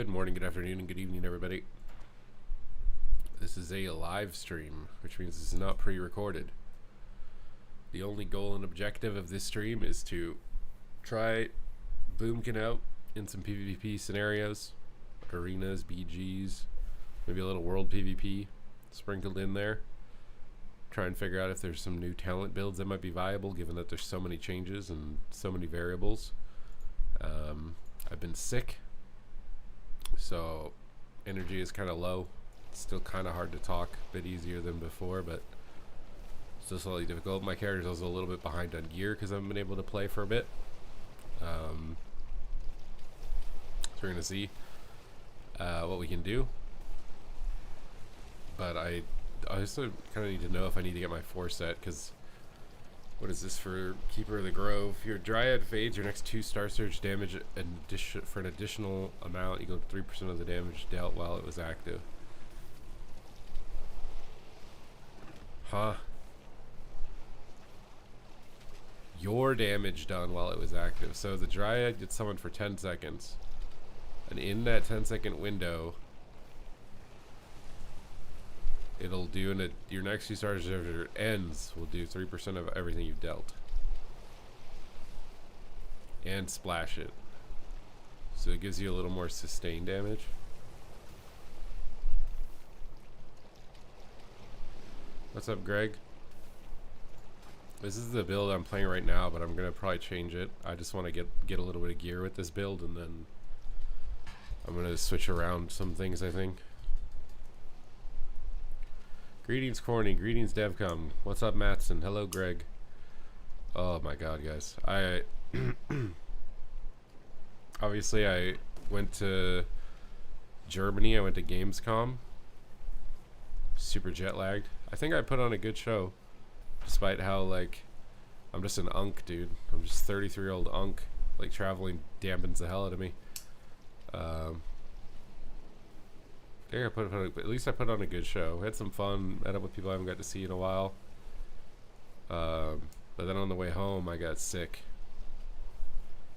Good morning, good afternoon, and good evening, everybody. This is a live stream, which means this is not pre-recorded. The only goal and objective of this stream is to try Boomkin out in some PvP scenarios, arenas, BGs, maybe a little world PvP sprinkled in there. Try and figure out if there's some new talent builds that might be viable, given that there's so many changes and so many variables. I've been sick, so energy is kind of low. It's still kind of hard to talk, a bit easier than before, but still slightly difficult. My character's also a little bit behind on gear because I haven't been able to play for a bit. So we're going to see what we can do. But I also kind of need to know if I need to get my 4 set, because what is this for Keeper of the Grove? Your Dryad fades your next 2 Star Surge damage for an additional amount. You go 3% of the damage dealt while it was active. Huh. Your damage done while it was active. So the Dryad gets summoned for 10 seconds. And in that 10-second window, it'll do, your next 2 stars after it ends will do 3% of everything you've dealt. And splash it. So it gives you a little more sustained damage. What's up, Greg? This is the build I'm playing right now, but I'm going to probably change it. I just want to get a little bit of gear with this build, and then I'm going to switch around some things, I think. Greetings, Corny. Greetings, Devcom. What's up, Matson? Hello, Greg. Oh my god, guys. Obviously, I went to Germany. I went to Gamescom. Super jet lagged. I think I put on a good show, despite how, like, I'm just an unk, dude. I'm just 33-year-old unk. Like, traveling dampens the hell out of me. I think at least I put on a good show. I had some fun, met up with people I haven't got to see in a while. But then on the way home, I got sick.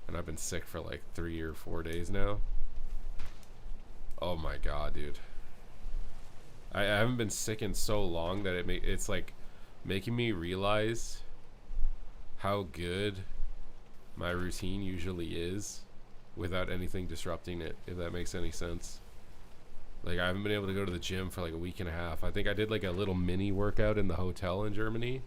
And I've been sick for like 3 or 4 days now. Oh my god, dude. I haven't been sick in so long that it's like making me realize how good my routine usually is without anything disrupting it, if that makes any sense. Like, I haven't been able to go to the gym for like a week and a half. I think I did like a little mini workout in the hotel in Germany,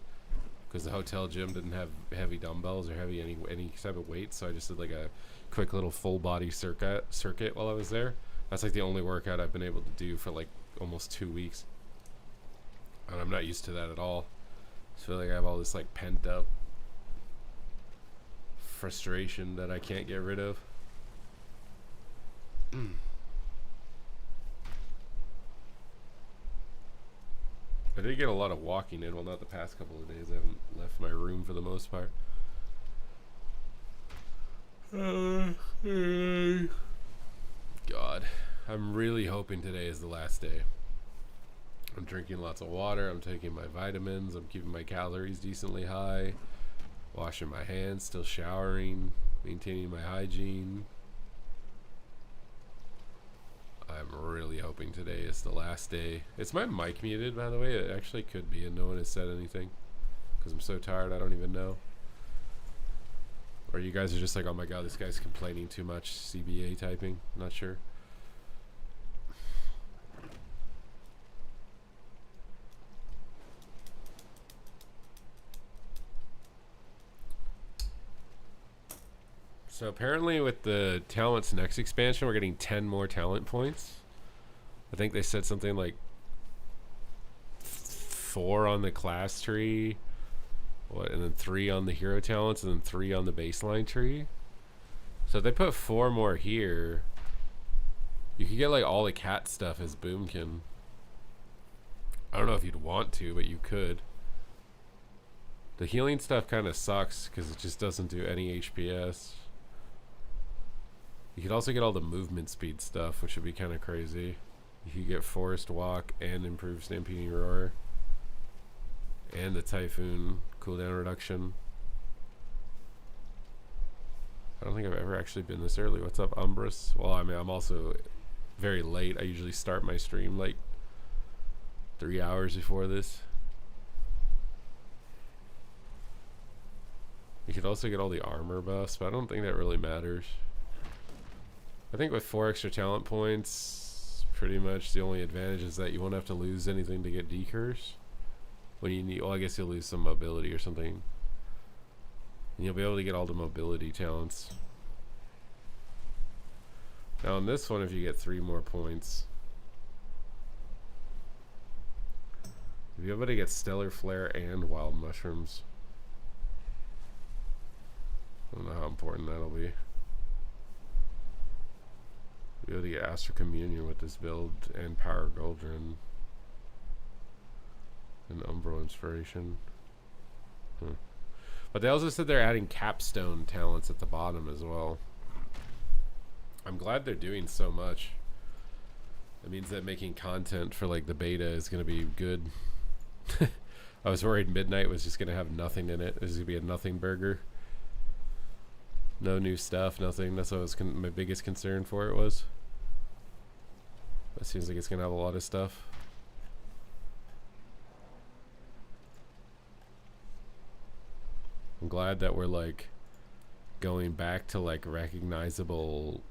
because the hotel gym didn't have heavy dumbbells or any type of weight. So I just did like a quick little full body circuit while I was there. That's like the only workout I've been able to do for like almost 2 weeks. And I'm not used to that at all. I feel like I have all this like pent up frustration that I can't get rid of. I did get a lot of walking in. Well, not the past couple of days. I haven't left my room for the most part. God. I'm really hoping today is the last day. I'm drinking lots of water. I'm taking my vitamins. I'm keeping my calories decently high. Washing my hands. Still showering. Maintaining my hygiene. I'm really hoping today is the last day. Is my mic muted, by the way? It actually could be, and no one has said anything. Because I'm so tired, I don't even know. Or you guys are just like, oh my god, this guy's complaining too much. CBA typing. Not sure. So apparently with the Talents next expansion, we're getting 10 more talent points. I think they said something like 4 on the class tree, and then 3 on the hero talents, and then 3 on the baseline tree. So if they put 4 more here, you could get like all the cat stuff as Boomkin. I don't know if you'd want to, but you could. The healing stuff kind of sucks because it just doesn't do any HPS. You could also get all the movement speed stuff, which would be kind of crazy. You could get Forest Walk and improved Stampeding Roar. And the Typhoon cooldown reduction. I don't think I've ever actually been this early. What's up, Umbrus? Well, I mean, I'm also very late. I usually start my stream like 3 hours before this. You could also get all the armor buffs, but I don't think that really matters. I think with 4 extra talent points, pretty much the only advantage is that you won't have to lose anything to get decurs. When you need, well, I guess you'll lose some mobility or something. And you'll be able to get all the mobility talents. Now on this one, if you get 3 more points, you'll be able to get Stellar Flare and Wild Mushrooms. I don't know how important that'll be. Be able to get Astral Communion with this build and Power Goldrin and Umbral Inspiration. But they also said they're adding capstone talents at the bottom as well. I'm glad they're doing so much. It means that making content for like the beta is going to be good. I was worried Midnight was just going to have nothing in it. It was going to be a nothing burger. No new stuff, nothing. That's what was my biggest concern for it was. It seems like it's going to have a lot of stuff. I'm glad that we're like going back to like recognizable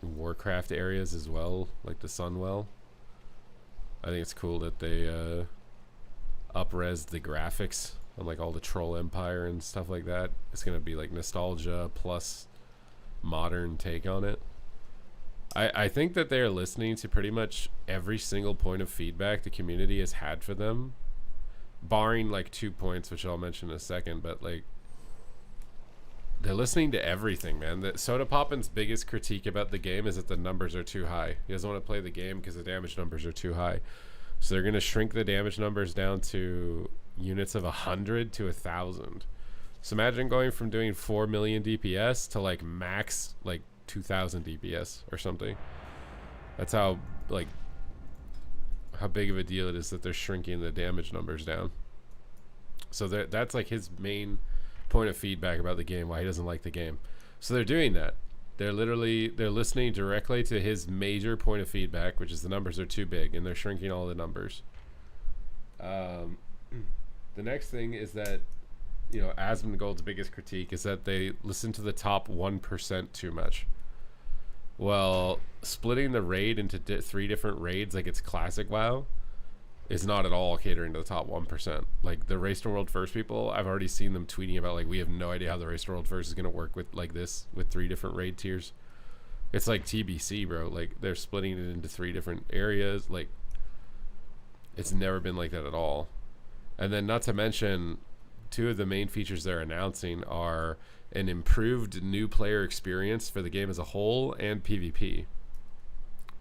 Warcraft areas as well, like the Sunwell. I think it's cool that they up-res the graphics on like all the Troll Empire and stuff like that. It's gonna be like nostalgia plus modern take on it. I think that they're listening to pretty much every single point of feedback the community has had for them, barring like 2 points, which I'll mention in a second. But like, they're listening to everything, man. Soda Poppin's biggest critique about the game is that the numbers are too high. He doesn't want to play the game because the damage numbers are too high. So they're going to shrink the damage numbers down to units of 100 to 1,000. So imagine going from doing 4 million DPS to like max like 2,000 DPS or something. That's how like how big of a deal it is that they're shrinking the damage numbers down. So that's like his main point of feedback about the game, why he doesn't like the game. So they're doing that. They're listening directly to his major point of feedback, which is the numbers are too big, and they're shrinking all the numbers. The next thing is that, you know, Asmongold's biggest critique is that they listen to the top 1% too much. Well, splitting the raid into 3 different raids like it's classic WoW is not at all catering to the top 1%. Like the Race to World First people, I've already seen them tweeting about like, we have no idea how the Race to World First is going to work with like this, with 3 different raid tiers. It's like TBC, bro. Like they're splitting it into 3 different areas. Like it's never been like that at all. And then not to mention, 2 of the main features they're announcing are an improved new player experience for the game as a whole and PvP,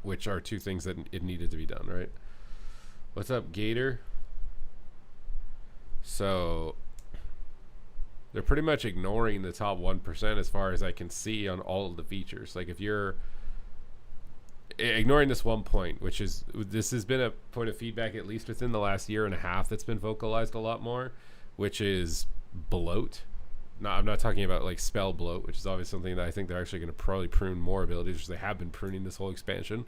which are 2 things that it needed to be done, right? What's up, Gator? So they're pretty much ignoring the top 1% as far as I can see on all of the features. Like if you're ignoring this one point, which is, this has been a point of feedback at least within the last year and a half that's been vocalized a lot more, which is bloat. No, I'm not talking about like spell bloat, which is obviously something that I think they're actually going to probably prune more abilities, which they have been pruning this whole expansion.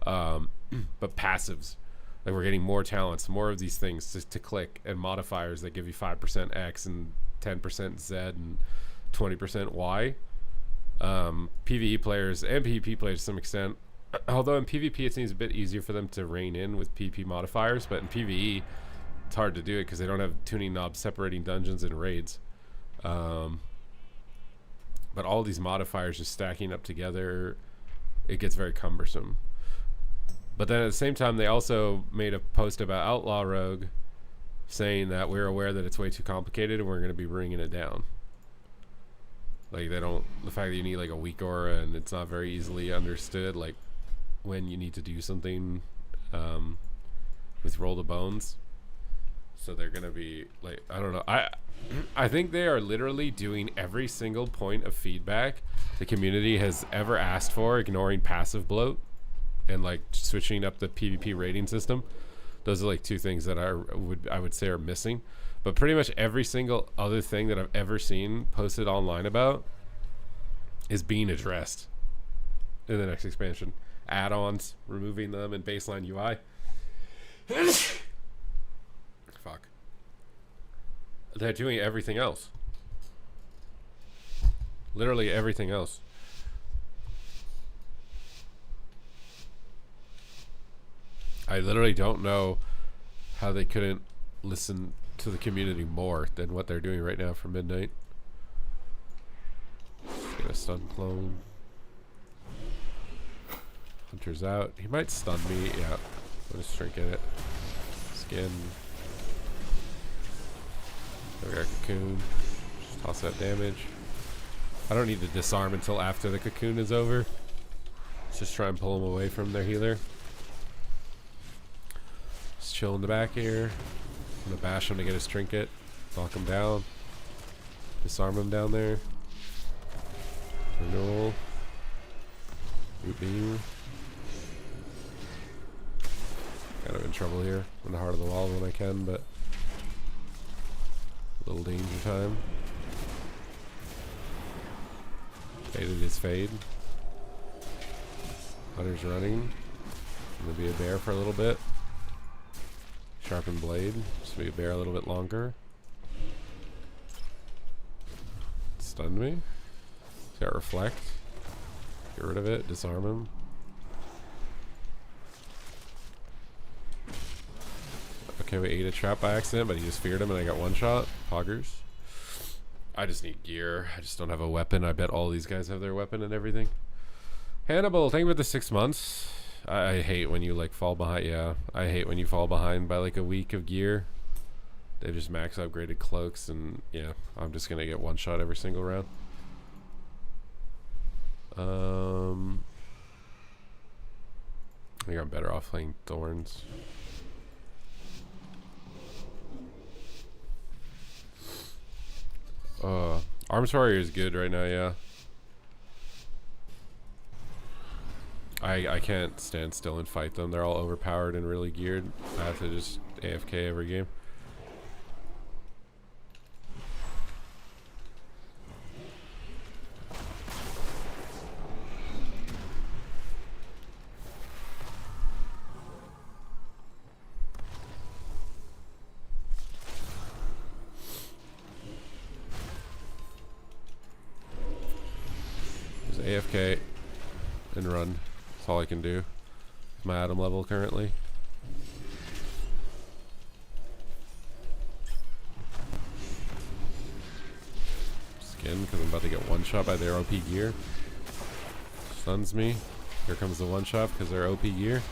But passives. Like we're getting more talents, more of these things to click, and modifiers that give you 5% X and 10% Z and 20% Y. PvE players and PvP players to some extent, although in PvP it seems a bit easier for them to rein in with PvP modifiers, but in PvE it's hard to do it because they don't have tuning knobs separating dungeons and raids. But all these modifiers just stacking up together, it gets very cumbersome. But then at the same time, they also made a post about Outlaw Rogue saying that we're aware that it's way too complicated and we're going to be bringing it down. Like the fact that you need like a weak aura and it's not very easily understood, like when you need to do something with Roll the Bones. So they're going to be like, I don't know. I think they are literally doing every single point of feedback the community has ever asked for, ignoring passive bloat and like switching up the PvP rating system. Those are like 2 things that I would say are missing. But pretty much every single other thing that I've ever seen posted online about is being addressed in the next expansion. add-ons, removing them in baseline UI. Fuck. They're doing everything else. Literally everything else. I literally don't know how they couldn't listen to the community more than what they're doing right now for midnight. Just get a stun clone. Hunter's out. He might stun me. Yeah. I'll just trinket it. Skin. We got cocoon. Just toss that damage. I don't need to disarm until after the cocoon is over. Let's just try and pull him away from their healer. Just chill in the back here. I'm gonna bash him to get his trinket. Knock him down. Disarm him down there. Renewal. Root beam. Kind of in trouble here. In the heart of the wall when I can, but a little danger time. Faded his fade. Hunter's running. Gonna be a bear for a little bit. Sharpen blade. Just be a bear a little bit longer. Stunned me. He's got reflect. Get rid of it. Disarm him. Okay, we ate a trap by accident, but he just feared him and I got one shot. Poggers. I just need gear. I just don't have a weapon. I bet all these guys have their weapon and everything. Hannibal, thank you for the 6 months. I hate when you like fall behind. Yeah, I hate when you fall behind by like a week of gear. They just max upgraded cloaks and yeah, I'm just gonna get one shot every single round. I think I'm better off playing Thorns. Arms Warrior is good right now, yeah. I can't stand still and fight them. They're all overpowered and really geared. I have to just AFK every game. AFK and run. That's all I can do. My Atom level currently. Skin because I'm about to get one shot by their OP gear. Stuns me. Here comes the one shot because they're OP gear.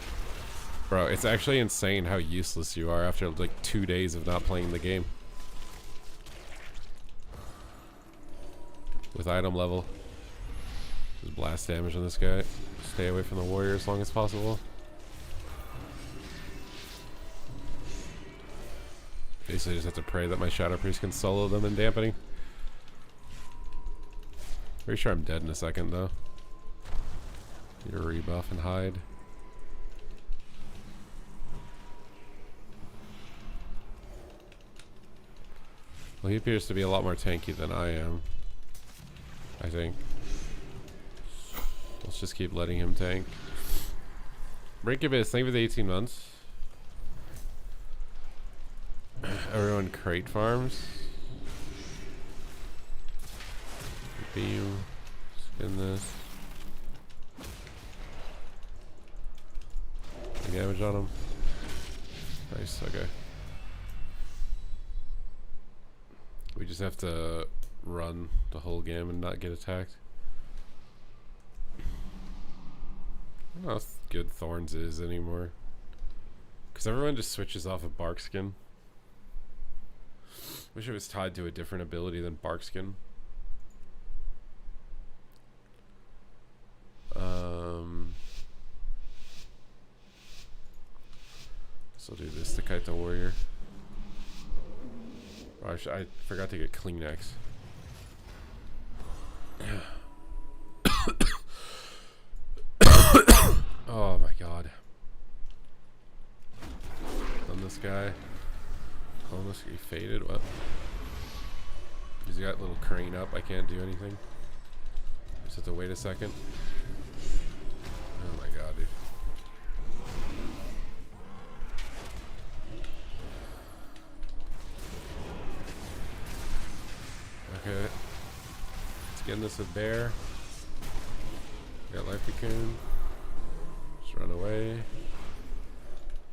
Bro, it's actually insane how useless you are after like 2 days of not playing the game. With item level. Just blast damage on this guy. Stay away from the warrior as long as possible. Basically just have to pray that my Shadow Priest can solo them in dampening. Pretty sure I'm dead in a second though. Need to rebuff and hide. Well, he appears to be a lot more tanky than I am, I think. Let's just keep letting him tank. Breakabyss, thank you for the 18 months. Everyone crate farms. Beam. Skin this. Any damage on him? Nice, okay. We just have to run the whole game and not get attacked. I don't know how good Thorns is anymore. Because everyone just switches off of Barkskin. Wish it was tied to a different ability than Barkskin. So I'll do this to kite the warrior. Oh, I forgot to get Kleenex. Oh my god. On this guy. Almost he faded. What? He's got a little crane up. I can't do anything. Just have to wait a second. Oh my god, dude. end this with bear. Got life cocoon. Just run away.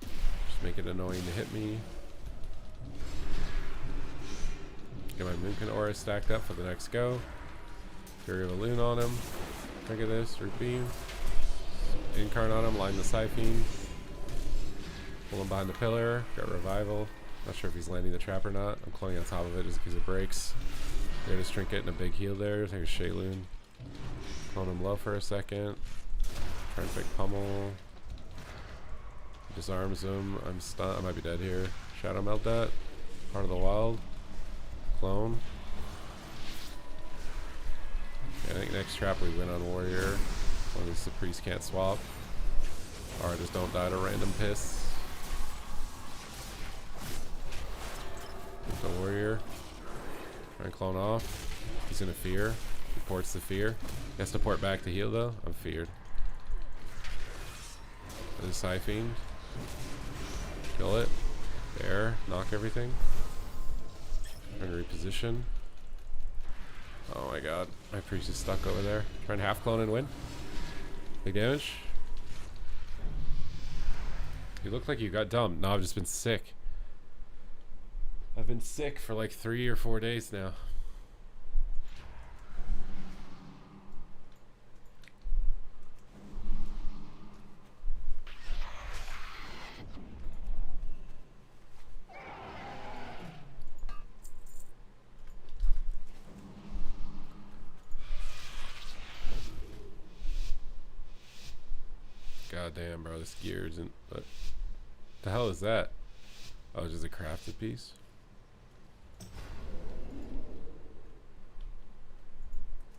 Just make it annoying to hit me. Get my Boomkin aura stacked up for the next go. Fury of a Loon on him. Look at this, root beam. Incarn on him, line the Siphene. Pull him behind the pillar. Got revival. Not sure if he's landing the trap or not. I'm cloning on top of it just because it breaks. Greatest Trinket and a big heal there. Take a Shayloon. Clone him low for a second. Try and fake pummel. Disarms him. I'm stunned. I might be dead here. Shadow melt that. Heart of the Wild. Clone. Okay, I think next trap we win on warrior. As long as the priest can't swap. Or just don't die to random piss. The warrior. Try and clone off. He's gonna fear. He ports the fear. He has to port back to heal though. I'm feared. There's a Siphene. Kill it. There. Knock everything. Trying to reposition. Oh my god. My priest is stuck over there. Trying to half clone and win. Big damage. You look like you got dumped. No, I've just been sick. I've been sick for like 3 or 4 days now. God damn, bro, this gear isn't. What the hell is that? Oh, it's just a crafted piece.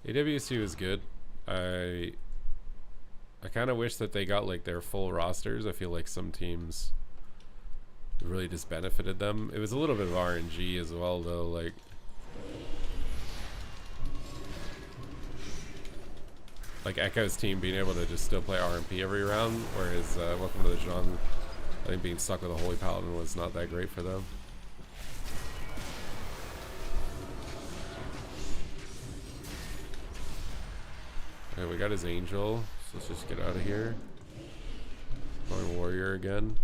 AWC was good. I kind of wish that they got like their full rosters. I feel like some teams really just benefited them. It was a little bit of RNG as well, though. Like Echo's team being able to just still play RMP every round, whereas Welcome to the Jungle, I think being stuck with a Holy Paladin was not that great for them. Okay, we got his Angel, so let's just get out of here. Going Warrior again.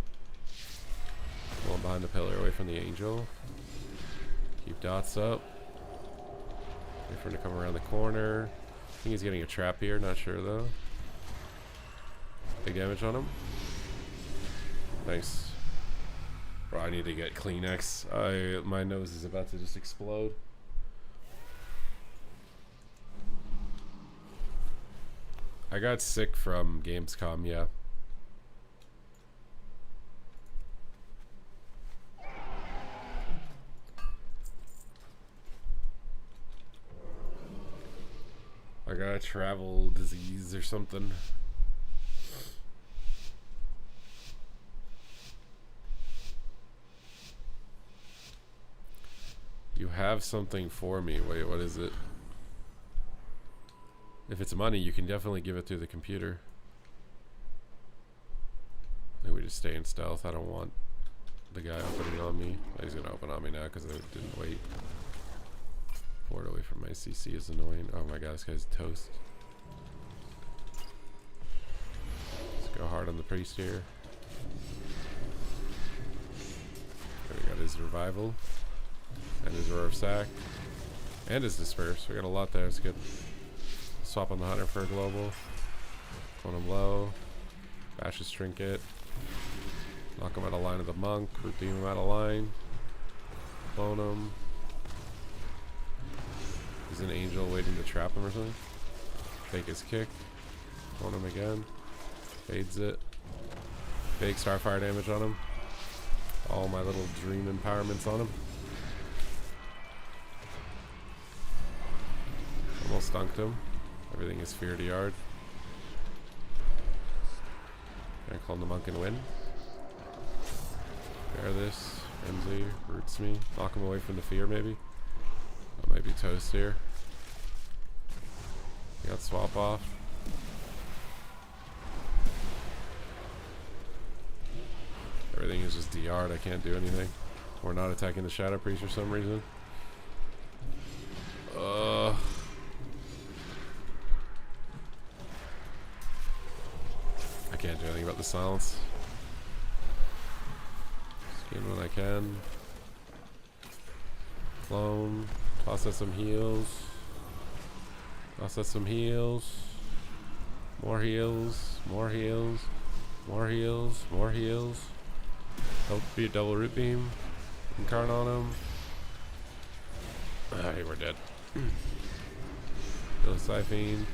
Going behind the pillar away from the Angel. Keep dots up. Wait for him to come around the corner. I think he's getting a trap here, not sure though. Big damage on him. Nice. Bro, I need to get Kleenex. My nose is about to just explode. I got sick from Gamescom, yeah. I got a travel disease or something. You have something for me. Wait, what is it? If it's money, you can definitely give it through the computer. I think we just stay in stealth. I don't want the guy opening on me. Oh, he's gonna open on me now because I didn't wait. Forward away from my CC is annoying. Oh my god, this guy's toast. Let's go hard on the priest here. Okay, we got his revival. And his roar of sack. And his disperse. We got a lot there, it's good. Swap on the hunter for a global. Clone him low. Bash his trinket. Knock him out of line of the monk. Redeem him out of line. Clone him. He's an angel waiting to trap him or something. Fake his kick. Clone him again. Fades it. Big starfire damage on him. All my little dream empowerments on him. Almost stunked him. Everything is feared yard. Can I clone the monk and win? Bear this. Emzy roots me. Knock him away from the fear maybe. I might be toast here. He got swap off. Everything is just DR'd. I can't do anything. We're not attacking the Shadow Priest for some reason. can't do anything about the silence. Skin when I can. Clone. Toss out some heals. Toss out some heals. More heals. More heals. More heals. More heals. Double root beam. Incarn on him. Alright, we're dead. Kill Siphene.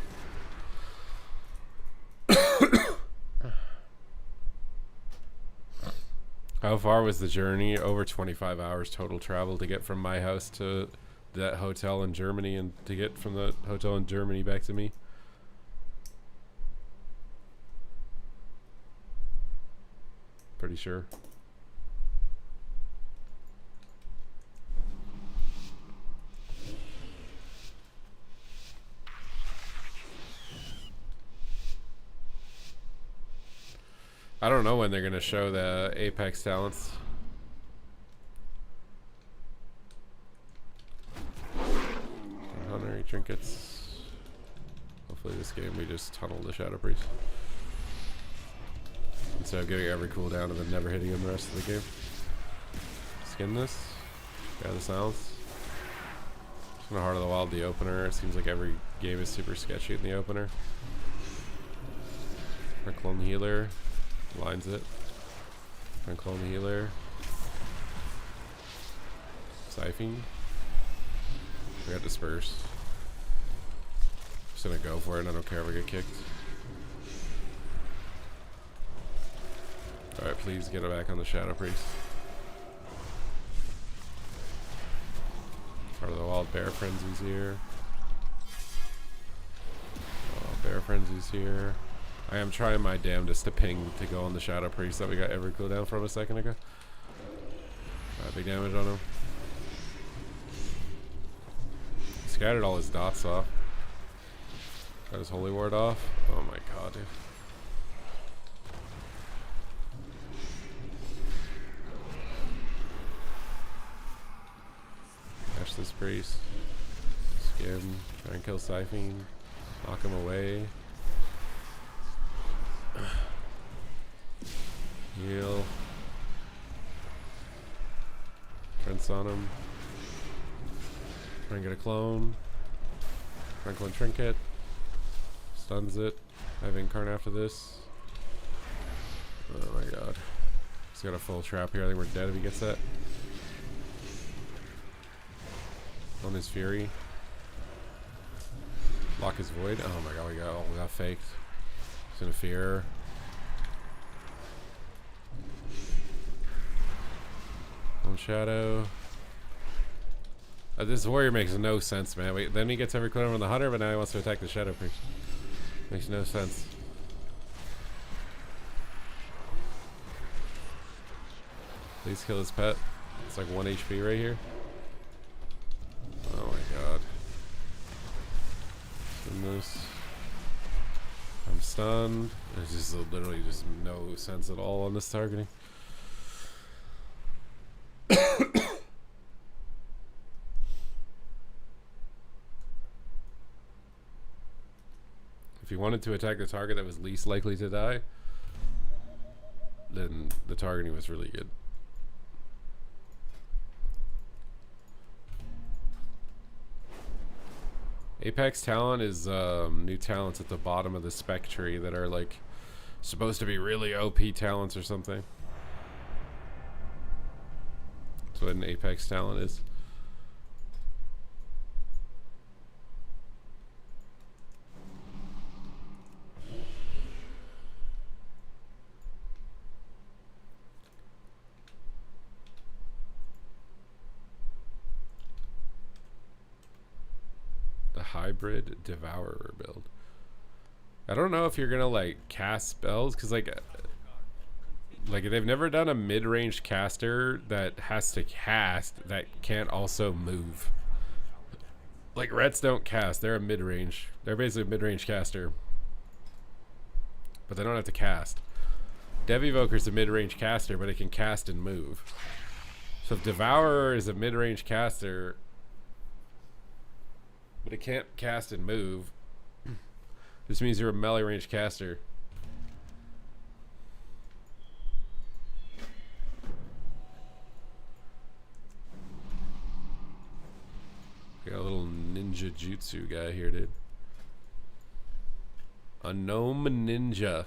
How far was the journey? Over 25 hours total travel to get from my house to that hotel in Germany and to get from the hotel in Germany back to me. Pretty sure. I don't know when they're gonna show the Apex talents. Honorary trinkets. Hopefully this game we just tunnel the Shadow Priest. Instead of getting every cooldown and then never hitting him the rest of the game. Skin this. Got the silence. In the Heart of the Wild, the opener. It seems like every game is super sketchy in the opener. Our clone healer. Lines it. Clone the healer. Siphene. We got disperse. Just gonna go for it and I don't care if I get kicked. Alright, please get it back on the Shadow Priest. Heart of the Wild, Bear Frenzy's here. Oh, Bear Frenzy's here. I am trying my damnedest to ping to go on the Shadow Priest that we got every cooldown from a second ago. Big damage on him. Scattered all his dots off. Got his Holy Ward off. Oh my god, dude. Catch this priest. Skim. Try and kill Siphene. Knock him away. Heal. Prince on him. Try and get a clone. Franklin Trinket. Stuns it. I have Incarn after this. Oh my god. He's got a full trap here. I think we're dead if he gets that. On his Fury. Lock his Void. Oh my god, we got faked. He's gonna fear. One Shadow. This warrior makes no sense, man. Wait, then he gets every cooldown on the hunter, but now he wants to attack the Shadow Priest. Makes no sense. Please kill his pet. It's like 1 HP right here. Oh my god. This. I'm stunned. There's just literally just no sense at all on this targeting. If you wanted to attack the target that was least likely to die, then the targeting was really good. Apex talent is new talents at the bottom of the spec tree that are like supposed to be really OP talents or something. That's what an Apex talent is. Hybrid Devourer build. I don't know if you're gonna like cast spells because like they've never done a mid-range caster that has to cast that can't also move. Like Rets don't cast, they're a mid-range. They're basically a mid-range caster, but they don't have to cast. Dev Evoker's a mid-range caster, but it can cast and move. So if Devourer is a mid-range caster but it can't cast and move, this means you're a melee range caster. ninja jutsu guy here, dude. A gnome ninja.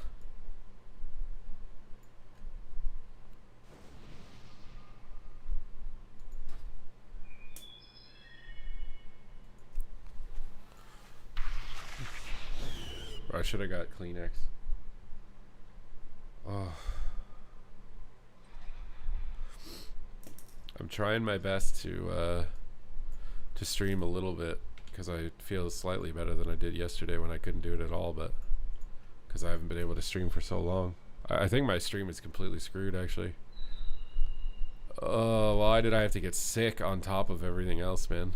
Or I should have got Kleenex. Oh. I'm trying my best to stream a little bit because I feel slightly better than I did yesterday when I couldn't do it at all, but because I haven't been able to stream for so long. I think my stream is completely screwed, actually. Oh, why did I have to get sick on top of everything else, man?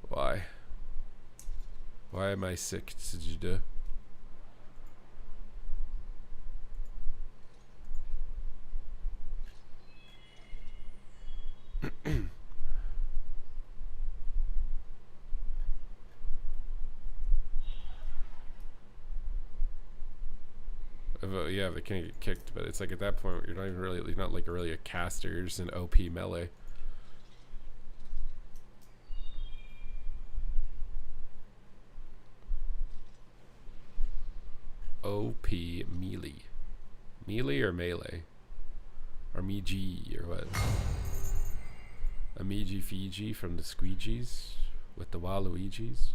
Why? Why am I sick? Yeah, they can't get kicked, but it's like at that point you're not even really, you're not like really a caster, you're just an OP melee. OP melee. Melee or melee? Or Miji or what? Amiji Fiji from the Squeegees with the Waluigi's.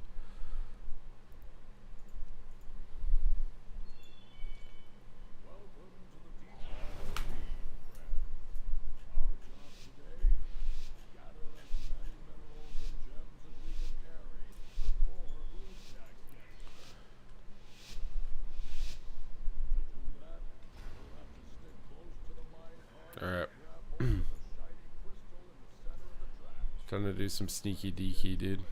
Alright. Trying to do some sneaky deaky, dude.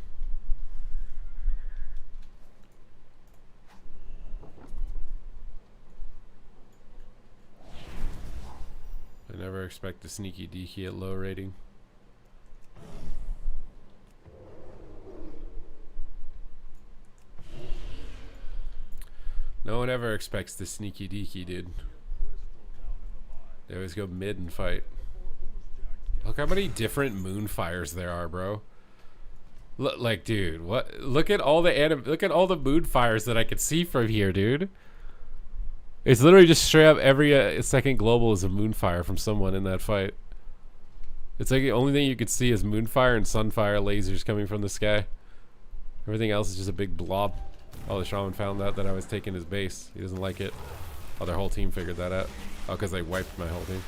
I never expect a sneaky deaky at low rating. No one ever expects the sneaky deaky, dude. They always go mid and fight. Look how many different moonfires there are, bro. Look, like, dude, what? Look at all the moonfires that I could see from here, dude. It's literally just straight up every second global is a moonfire from someone in that fight. It's like the only thing you could see is moonfire and sunfire lasers coming from the sky. Everything else is just a big blob. Oh, the shaman found out that I was taking his base. He doesn't like it. Oh, their whole team figured that out. Oh, because they wiped my whole team.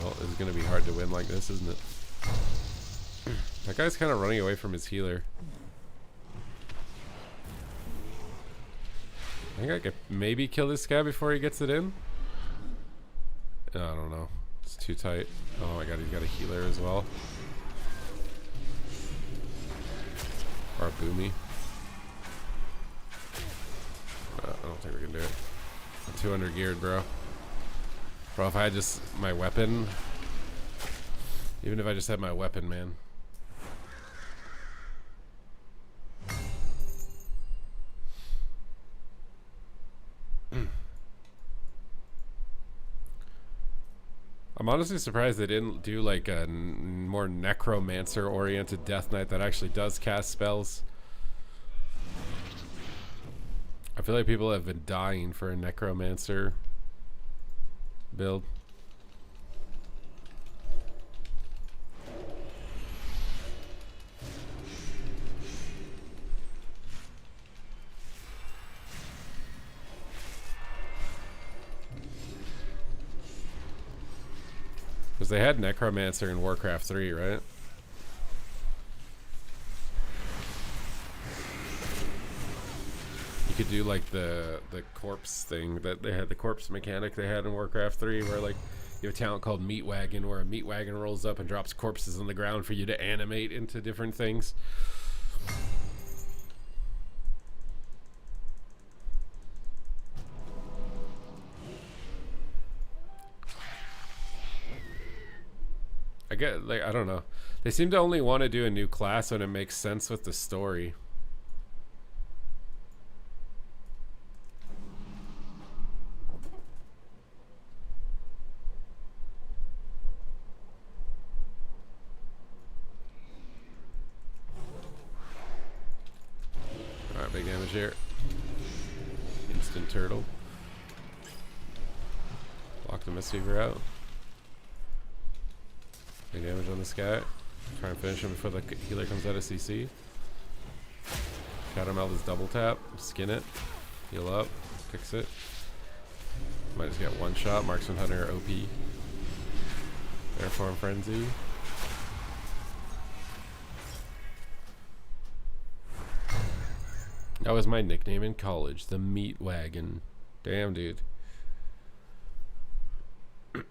Well, it's going to be hard to win like this, isn't it? That guy's kind of running away from his healer. I think I could maybe kill this guy before he gets it in. I don't know. It's too tight. Oh my god, he's got a healer as well. Or a boomy. I don't think we can do it. I'm 200 geared, bro. Bro, if I had just my weapon. Even if I just had my weapon, man. I'm honestly surprised they didn't do like a more necromancer oriented death knight that actually does cast spells. I feel like people have been dying for a necromancer build. Because they had necromancer in Warcraft 3, right? You could do like the corpse thing that they had, the corpse mechanic they had in Warcraft 3, where like you have a talent called Meat Wagon, where a meat wagon rolls up and drops corpses on the ground for you to animate into different things. I get, like, I don't know. They seem to only want to do a new class when it makes sense with the story. Instant turtle. Lock the Mistweaver out. Big damage on this guy. Try and finish him before the healer comes out of CC. Shadow Meld is double tap. Skin it. Heal up. Fix it. Might just get one shot. Marksman Hunter OP. Airform Frenzy. That was my nickname in college. The Meat Wagon. Damn, dude. I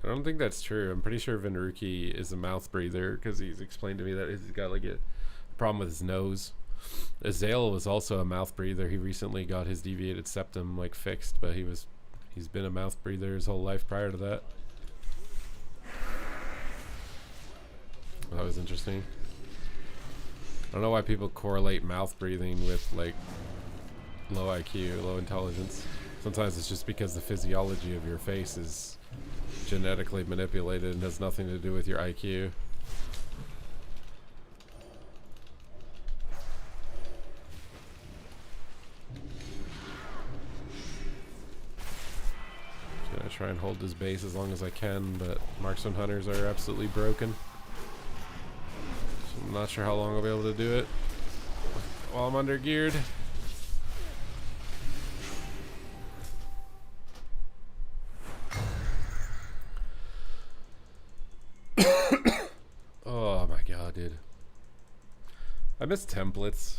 don't think that's true. I'm pretty sure Venruki is a mouth breather because he's explained to me that he's got like a problem with his nose. Azale was also a mouth breather. He recently got his deviated septum like fixed, but he's been a mouth breather his whole life prior to that. That was interesting. I don't know why people correlate mouth breathing with like low IQ, low intelligence. Sometimes it's just because the physiology of your face is genetically manipulated and has nothing to do with your IQ. Gonna try and hold this base as long as I can, but Marksman Hunters are absolutely broken. So I'm not sure how long I'll be able to do it while I'm under geared. Oh my god, dude. I miss templates.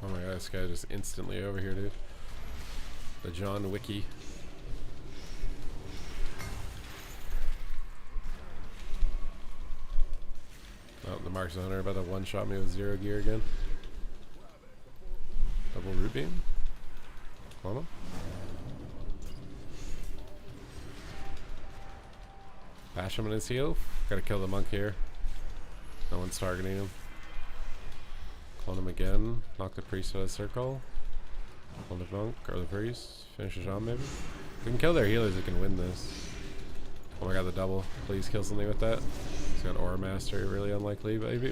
Oh my god, this guy just instantly over here, dude. The John Wiki. Oh, the Marksman Hunter about to one-shot me with 0 gear again. Double root beam. On him. Bash him in his heel. Gotta kill the monk here. No one's targeting him. Clone him again. Knock the priest out of the circle. Clone the monk or the priest. Finish it on maybe. If we can kill their healers, we can win this. Oh my god, the double. Please kill something with that. He's got Aura Master, really unlikely. Maybe.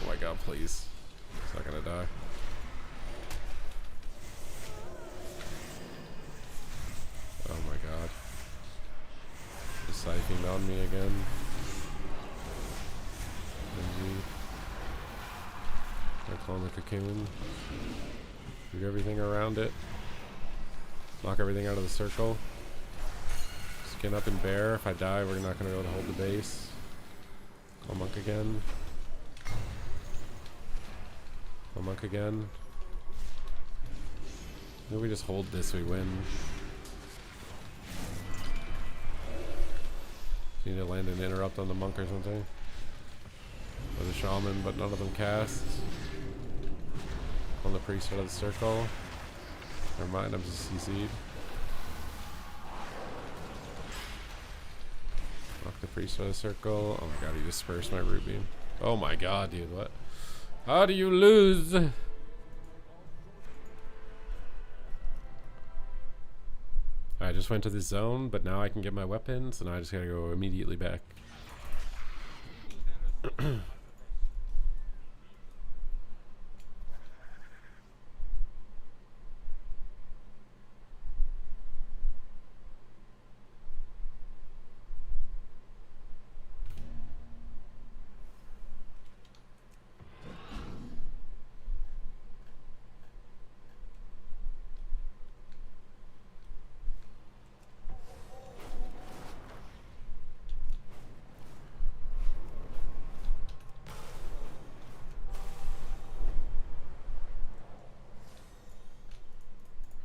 Oh my god, please. He's not gonna die. Oh my god. Just siphoning on me again. I clone the cocoon. Do everything around it. Knock everything out of the circle. Skin up and bear. If I die, we're not going to be able to hold the base. Call monk again. Call monk again. Maybe we just hold this, we win. Need to land an interrupt on the monk or something. Or the shaman, but none of them cast. On the priest out of the circle. Never mind, I'm just CC'd. Knock the priest out of the circle. Oh my god, he dispersed my root beam. Oh my god, dude, what? How do you lose? I just went to the zone, but now I can get my weapons, and I just gotta go immediately back.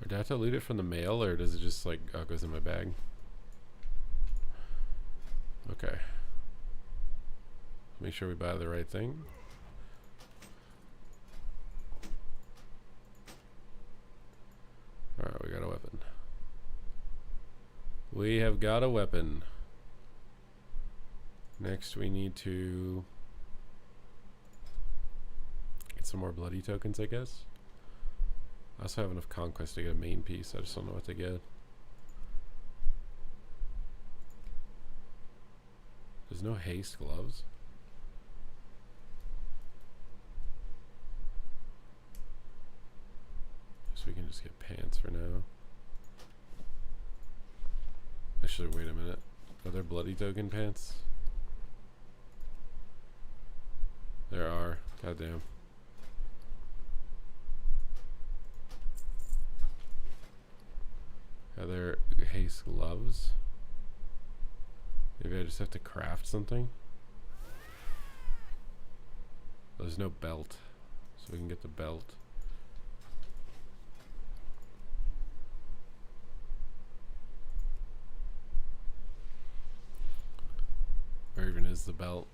Or do I have to loot it from the mail, or does it just like, oh, it goes in my bag? Okay. Make sure we buy the right thing. Alright, we got a weapon. We have got a weapon. Next we need to get some more bloody tokens, I guess. I also have enough conquest to get a main piece. I just don't know what to get. There's no haste gloves. So we can just get pants for now. Actually, wait a minute. Are there bloody token pants? There are. Goddamn. Are there haste gloves? Maybe I just have to craft something. There's no belt, so we can get the belt. Where even is the belt?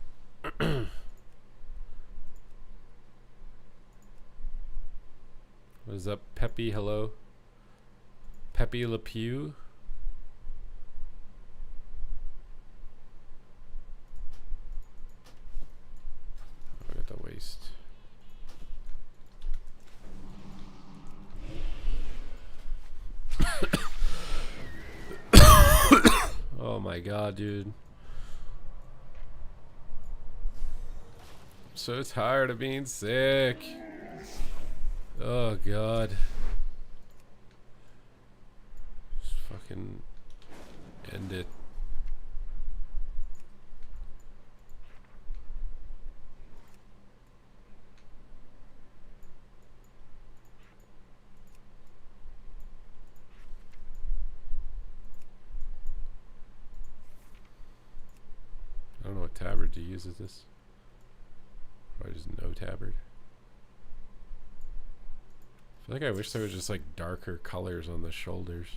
What is up, Peppy? Hello, Peppy Le Pew. I got the waist. Oh my god, dude. So tired of being sick. Oh god. Just fucking end it. I don't know what tabard to use with this. Or just no tabard. I feel like I wish there was just like darker colors on the shoulders.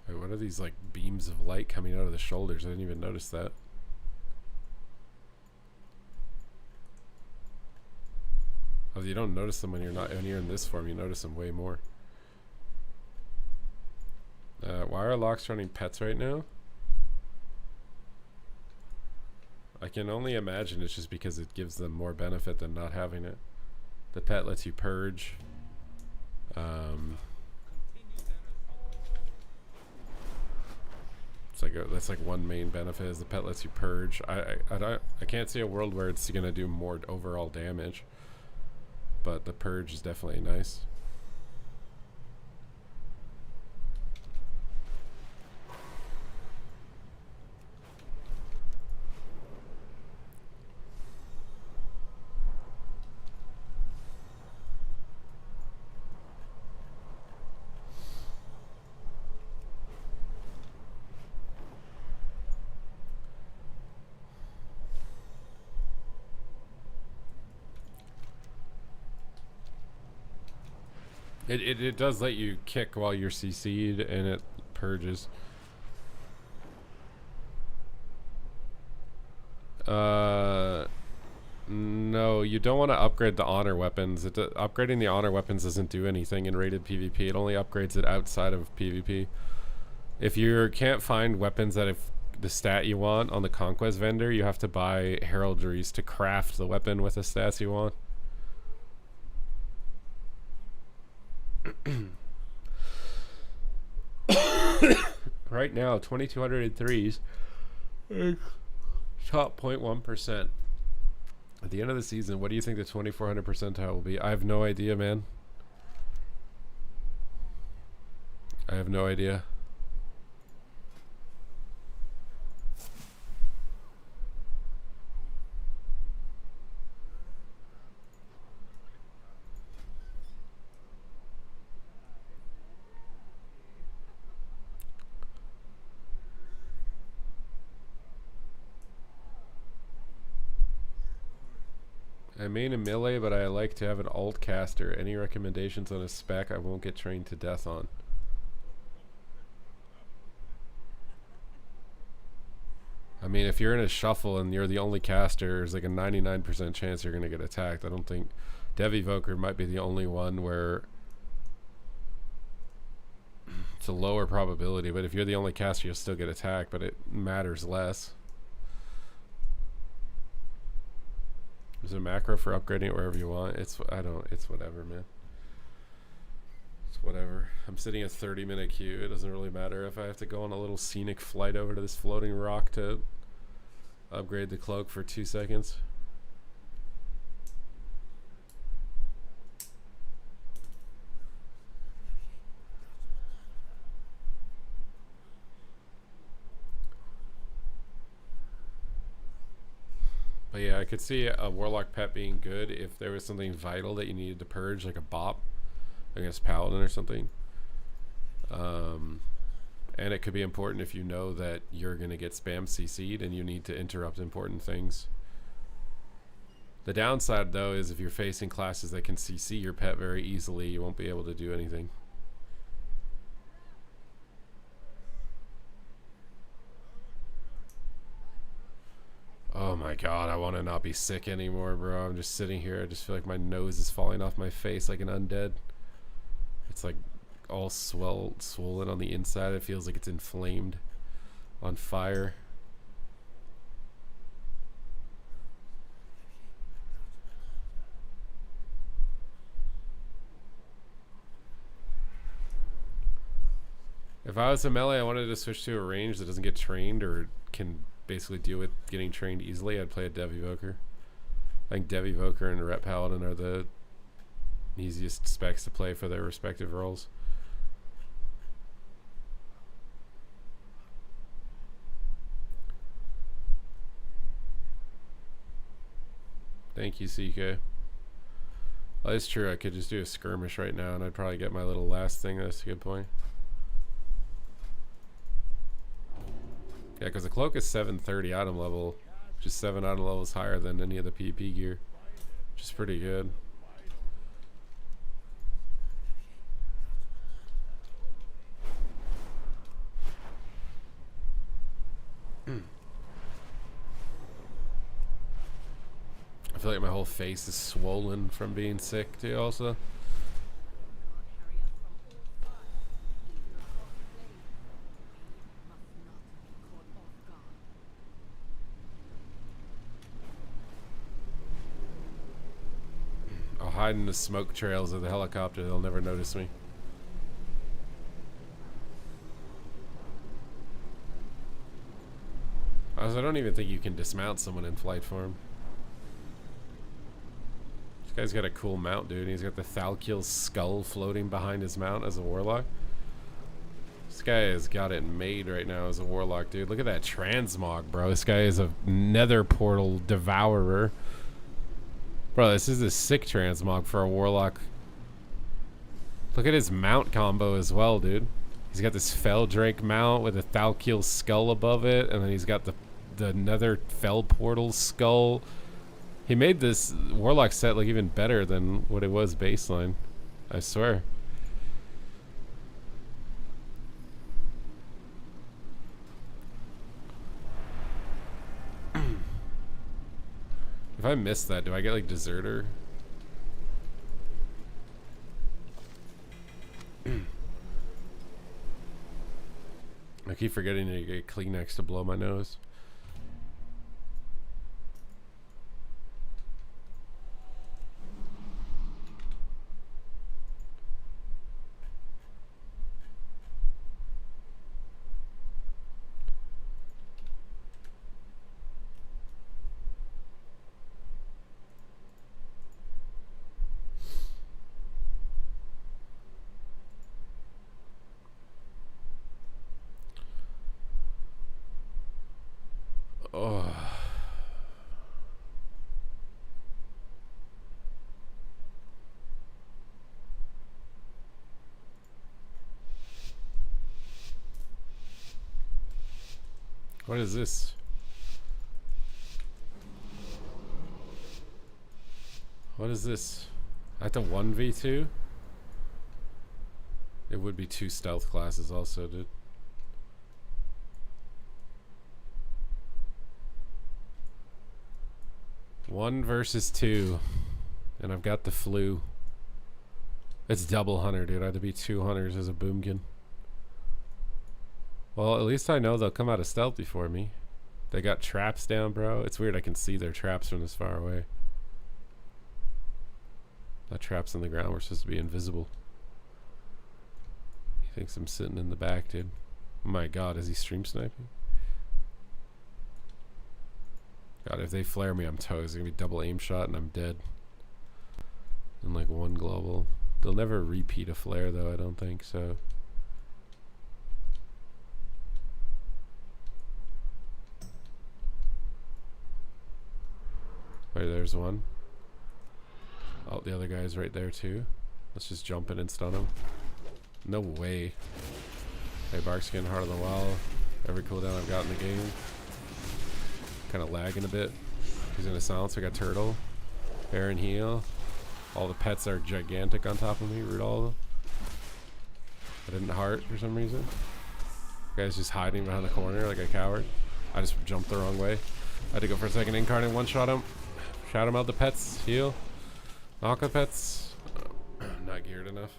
Wait, what are these like beams of light coming out of the shoulders? I didn't even notice that. Oh, you don't notice them when you're in this form. You notice them way more. Why are locks running pets right now? I can only imagine it's just because it gives them more benefit than not having it. The pet lets you purge. It's like that's like one main benefit is the pet lets you purge. I can't see a world where it's gonna do more overall damage, but the purge is definitely nice. It does let you kick while you're CC'd, and it purges. No, you don't want to upgrade the honor weapons. Upgrading the honor weapons doesn't do anything in rated PvP. It only upgrades it outside of PvP. If you can't find weapons that have the stat you want on the Conquest vendor, you have to buy heraldries to craft the weapon with the stats you want. Right now, 2,203s, top 0.1%. At the end of the season, what do you think the 2,400 percentile will be? I have no idea, man. I have no idea. I main a melee, but I like to have an alt caster. Any recommendations on a spec I won't get trained to death on? I mean, if you're in a shuffle and you're the only caster, there's like a 99% chance you're going to get attacked. I don't think... Devourer might be the only one where it's a lower probability, but if you're the only caster, you'll still get attacked, but it matters less. There's a macro for upgrading it wherever you want. It's whatever, man. It's whatever. I'm sitting a 30-minute queue. It doesn't really matter if I have to go on a little scenic flight over to this floating rock to upgrade the cloak for 2 seconds. But yeah, I could see a Warlock pet being good if there was something vital that you needed to purge, like a bop against Paladin or something. And it could be important if you know that you're going to get spam CC'd and you need to interrupt important things. The downside, though, is if you're facing classes that can CC your pet very easily, you won't be able to do anything. Oh my god, I want to not be sick anymore, bro. I'm just sitting here. I just feel like my nose is falling off my face like an undead. It's like all swollen on the inside. It feels like it's inflamed, on fire. If I was a melee, I wanted to switch to a range that doesn't get trained or can basically deal with getting trained easily. I'd play a Devourer. I think Devourer and Ret Paladin are the easiest specs to play for their respective roles. Thank you, CK. Well, that's true. I could just do a skirmish right now and I'd probably get my little last thing. That's a good point. Yeah, because the cloak is 730 item level, just 7 item levels higher than any of the PvP gear, which is pretty good. I feel like my whole face is swollen from being sick too also. I'll hide in the smoke trails of the helicopter. They'll never notice me. I don't even think you can dismount someone in flight form. This guy's got a cool mount, dude. He's got the Thalkil's skull floating behind his mount as a warlock. This guy has got it made right now as a warlock, dude. Look at that transmog, bro. This guy is a nether portal devourer. Bro, this is a sick transmog for a warlock. Look at his mount combo as well, dude. He's got this Fell Drake mount with a Thalkil skull above it, and then he's got the nether Fell Portal skull. He made this warlock set look even better than what it was baseline. I swear. If I miss that, do I get like Deserter? I keep forgetting to get Kleenex to blow my nose. Oh. What is this? What is this? I have to 1v2? It would be 2 stealth classes also, dude. One versus 2. And I've got the flu. It's double hunter, dude. I have to beat 2 hunters as a boomkin. Well, at least I know they'll come out of stealth before me. They got traps down, bro. It's weird I can see their traps from this far away. Not traps on the ground. We're supposed to be invisible. He thinks I'm sitting in the back, dude. Oh my god, is he stream sniping? God, if they flare me, I'm toast. It's gonna be double aim shot and I'm dead. And like 1 global. They'll never repeat a flare though, I don't think, so. Wait, there's one. Oh, the other guy's right there too. Let's just jump in and stun him. No way. Hey, Bark's getting hard on the wall. Every cooldown I've got in the game. Kind of lagging a bit. He's in a silence. I got Turtle. Baron heal. All the pets are gigantic on top of me. Root all of them. I didn't heart for some reason. The guy's just hiding behind the corner like a coward. I just jumped the wrong way. I had to go for a second incarnate, one-shot him. Shout him out the pets. Heal. Knock the pets. Not geared enough.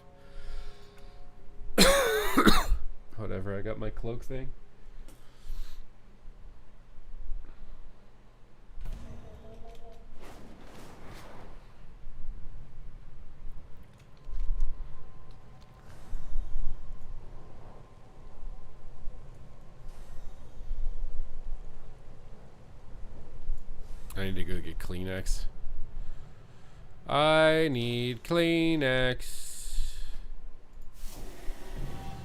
Whatever, I got my cloak thing. I need to go get Kleenex. I need Kleenex.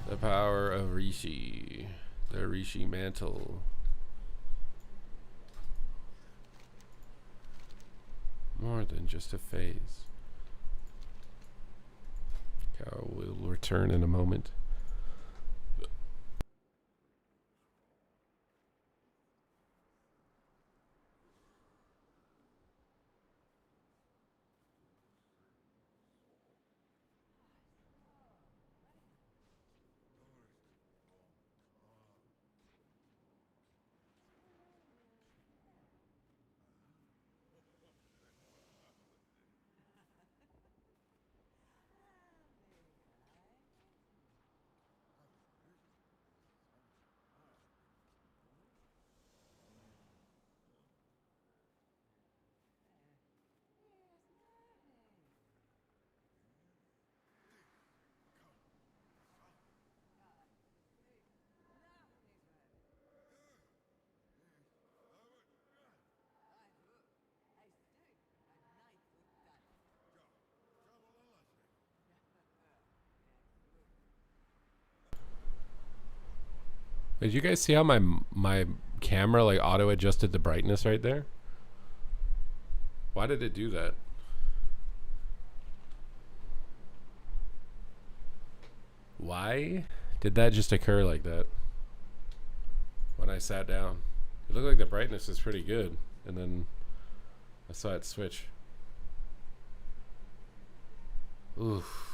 The power of Rishi. The Rishi mantle. More than just a phase. Cow will return in a moment. Did you guys see how my camera like auto adjusted the brightness right there? Why did it do that? Why did that just occur like that? When I sat down, it looked like the brightness is pretty good, and then I saw it switch. Oof.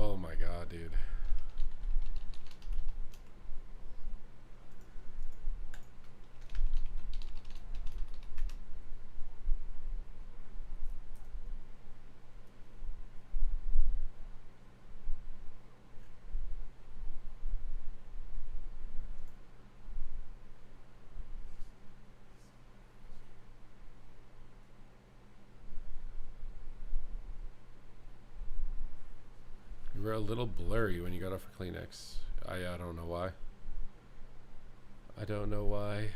Oh my god, dude. You were a little blurry when you got off of Kleenex. I don't know why. I don't know why.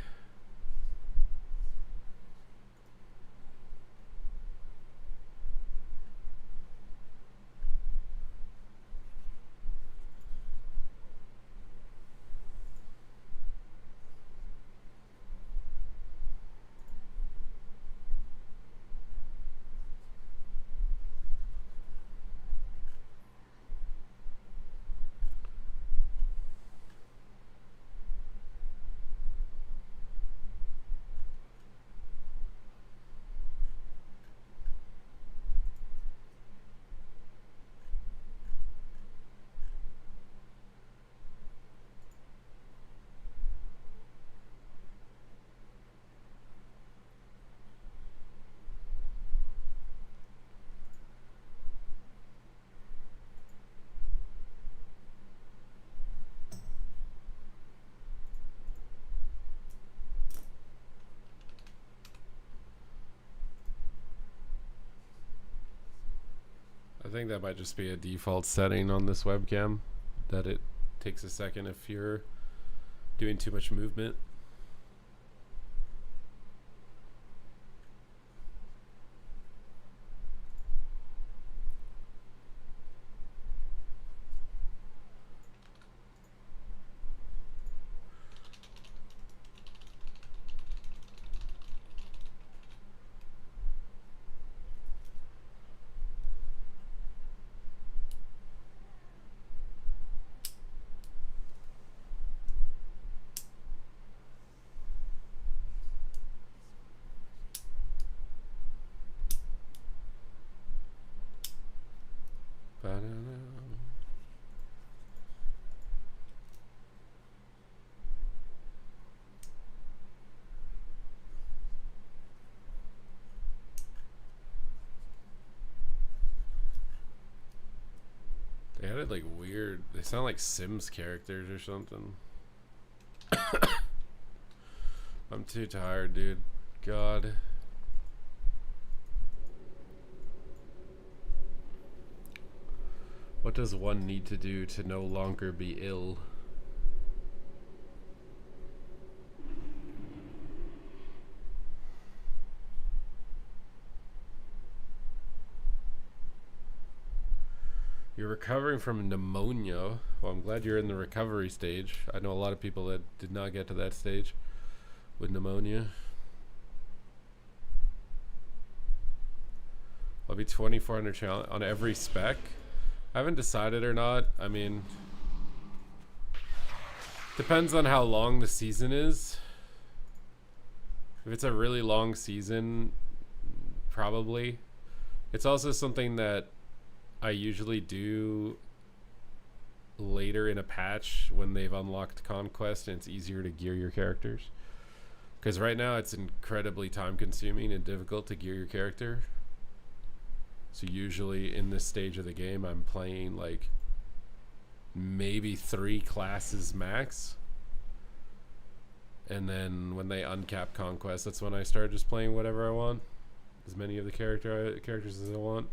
I think that might just be a default setting on this webcam, that it takes a second if you're doing too much movement. They added like weird, they sound like Sims characters or something. I'm too tired, dude. God. What does one need to do to no longer be ill? You're recovering from pneumonia. Well, I'm glad you're in the recovery stage. I know a lot of people that did not get to that stage with pneumonia. I'll be 2400 challenge on every spec. I haven't decided or not. I mean, depends on how long the season is. If it's a really long season, probably. It's also something that I usually do later in a patch when they've unlocked Conquest and it's easier to gear your characters. Because right now it's incredibly time consuming and difficult to gear your character. So usually in this stage of the game I'm playing like maybe 3 classes max. And then when they uncap Conquest, that's when I start just playing whatever I want. As many of the characters as I want.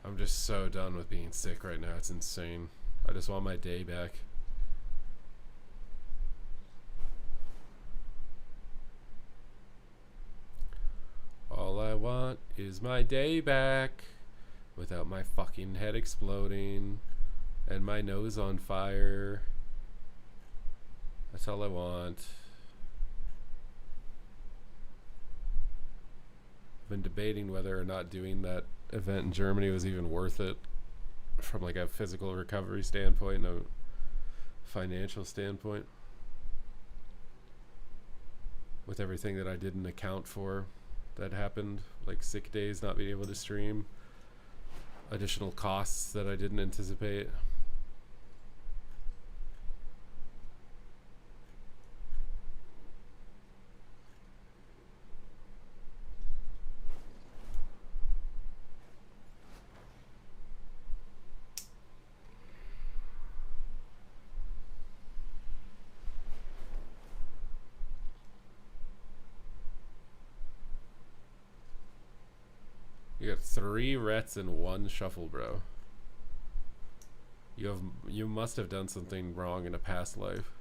I'm just so done with being sick right now. It's insane. I just want my day back. All I want is my day back without my fucking head exploding and my nose on fire. That's all I want. I've been debating whether or not doing that event in Germany was even worth it from like a physical recovery standpoint and a financial standpoint, with everything that I didn't account for that happened, like sick days, not being able to stream, additional costs that I didn't anticipate. You got 3 rets and 1 shuffle, bro. You must have done something wrong in a past life.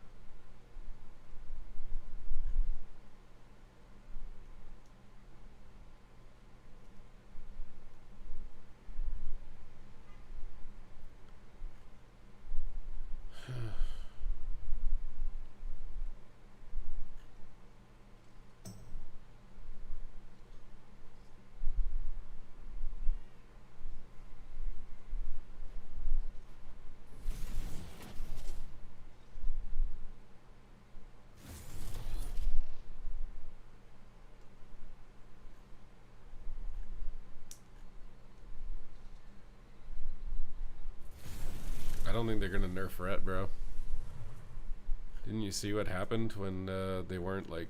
I don't think they're gonna nerf ret, bro. Didn't you see what happened when they weren't like...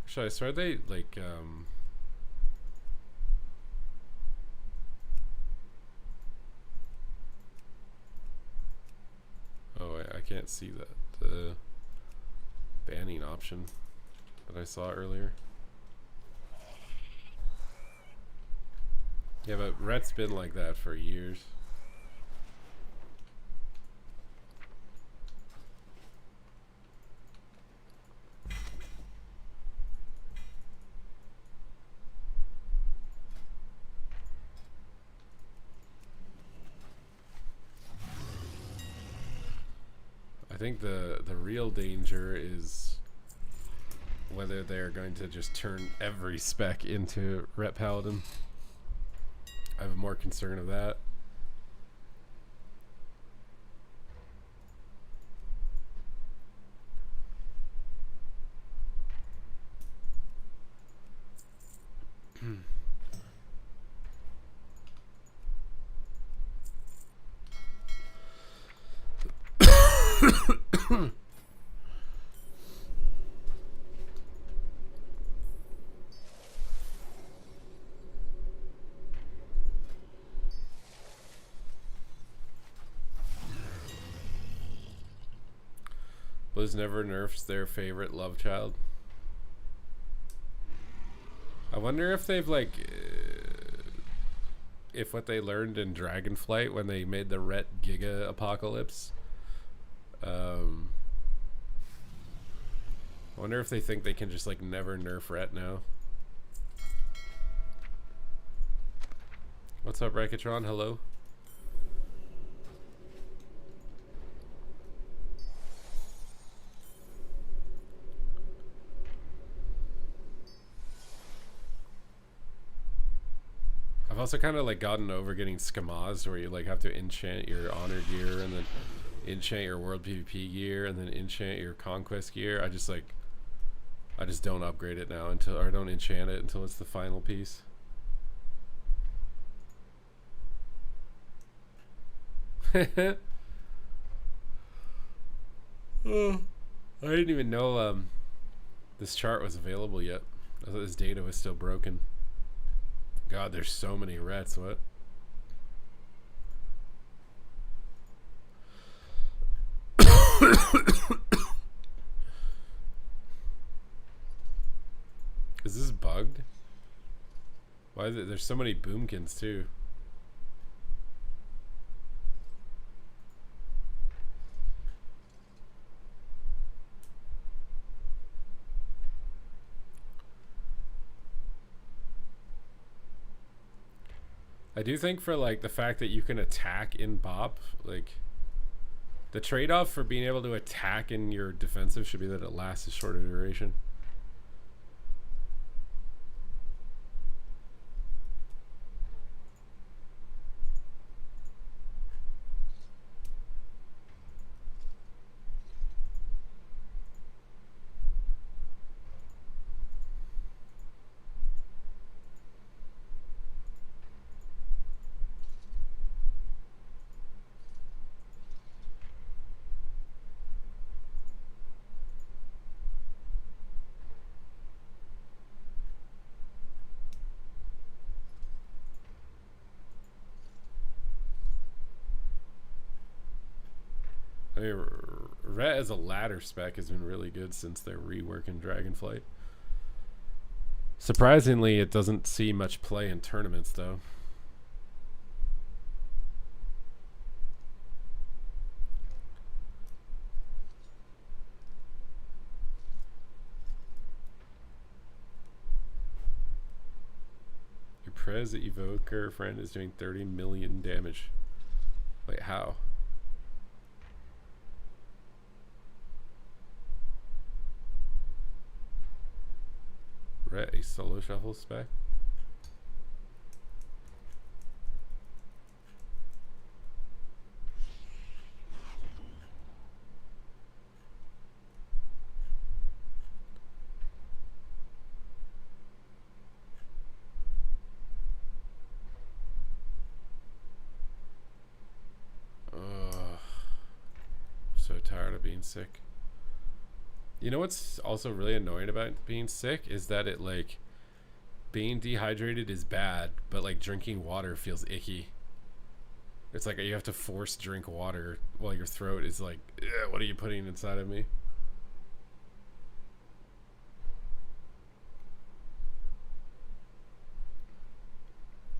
Actually, I swear they like oh, I can't see that the banning option that I saw earlier. Yeah, but ret's been like that for years. I think the real danger is whether they're going to just turn every spec into Ret Paladin. I have more concern of that. Blizz never nerfs their favorite love child. I wonder if they've like if what they learned in Dragonflight when they made the Ret Giga Apocalypse. I wonder if they think they can just like never nerf Ret now. What's up, Rekatron? Hello. I've also kind of like gotten over getting skamaz where you like have to enchant your honor gear and then enchant your world PvP gear and then enchant your conquest gear. I just don't upgrade it now until, or don't enchant it until it's the final piece. I didn't even know this chart was available yet. I thought this data was still broken. God, there's so many rets. What? Is this bugged? Why is it? There's so many boomkins too. I do think for like the fact that you can attack in Bop, like the trade-off for being able to attack in your defensive should be that it lasts a shorter duration. I mean, Rhett as a ladder spec has been really good since they're reworking Dragonflight. Surprisingly, it doesn't see much play in tournaments, though. Your Prez Evoker friend is doing 30 million damage. Wait, how? Rhett, a solo shuffle spec? So tired of being sick. You know what's also really annoying about being sick is that it, like, being dehydrated is bad, but like drinking water feels icky. It's like you have to force drink water while your throat is like, what are you putting inside of me?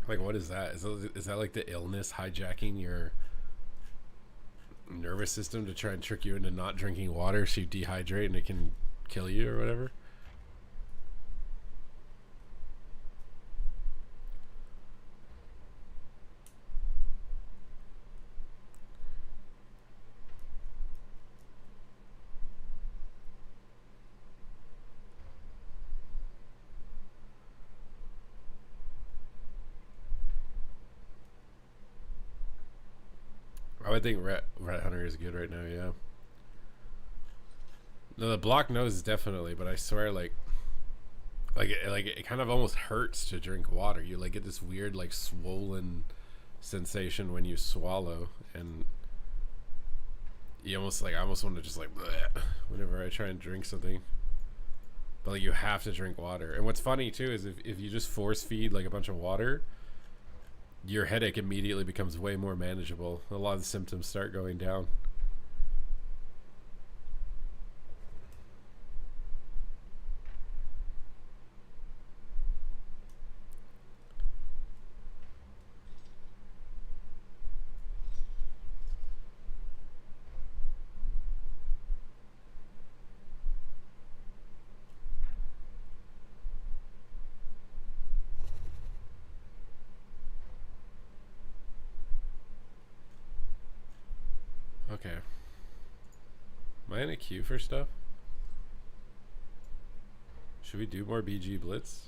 Like, what is that? Is that like the illness hijacking your nervous system to try and trick you into not drinking water so you dehydrate and it can kill you or whatever? I would think Rat Hunter is good right now, yeah. No, the block nose definitely, but I swear, like it kind of almost hurts to drink water. You like get this weird like swollen sensation when you swallow, and you almost like I almost want to just like bleh, whenever I try and drink something. But like you have to drink water. And what's funny too is if you just force feed like a bunch of water, your headache immediately becomes way more manageable. A lot of the symptoms start going down. Okay. Am I in a queue for stuff? Should we do more BG Blitz?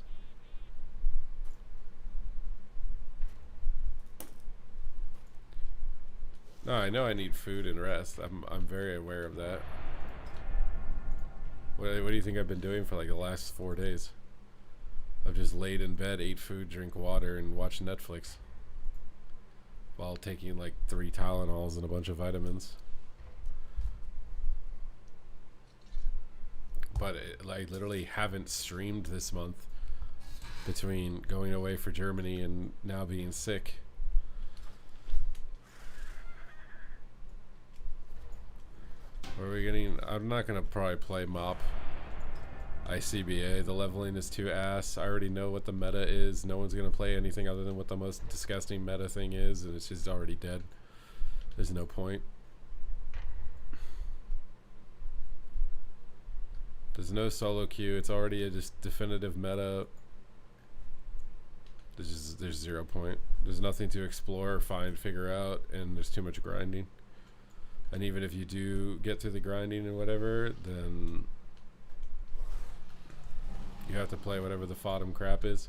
No, I know I need food and rest. I'm very aware of that. What do you think I've been doing for like the last 4 days? I've just laid in bed, ate food, drink water, and watched Netflix while taking like 3 Tylenols and a bunch of vitamins. But I literally haven't streamed this month between going away for Germany and now being sick. What are we getting? I'm not going to probably play MOP. ICBA, the leveling is too ass. I already know what the meta is. No one's going to play anything other than what the most disgusting meta thing is, and it's just already dead. There's no point. There's no solo queue. It's already a just definitive meta. There's 0 point. There's nothing to explore or find, figure out, and there's too much grinding. And even if you do get through the grinding and whatever, then you have to play whatever the fodum crap is.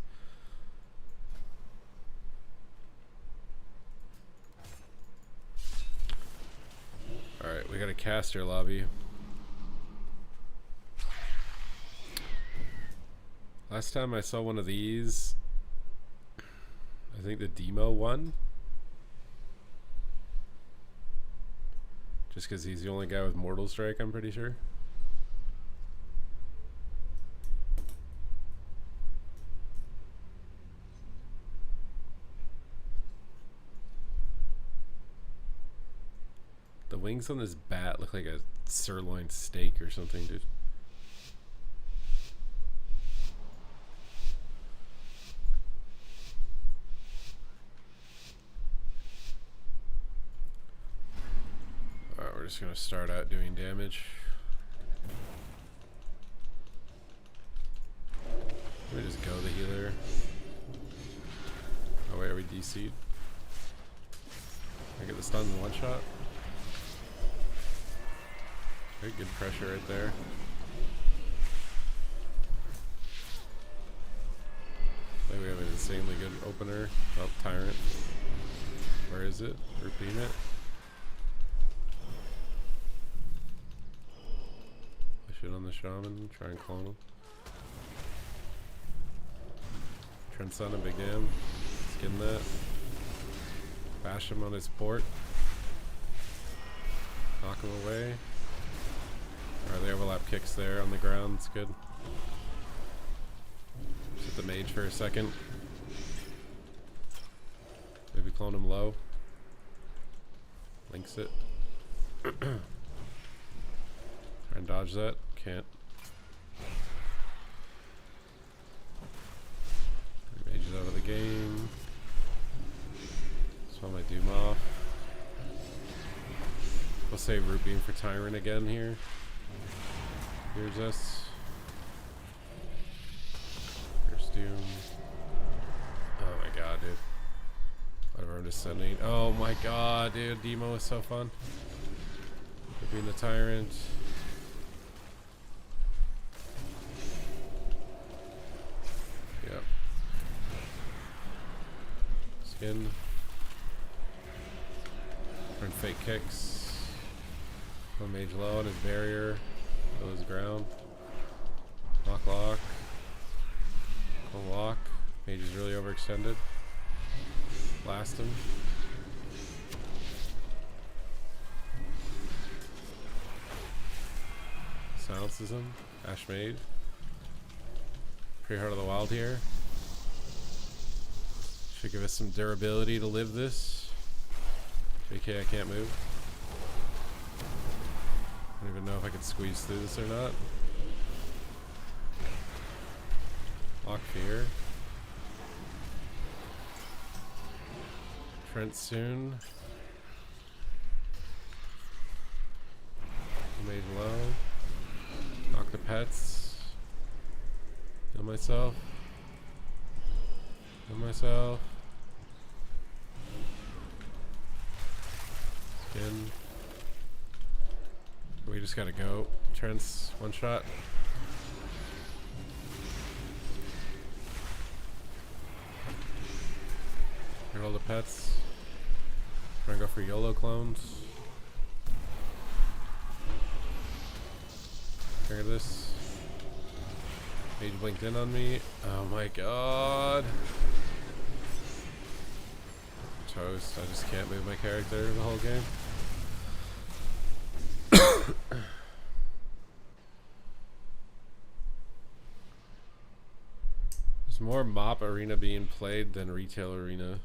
Alright, we got a caster lobby. Last time I saw one of these, I think the Demo won. Just because he's the only guy with Mortal Strike, I'm pretty sure. The wings on this bat look like a sirloin steak or something, dude. Alright, we're just gonna start out doing damage. Let me just go the healer. Oh wait, are we DC'd? I get the stun in one shot. Very good pressure right there. I think we have an insanely good opener. Oh, Tyrant. Where is it? Repeat it. Push it on the shaman. Try and clone him. Trent Sun and Big Dam. Skin that. Bash him on his port. Knock him away. Alright, the overlap kicks there on the ground. It's good. Hit the mage for a second. Maybe clone him low. Links it. Try and dodge that. Can't. Mage is out of the game. Swell my Doom off. We'll save Root Beam for Tyrant again here. Here's us. Here's Doom. Oh my god, dude. Whatever, I'm just sending. Oh my god, dude. Demo is so fun. Being the Tyrant. Yep. Skin. Turn fake kicks. Go mage low on his barrier. Go his ground. Lock. Go lock. Mage is really overextended. Blast him. Silences him. Ash Mage. Pretty Heart of the Wild here. Should give us some durability to live this. JK, I can't move. I don't even know if I could squeeze through this or not. Lock Fear. Trent soon. Mage low. Knock the pets. Heal myself. Heal myself. Skin. We just gotta go. Trent's one shot. Get all the pets. Try and go for YOLO clones. Trigger this. Mage blinked in on me. Oh my god. Toast. I just can't move my character the whole game. There's more mop arena being played than retail arena.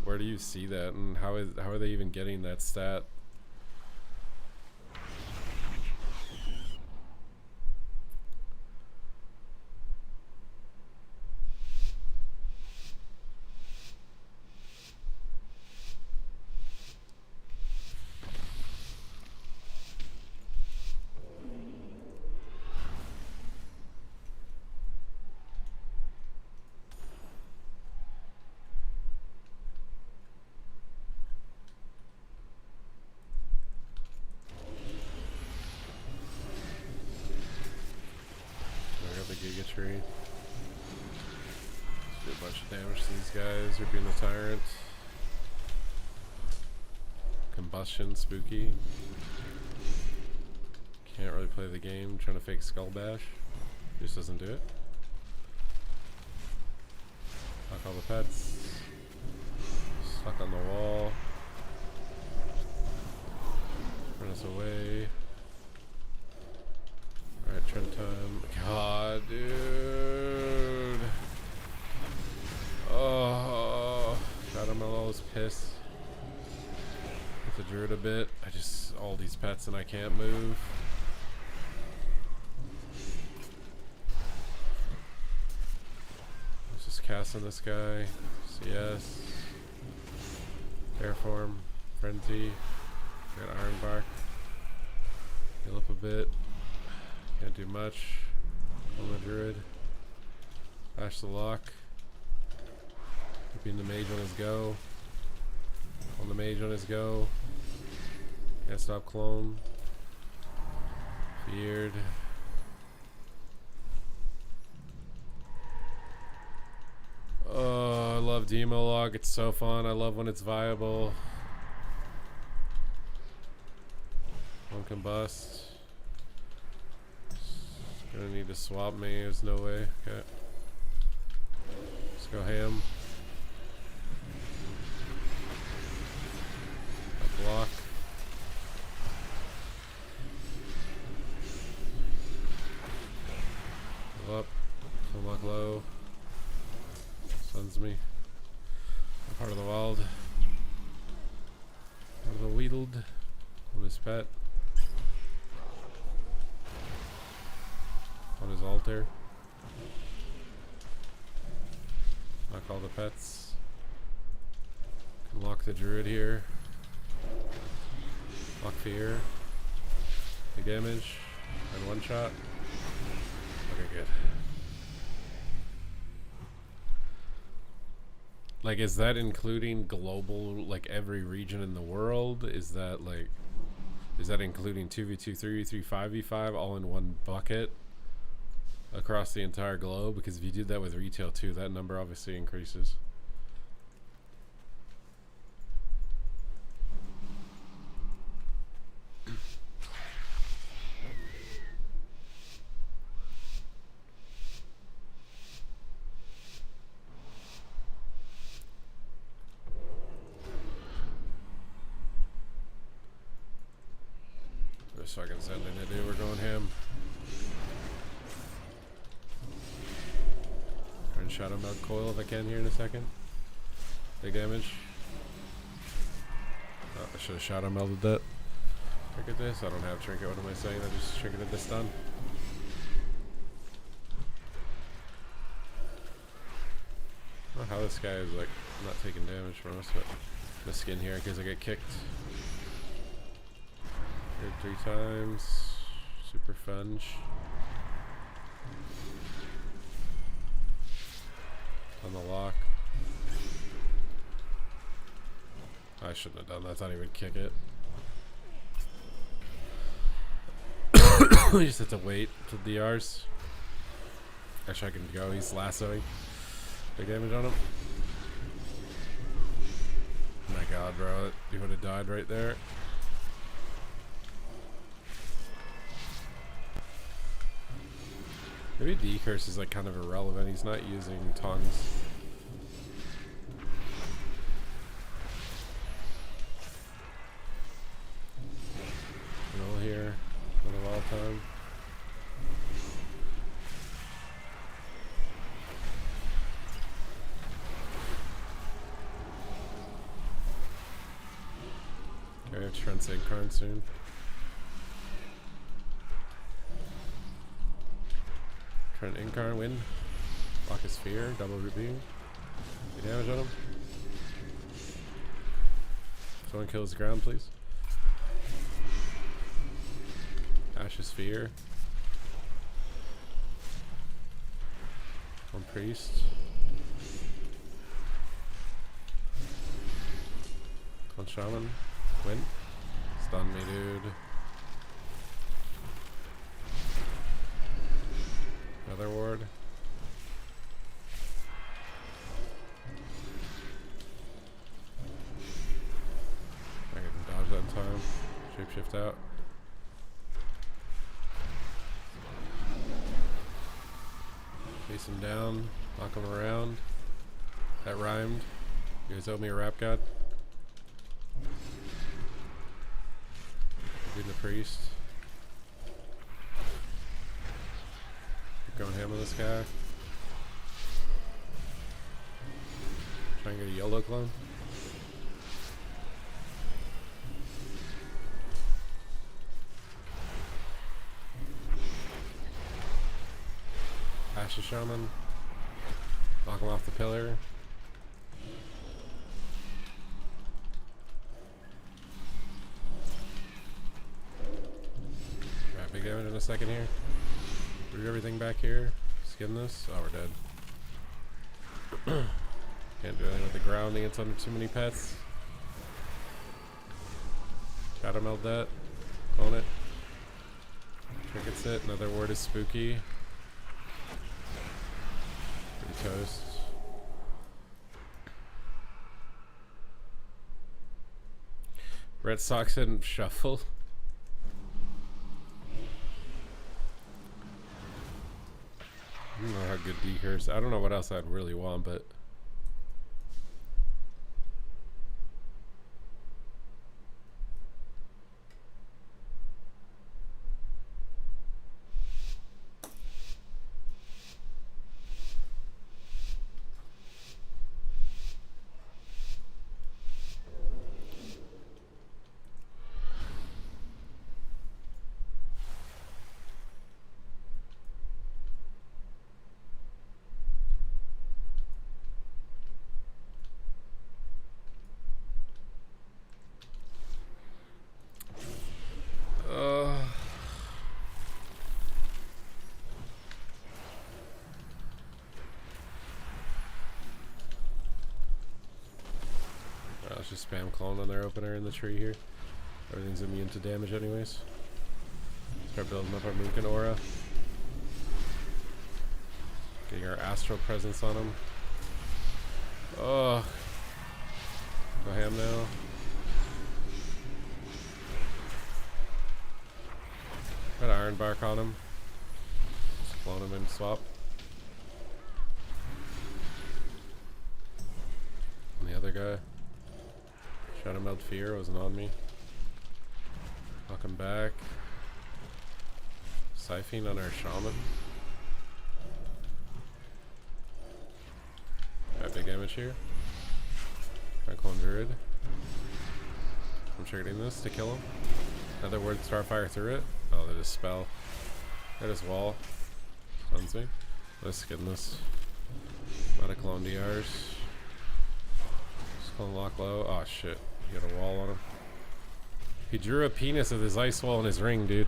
Where do you see that, and how are they even getting that stat? Tree. Let's do a bunch of damage to these guys. You're being the Tyrant. Combustion, spooky. Can't really play the game. Trying to fake Skull Bash. Just doesn't do it. Lock all the pets. Stuck on the wall. Run us away. Alright, Trent time. God, dude. Oh, God, I'm always pissed. the druid a bit. All these pets and I can't move. Let's just cast on this guy. CS. Airform. Frenzy. Got Iron Bark. Heal up a bit. Can't do much. On the druid. Bash the lock. Keeping the mage on his go. On the mage on his go. Can't stop clone. Feared. Oh, I love Demo Log. It's so fun. I love when it's viable. One combust. Gonna need to swap me. There's no way. Okay. Let's go ham. A block. Go up. Unlock low. Stuns me. I'm part of the wild. Part of the wheedled. On his pet. On his altar. Knock all the pets. Can lock the druid here. Lock fear. Big damage. And one shot. Okay, good. Like, is that including global, like every region in the world? Is that including 2v2, 3v3, 5v5 all in one bucket across the entire globe? Because if you did that with retail too, that number obviously increases. Just fucking sending it, dude. We're going ham. Try and Shadow Meld Coil if I can here in a second. Big damage. Oh, I should have Shadow Melded that. Trinket this. I don't have Trinket. What am I saying? I just Trinketed this stun. I don't know how this guy is like not taking damage from us, but the skin here in case I get kicked. Hit 3 times. Super Funge. On the lock. I shouldn't have done that. I thought he would kick it. We just have to wait to DRs. Actually, I can go. He's lassoing. Big damage on him. Oh my god, bro. He would have died right there. Maybe D-Curse is like kind of irrelevant. He's not using tongues. Null here. Not a wild time. Okay, I have to try and save Karn soon. Trying to Incarn, win. Lock his fear, double root beam. Get damage on him. Someone kill his ground, please. Ash's fear. One priest. One shaman. Win. Stun me, dude. Another ward. I can dodge that in time. Shapeshift out. Chase him down. Knock him around. That rhymed. You guys owe me a rap god. Beating the priest. Going ham on this guy. Try and get a YOLO clone. shaman. Knock him off the pillar. Alright, big damage in a second here. Root everything back here. Skin this. Oh, we're dead. Can't do anything with the grounding. It's under too many pets. Shadow meld that. Clone it. Trinkets it. Another word is spooky. Pretty toast. Red Sox and shuffle. I don't know how good decurs. I don't know what else I'd really want, but let's just spam clone on their opener in the tree here. Everything's immune to damage anyways. Start building up our Boomkin aura. Getting our astral presence on them. Oh, go ham now. Got iron bark on him. Just clone him and swap. And the other guy. Shadow Meld Fear wasn't on me. Knock him back. Siphing on our shaman. Got big damage here. Got Clone Druid. I'm triggering this to kill him. Another word Starfire through it. Oh, that is spell. That is wall. Stuns me. Let's skin this. Not a clone DRs. Just clone lock low. Oh shit. He got a wall on him. He drew a penis with his ice wall in his ring, dude.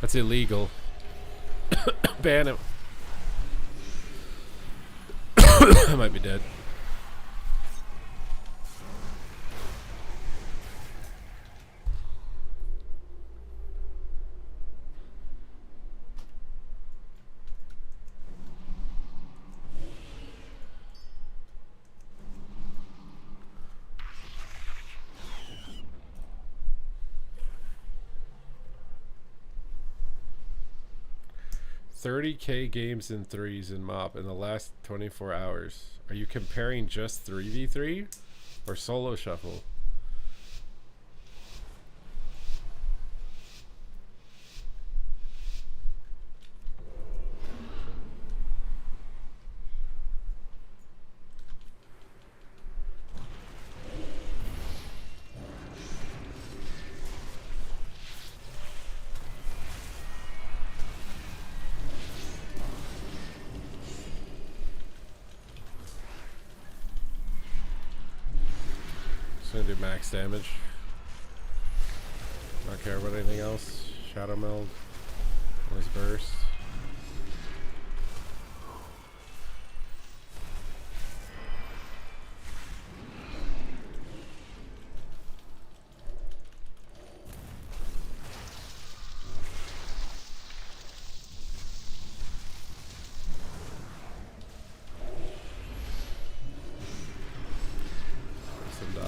That's illegal. Ban him. I might be dead. $30K games in threes in MOP in the last 24 hours. Are you comparing just 3v3 or solo shuffle? Gonna do max damage. Not care about anything else. Shadow Meld on his burst.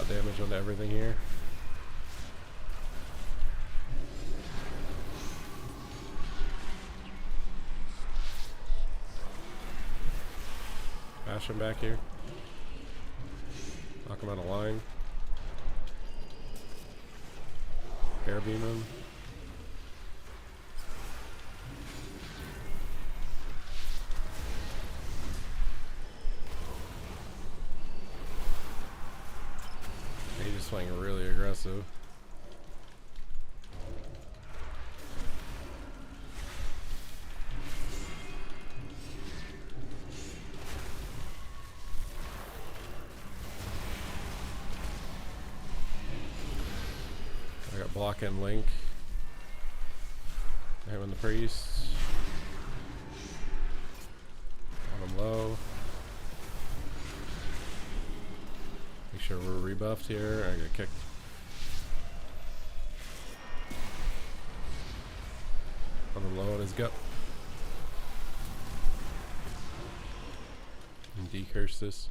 Damage onto everything here. Bash him back here. Knock him out of line. Air beam him. He's just playing really aggressive. block and link. Him and the priest. On him low. Make sure we're rebuffed here. I got kicked. On him low on his gut. And decurse this.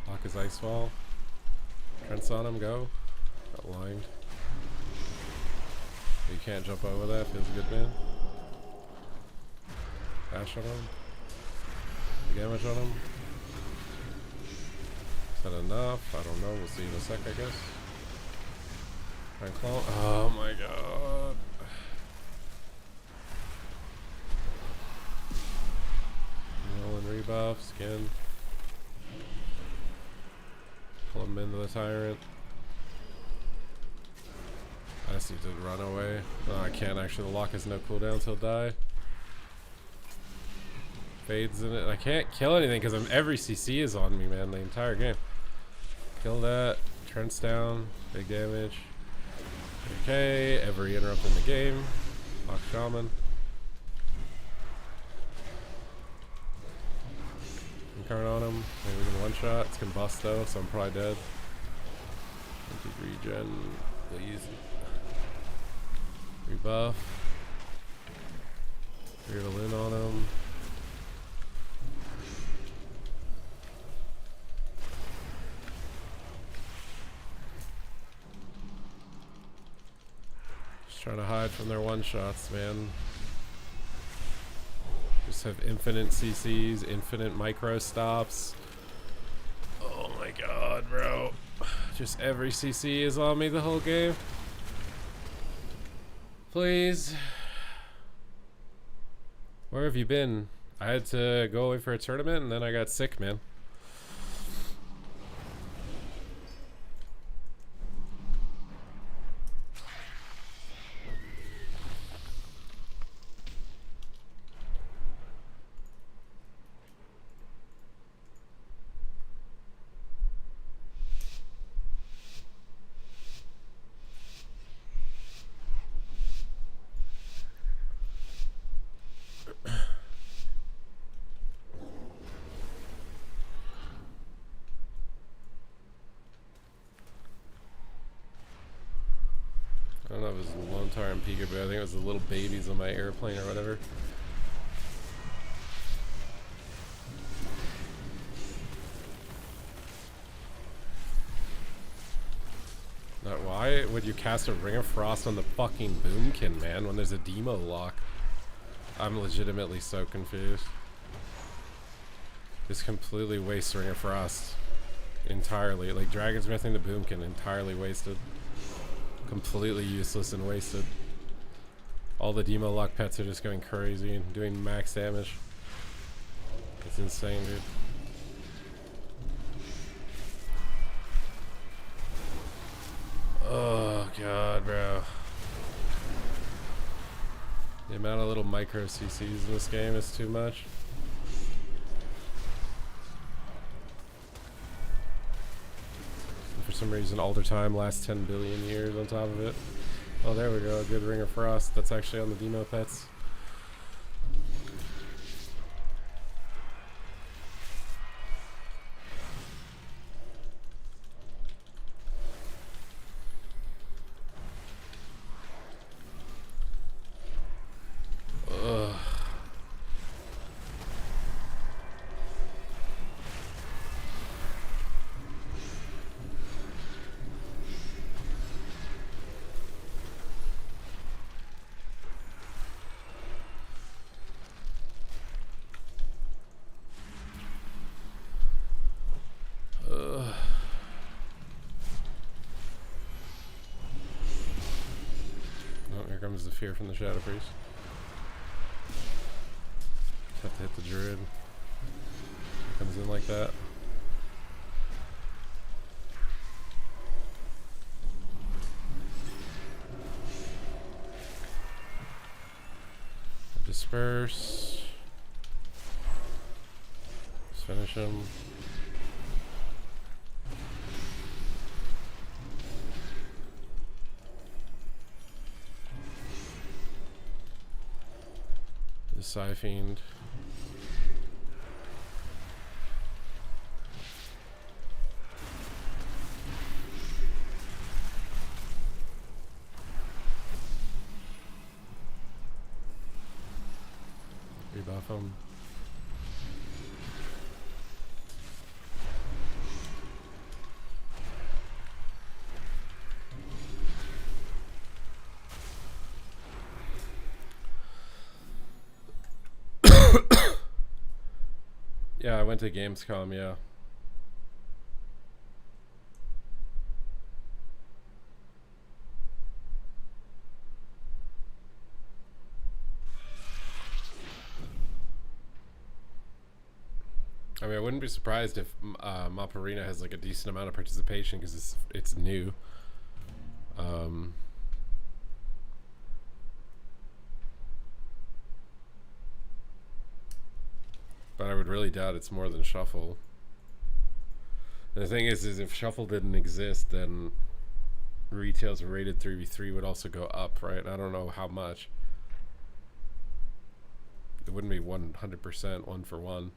Lock his ice wall. Trent's on him, go. Got lined. You can't jump over that, feels good, man. Dash on him. Damage on him. Is that enough? I don't know, we'll see in a sec, I guess. Try and clone. Oh my god. Rolling rebuff, skin. Pull him into the tyrant. I just need to run away. No, I can't actually. The lock has no cooldown till die. Fades in it. I can't kill anything because every CC is on me, man, the entire game. Kill that. Trent's down. Big damage. Okay, every interrupt in the game. Lock Shaman. Incarn on him. Maybe we can one shot. It's combust though, so I'm probably dead. Regen, please. Rebuff. Riddle on him. Just trying to hide from their one shots, man. Just have infinite CCs, infinite micro stops. Oh my god, bro. Just every CC is on me the whole game. Please. Where have you been? I had to go away for a tournament and then I got sick, man. I don't know if it was Lontar and Pika, but I think it was the little babies on my airplane or whatever. Now, why would you cast a Ring of Frost on the fucking Boomkin, man, when there's a demo lock? I'm legitimately so confused. Just completely waste Ring of Frost. Entirely. Like, Dragonsmithing the Boomkin, entirely wasted. Completely useless and wasted. All the demo lock pets are just going crazy and doing max damage. It's insane, dude. Oh god, bro. The amount of little micro CCs in this game is too much. For some reason, Alter Time lasts 10 billion years on top of it. Oh, there we go. A good Ring of Frost. That's actually on the demo pets. Ugh. Comes the fear from the Shadow Priest. Just have to hit the Druid. Comes in like that. Disperse. Just finish him. Psyfiend. Rebuff him. Yeah, I went to Gamescom, yeah. I mean, I wouldn't be surprised if Mop Arena has like a decent amount of participation because it's new. But I would really doubt it's more than Shuffle. And the thing is if Shuffle didn't exist, then retails rated 3v3 would also go up, right? I don't know how much. It wouldn't be 100% one for one.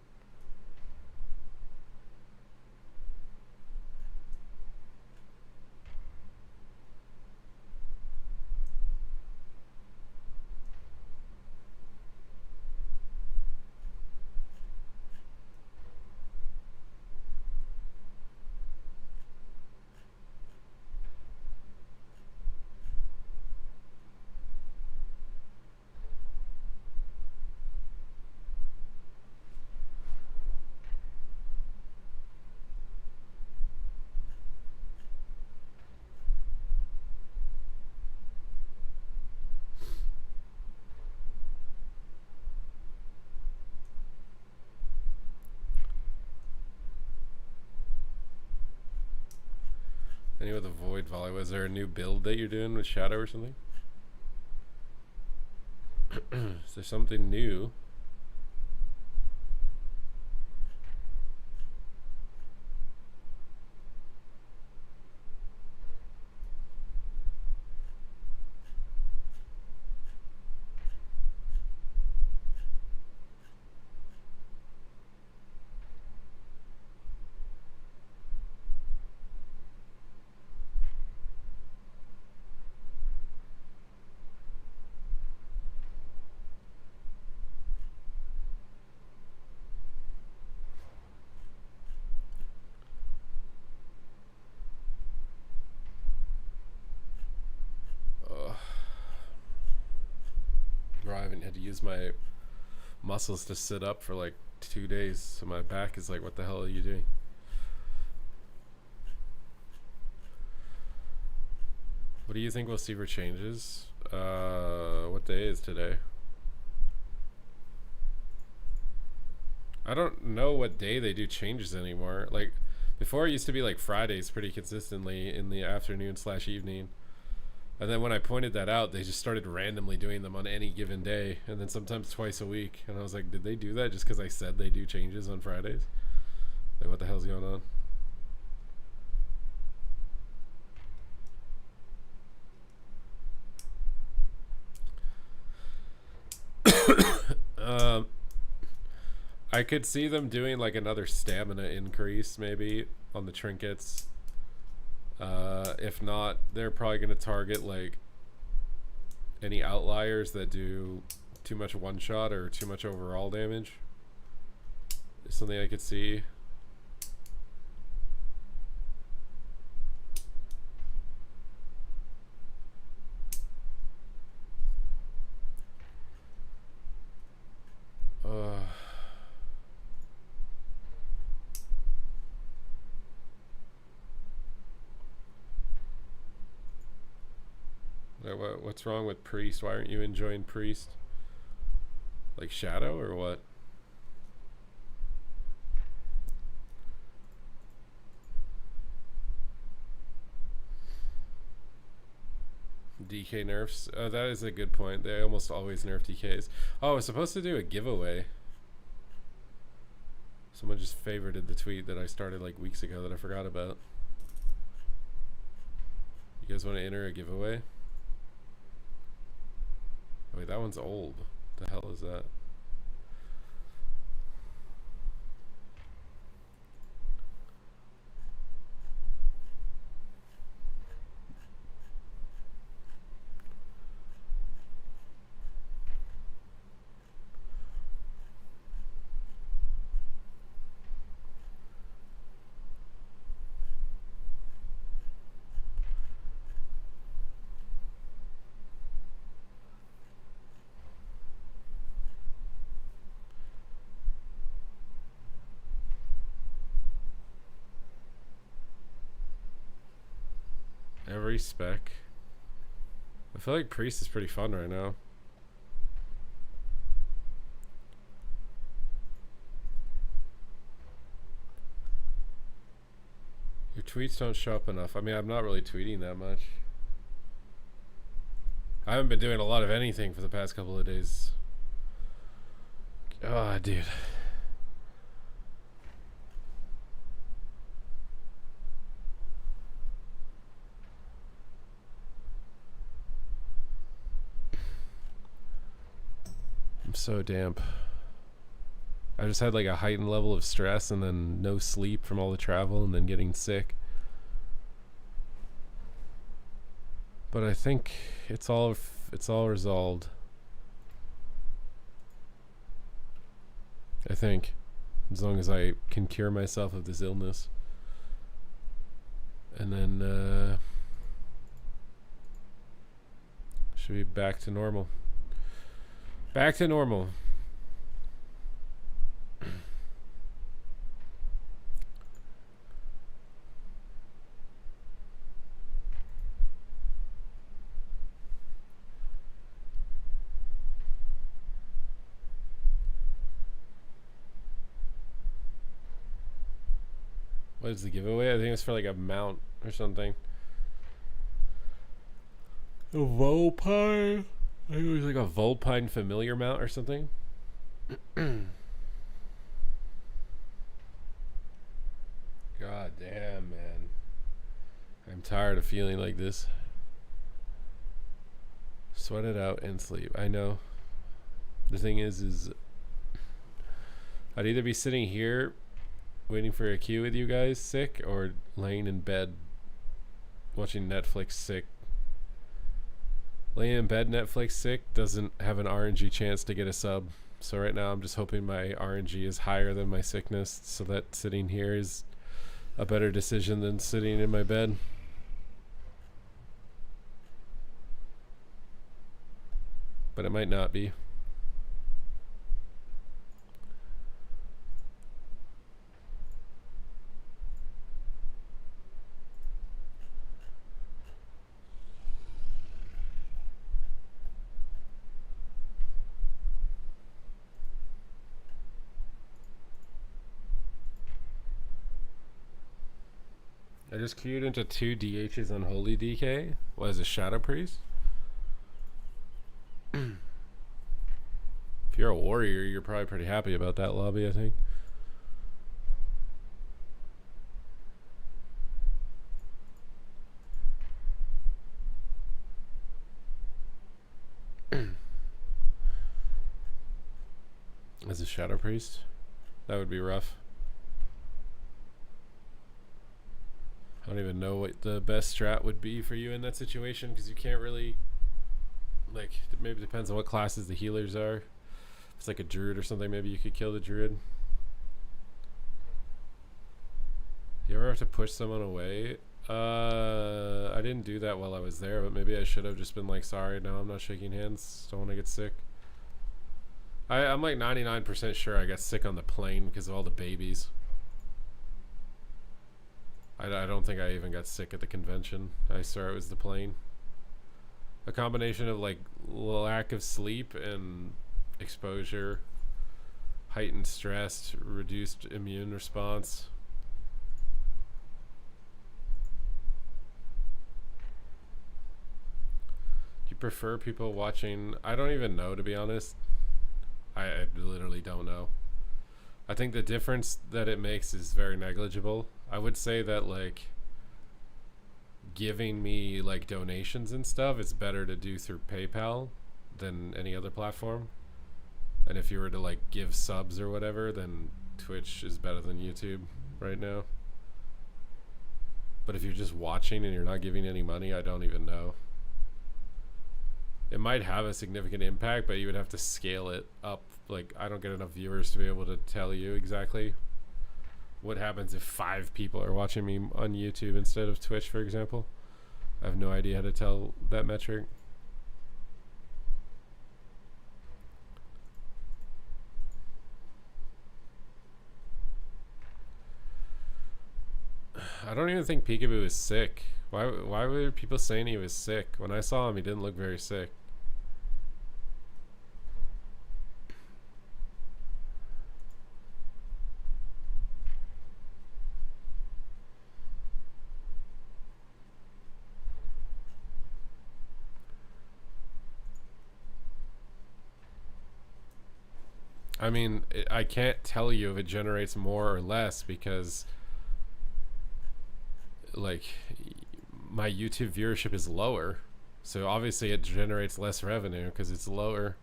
Any with the Void Volley? Was there a new build that you're doing with Shadow or something? Is there something new? Bro, I haven't had to use my muscles to sit up for like 2 days, so my back is like, what the hell are you doing? What do you think we'll see for changes? What day is today? I don't know what day they do changes anymore. Like, before it used to be like Fridays pretty consistently in the afternoon / evening. And then when I pointed that out, they just started randomly doing them on any given day, and then sometimes twice a week. And I was like, did they do that just because I said they do changes on Fridays? Like, what the hell's going on? I could see them doing like another stamina increase maybe on the trinkets. If not, they're probably going to target like any outliers that do too much one shot or too much overall damage. It's something I could see. What's wrong with Priest? Why aren't you enjoying Priest? Like Shadow or what? DK nerfs? That is a good point. They almost always nerf DKs. Oh, I was supposed to do a giveaway. Someone just favorited the tweet that I started like weeks ago that I forgot about. You guys want to enter a giveaway? Oh, wait, that one's old. What the hell is that? Priest Spec. I feel like Priest is pretty fun right now. Your tweets don't show up enough. I mean, I'm not really tweeting that much. I haven't been doing a lot of anything for the past couple of days. Oh, dude. I'm so damp. I just had like a heightened level of stress and then no sleep from all the travel and then getting sick. But I think it's all resolved. I think, as long as I can cure myself of this illness. And then should be back to normal. Back to normal. What is the giveaway? I think it's for like a mount or something. A Volpine? I think it was like a Volpine familiar mount or something. God damn, man. I'm tired of feeling like this. Sweat it out and sleep. I know. The thing is I'd either be sitting here waiting for a queue with you guys sick or laying in bed watching Netflix sick. Laying in bed Netflix sick doesn't have an RNG chance to get a sub. So right now I'm just hoping my RNG is higher than my sickness so that sitting here is a better decision than sitting in my bed. But it might not be. I just queued into 2 DHs on Holy DK. What is a Shadow Priest? If you're a warrior, you're probably pretty happy about that lobby, I think. As a Shadow Priest? That would be rough. I don't even know what the best strat would be for you in that situation because you can't really, like, maybe it depends on what classes the healers are. If it's like a druid or something, maybe you could kill the druid. You ever have to push someone away? I didn't do that while I was there, but maybe I should have just been like, sorry, no, I'm not shaking hands. Don't want to get sick. I'm like 99% sure I got sick on the plane because of all the babies. I don't think I even got sick at the convention. I swear it was the plane. A combination of like lack of sleep and exposure, heightened stress, reduced immune response. Do you prefer people watching? I don't even know, to be honest. I literally don't know. I think the difference that it makes is very negligible. I would say that like giving me like donations and stuff, it's better to do through PayPal than any other platform. And if you were to like give subs or whatever, then Twitch is better than YouTube right now. But if you're just watching and you're not giving any money, I don't even know. It might have a significant impact, but you would have to scale it up. Like, I don't get enough viewers to be able to tell you exactly what happens if 5 people are watching me on YouTube instead of Twitch, for example. I have no idea how to tell that metric. I don't even think Peekaboo is sick. Why were people saying he was sick? When I saw him, he didn't look very sick. I mean, I can't tell you if it generates more or less because, like, my YouTube viewership is lower. So obviously it generates less revenue because it's lower.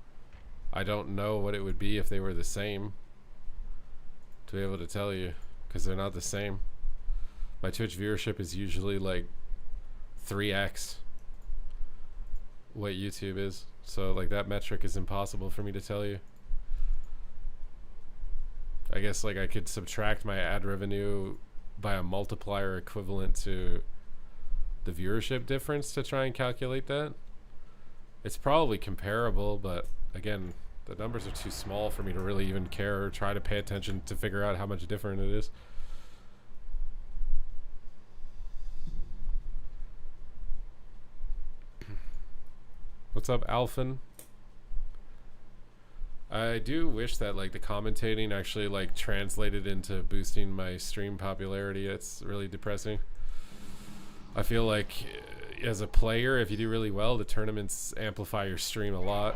I don't know what it would be if they were the same, to be able to tell you, because they're not the same. My Twitch viewership is usually like 3x what YouTube is. So like that metric is impossible for me to tell you. I guess like I could subtract my ad revenue by a multiplier equivalent to the viewership difference to try and calculate that. It's probably comparable, but again, the numbers are too small for me to really even care or try to pay attention to figure out how much different it is. What's up, Alphin? I do wish that like the commentating actually like translated into boosting my stream popularity. It's really depressing. I feel like as a player, if you do really well, the tournaments amplify your stream a lot.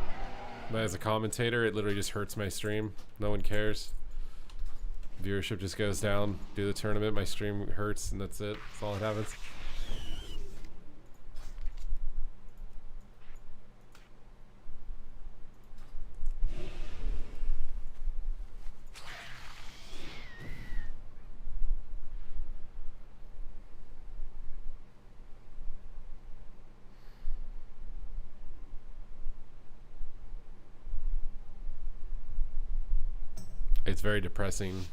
But as a commentator, it literally just hurts my stream. No one cares. Viewership just goes down. Do the tournament, my stream hurts, and that's it. That's all that happens. It's very depressing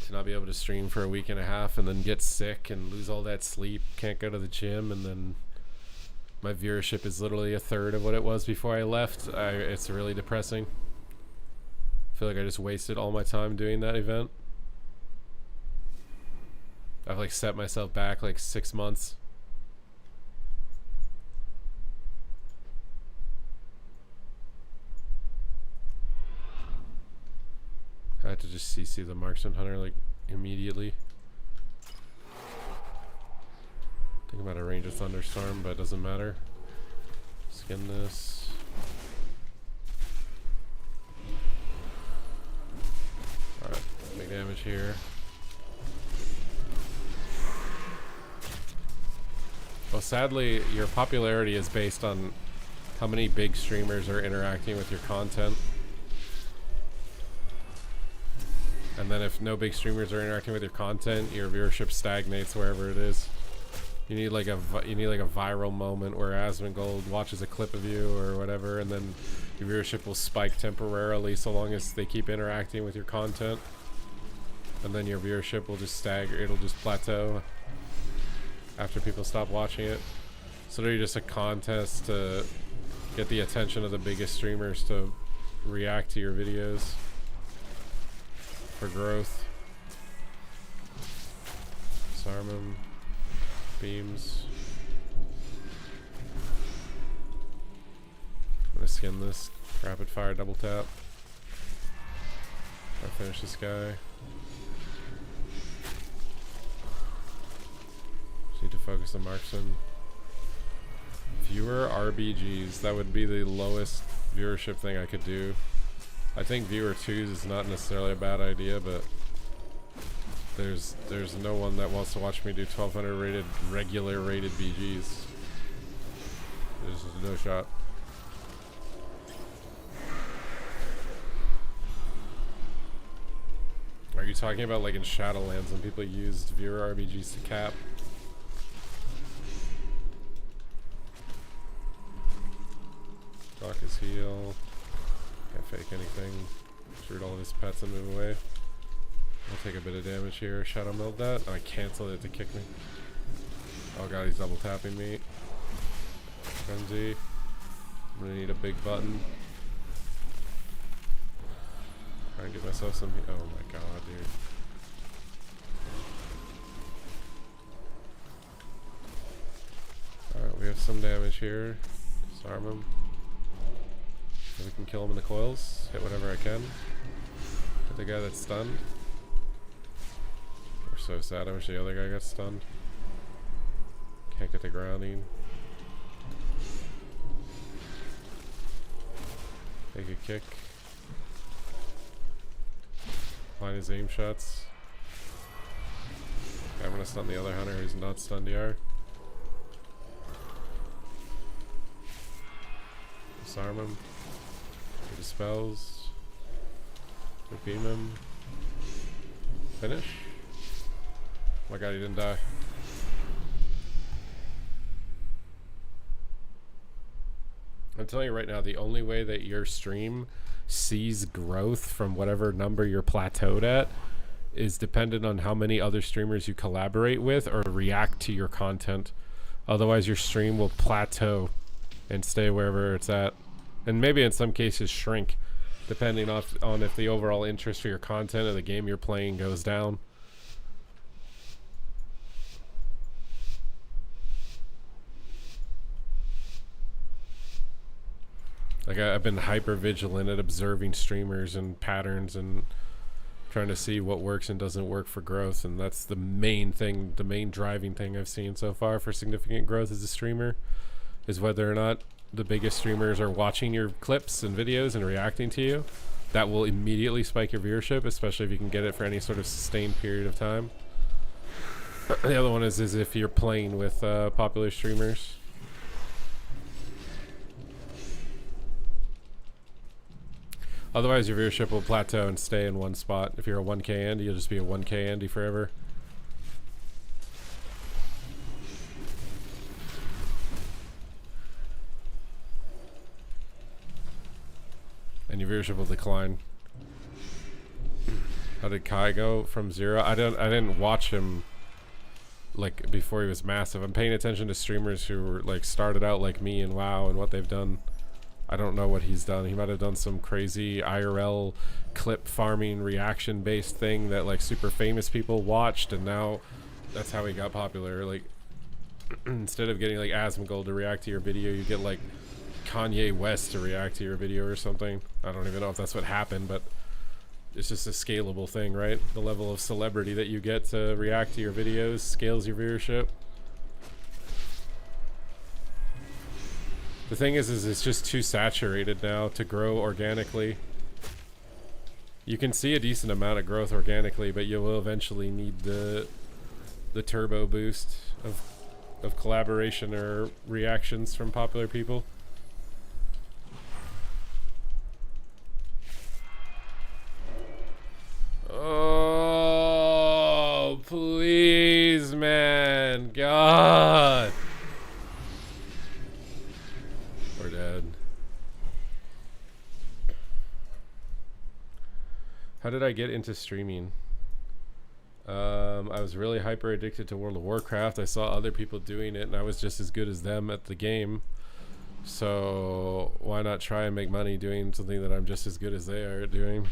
to not be able to stream for a week and a half and then get sick and lose all that sleep, can't go to the gym, and then my viewership is literally a third of what it was before I left. It's really depressing. I feel like I just wasted all my time doing that event. I've like set myself back like 6 months. I had to just CC the marksman hunter like immediately. Think about a range of thunderstorm, but it doesn't matter. Skin this. Alright, make damage here. Well, sadly, your popularity is based on how many big streamers are interacting with your content. And then if no big streamers are interacting with your content, your viewership stagnates wherever it is. You need like a viral moment where Asmongold watches a clip of you or whatever, and then your viewership will spike temporarily so long as they keep interacting with your content. And then your viewership will just stagger, it'll just plateau after people stop watching it. So they're just a contest to get the attention of the biggest streamers to react to your videos. For growth. Disarm him. Beams. I'm gonna skin this. Rapid fire double tap. I'll finish this guy. Just need to focus on marksman. Viewer RBGs. That would be the lowest viewership thing I could do. I think viewer 2s is not necessarily a bad idea, but there's no one that wants to watch me do 1200 rated regular rated BGs. There's no shot. Are you talking about like in Shadowlands when people used viewer RBGs to cap? Rock his heal. Can't fake anything. Shoot all of his pets and move away. I'll take a bit of damage here. Shadow meld that. Oh, I canceled it to kick me. Oh god, he's double tapping me. Frenzy. I'm gonna need a big button. Try and get myself some. Oh my god, dude. get some damage here. Disarm him. So we can kill him in the coils. Hit whatever I can. Hit the guy that's stunned. We're so sad. I wish the other guy got stunned. Can't get the grounding. Take a kick. Find his aim shots. Okay, I'm gonna stun the other hunter who's not stunned yet. Disarm him. He dispels. We beam him. Finish. Oh my god, he didn't die. I'm telling you right now, the only way that your stream sees growth from whatever number you're plateaued at is dependent on how many other streamers you collaborate with or react to your content. Otherwise, your stream will plateau and stay wherever it's at. And maybe in some cases shrink, depending on if the overall interest for your content or the game you're playing goes down. Like I've been hyper vigilant at observing streamers and patterns and trying to see what works and doesn't work for growth, and that's the main thing, the main driving thing I've seen so far for significant growth as a streamer, is whether or not the biggest streamers are watching your clips and videos and reacting to you. That will immediately spike your viewership, especially if you can get it for any sort of sustained period of time. The other one is if you're playing with popular streamers. Otherwise, your viewership will plateau and stay in one spot. If you're a 1K Andy, you'll just be a 1K Andy forever. And your viewership will decline. How did Kai go from 0? I didn't watch him like before he was massive. I'm paying attention to streamers who were like started out like me in WoW and what they've done. I don't know what he's done. He might have done some crazy IRL clip farming reaction based thing that like super famous people watched, and now that's how he got popular. Like instead of getting like Asmongold to react to your video, you get like Kanye West to react to your video or something. I don't even know if that's what happened, but it's just a scalable thing, right? The level of celebrity that you get to react to your videos scales your viewership. The thing is it's just too saturated now to grow organically. You can see a decent amount of growth organically, but you will eventually need the turbo boost of collaboration or reactions from popular people. Oh, please, man. God. We're dead. How did I get into streaming? I was really hyper addicted to World of Warcraft. I saw other people doing it and I was just as good as them at the game. So why not try and make money doing something that I'm just as good as they are at doing?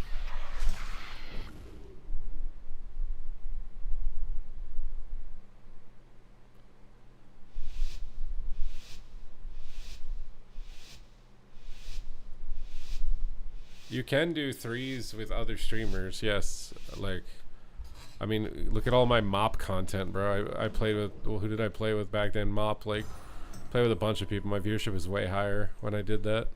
You can do threes with other streamers, yes. Like, I mean, look at all my mop content, bro. I played with, well, who did I play with back then? Mop, like, play with a bunch of people. My viewership was way higher when I did that.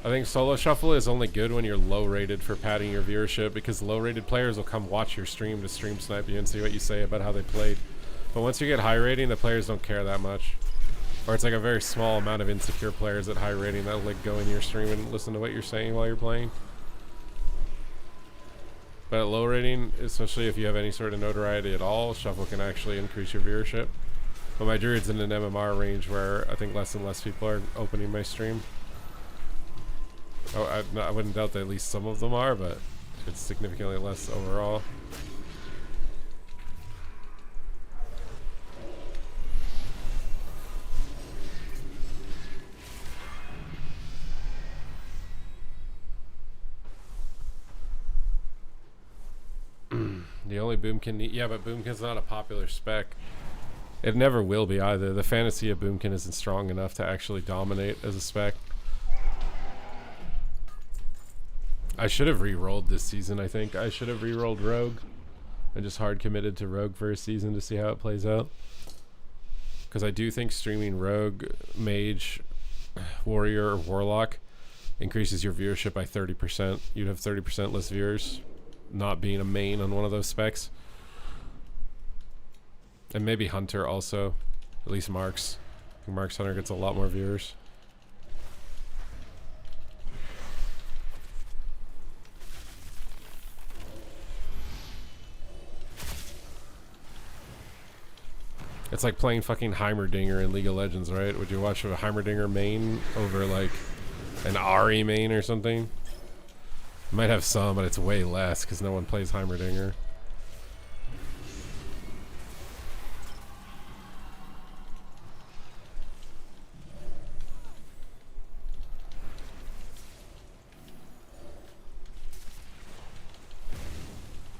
I think solo shuffle is only good when you're low rated for padding your viewership, because low rated players will come watch your stream to stream snipe you and see what you say about how they played. But once you get high rating, the players don't care that much. Or it's like a very small amount of insecure players at high rating that'll like go in your stream and listen to what you're saying while you're playing. But at low rating, especially if you have any sort of notoriety at all, shuffle can actually increase your viewership. But my druid's in an MMR range where I think less and less people are opening my stream. Oh, I wouldn't doubt that at least some of them are, but it's significantly less overall. The only Boomkin... Yeah, but Boomkin's not a popular spec. It never will be either. The fantasy of Boomkin isn't strong enough to actually dominate as a spec. I should have re-rolled this season, I think. I should have re-rolled Rogue. I just hard committed to Rogue for a season to see how it plays out. Because I do think streaming Rogue, Mage, Warrior, or Warlock increases your viewership by 30%. You'd have 30% less viewers not being a main on one of those specs. And maybe Hunter also. At least Marks. I think Marks Hunter gets a lot more viewers. It's like playing fucking Heimerdinger in League of Legends, right? Would you watch a Heimerdinger main over like an Ahri main or something? Might have some, but it's way less because no one plays Heimerdinger.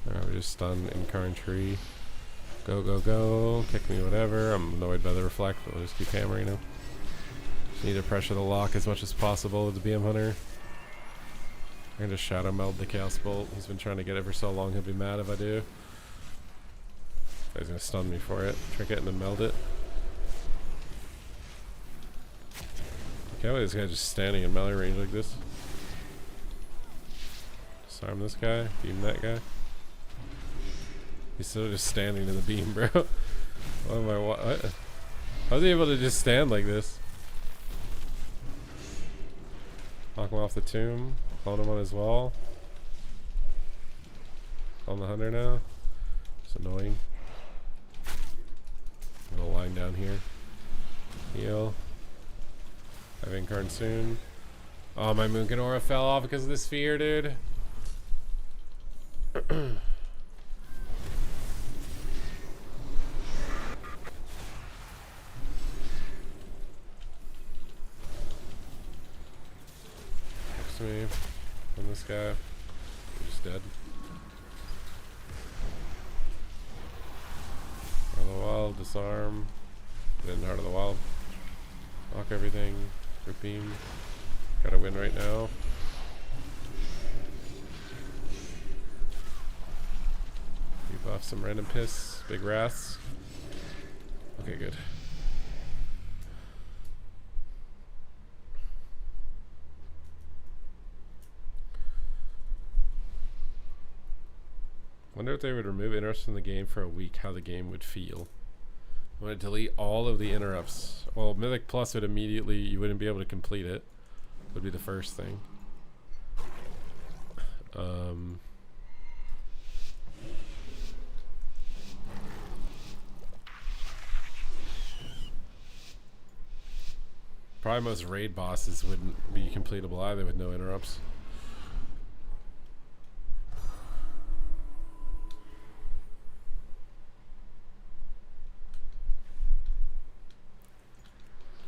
Alright, we just stun Incarn Tree. Go, go, go. Kick me, whatever. I'm annoyed by the reflect, but we'll just keep hammering him. Just need to pressure the lock as much as possible with the BM Hunter. I can just Shadow Meld the Chaos Bolt. He's been trying to get it for so long, he'll be mad if I do. He's gonna stun me for it. Trinket and then meld it. Okay, why is this guy just standing in melee range like this? Disarm this guy, beam that guy. He's still just standing in the beam, bro. Oh my, what? How's he able to just stand like this? Knock him off the tomb. Clone him on his wall. On the Hunter now. It's annoying. I'm gonna line down here. Heal. Have Incarn soon. Oh, my Boomkin aura fell off because of the sphere, dude. Me from this guy. He's just dead. Heart of the Wild, disarm. Get in Heart of the Wild. Lock everything. Group beam. Gotta win right now. Debuff some random piss. Big wraths. Okay, good. Wonder if they would remove interrupts from the game for a week, how the game would feel. I want to delete all of the interrupts. Well, Mythic Plus would immediately, you wouldn't be able to complete it. Would be the first thing. Probably most raid bosses wouldn't be completable either with no interrupts.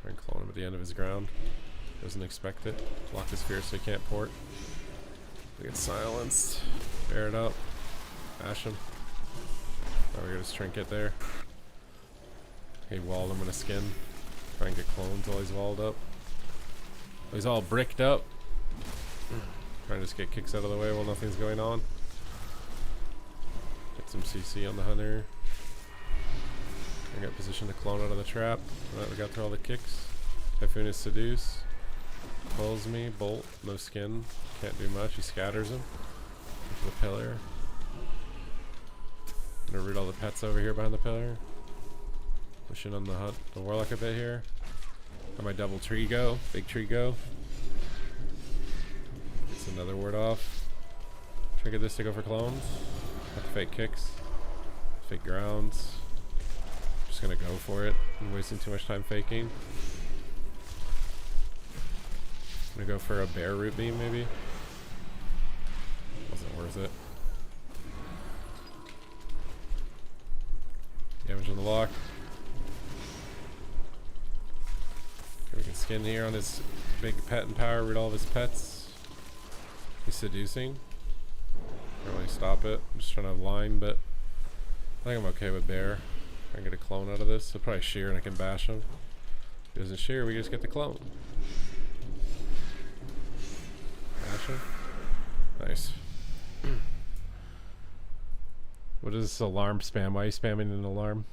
And clone him at the end of his ground. Doesn't expect it. Block his fear so he can't port. We get silenced. Bear it up. Bash him. Oh, we got his trinket there. He walled him in a skin. Try and get clones while he's walled up. He's all bricked up. Trying to just get kicks out of the way while nothing's going on. Get some CC on the Hunter. I got position to clone out of the trap. Alright, we got through all the kicks. Typhoon is seduce. Pulls me. Bolt. No skin. Can't do much. He scatters him. Into the pillar. Gonna root all the pets over here behind the pillar. Pushing on the Warlock a bit here. Got my double tree go. Big tree go. Gets another ward off. Trigger this to go for clones. Got the fake kicks. Fake grounds. Just gonna go for it. I'm wasting too much time faking. I'm gonna go for a bear root beam maybe. Wasn't worth it. Damage on the lock. Okay, we can skin here on his big pet and power, root all of his pets. He's seducing. Can't really stop it. I'm just trying to line, but think I'm okay with Bear. I can get a clone out of this. He'll probably shear and I can bash him. If he doesn't shear, we just get the clone. Bash him. Nice. What is this alarm spam? Why are you spamming an alarm?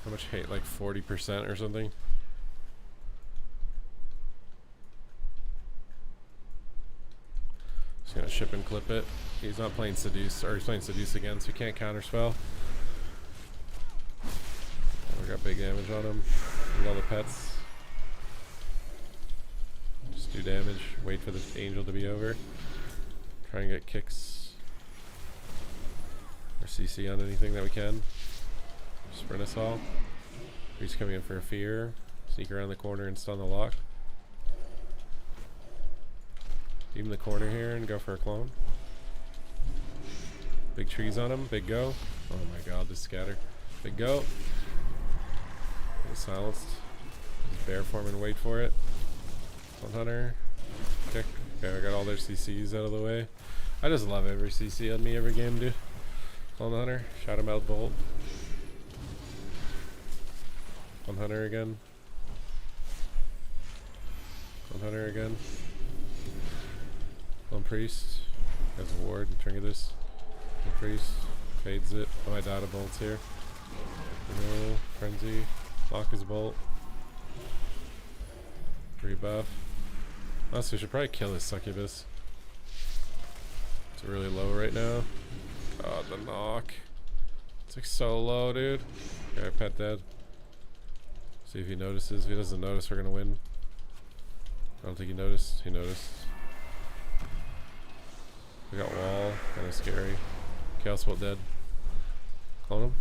How much hate? Like 40% or something? Just gonna ship and clip it. He's not playing Seduce, or he's playing Seduce again, so he can't counterspell. We got big damage on him. With all the pets. Just do damage, wait for the angel to be over. Try and get kicks. Or CC on anything that we can. Sprint us all. He's coming in for a fear. Sneak around the corner and stun the lock. Even the corner here and go for a clone. Big trees on him. Big go. Oh my god, just scatter. Big go. Get silenced. Just bear form and wait for it. Clone hunter. Kick. Okay, I got all their CCs out of the way. I just love every CC on me every game, dude. Clone hunter. Shout him out bolt. Clone hunter again. Clone hunter again. Clone priest. Has a ward. Trinket this. Clone priest. Fades it. Oh, I died of bolts here. No. Frenzy. Lock his bolt. Rebuff. Also, we should probably kill this succubus. It's really low right now. God, the knock. It's like so low, dude. Okay, pet dead. See if he notices. If he doesn't notice, we're gonna win. I don't think he noticed. He noticed. We got wall. Kinda scary. Chaos Bolt dead. Clone him.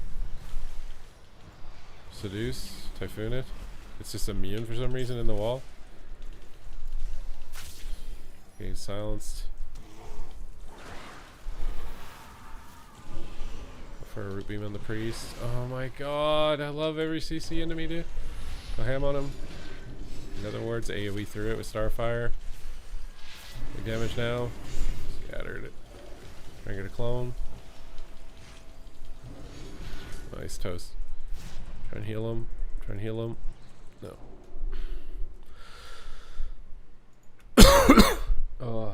Seduce. Typhoon it. It's just immune for some reason in the wall. Getting silenced. For a root beam on the priest. Oh my god, I love every CC enemy, dude. Go ham on him. In other words, AoE through it with Starfire. Big damage now. Scattered it. Trying to get a clone. Nice toast. Try and heal him. Try and heal him. No. Oh.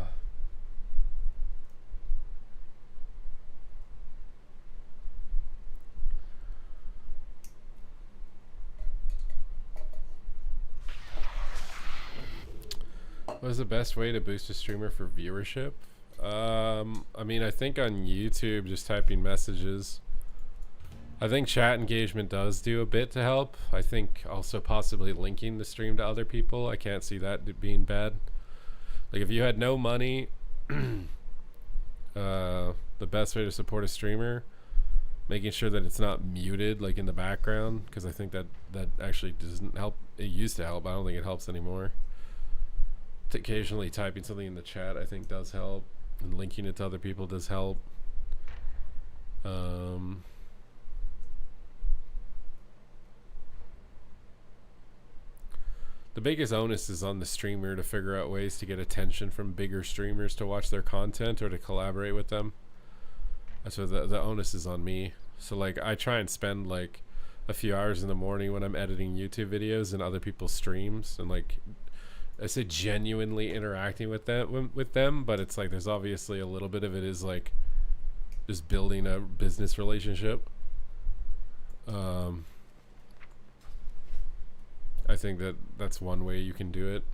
What is the best way to boost a streamer for viewership? I mean, I think on YouTube, just typing messages. I think chat engagement does do a bit to help. I think also possibly linking the stream to other people. I can't see that being bad. Like if you had no money, the best way to support a streamer, making sure that it's not muted like in the background, because I think that actually doesn't help. It used to help. I don't think it helps anymore. Occasionally typing something in the chat I think does help, and linking it to other people does help. The biggest onus is on the streamer to figure out ways to get attention from bigger streamers to watch their content or to collaborate with them. So the onus is on me. So like I try and spend like a few hours in the morning when I'm editing YouTube videos and other people's streams, and like I say genuinely interacting with them, but it's like there's obviously a little bit of it is like just building a business relationship. I think that's one way you can do it.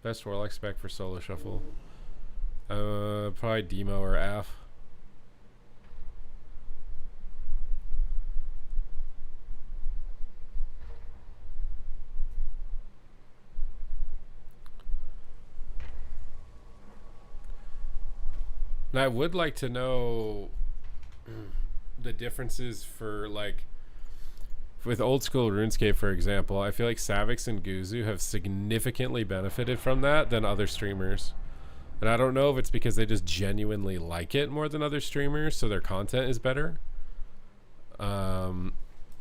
Best Warlock spec for solo shuffle. Probably Demo or AF. And I would like to know the differences for like with old school RuneScape, for example. I feel like Savix and Guzu have significantly benefited from that than other streamers. And I don't know if it's because they just genuinely like it more than other streamers, so their content is better. Or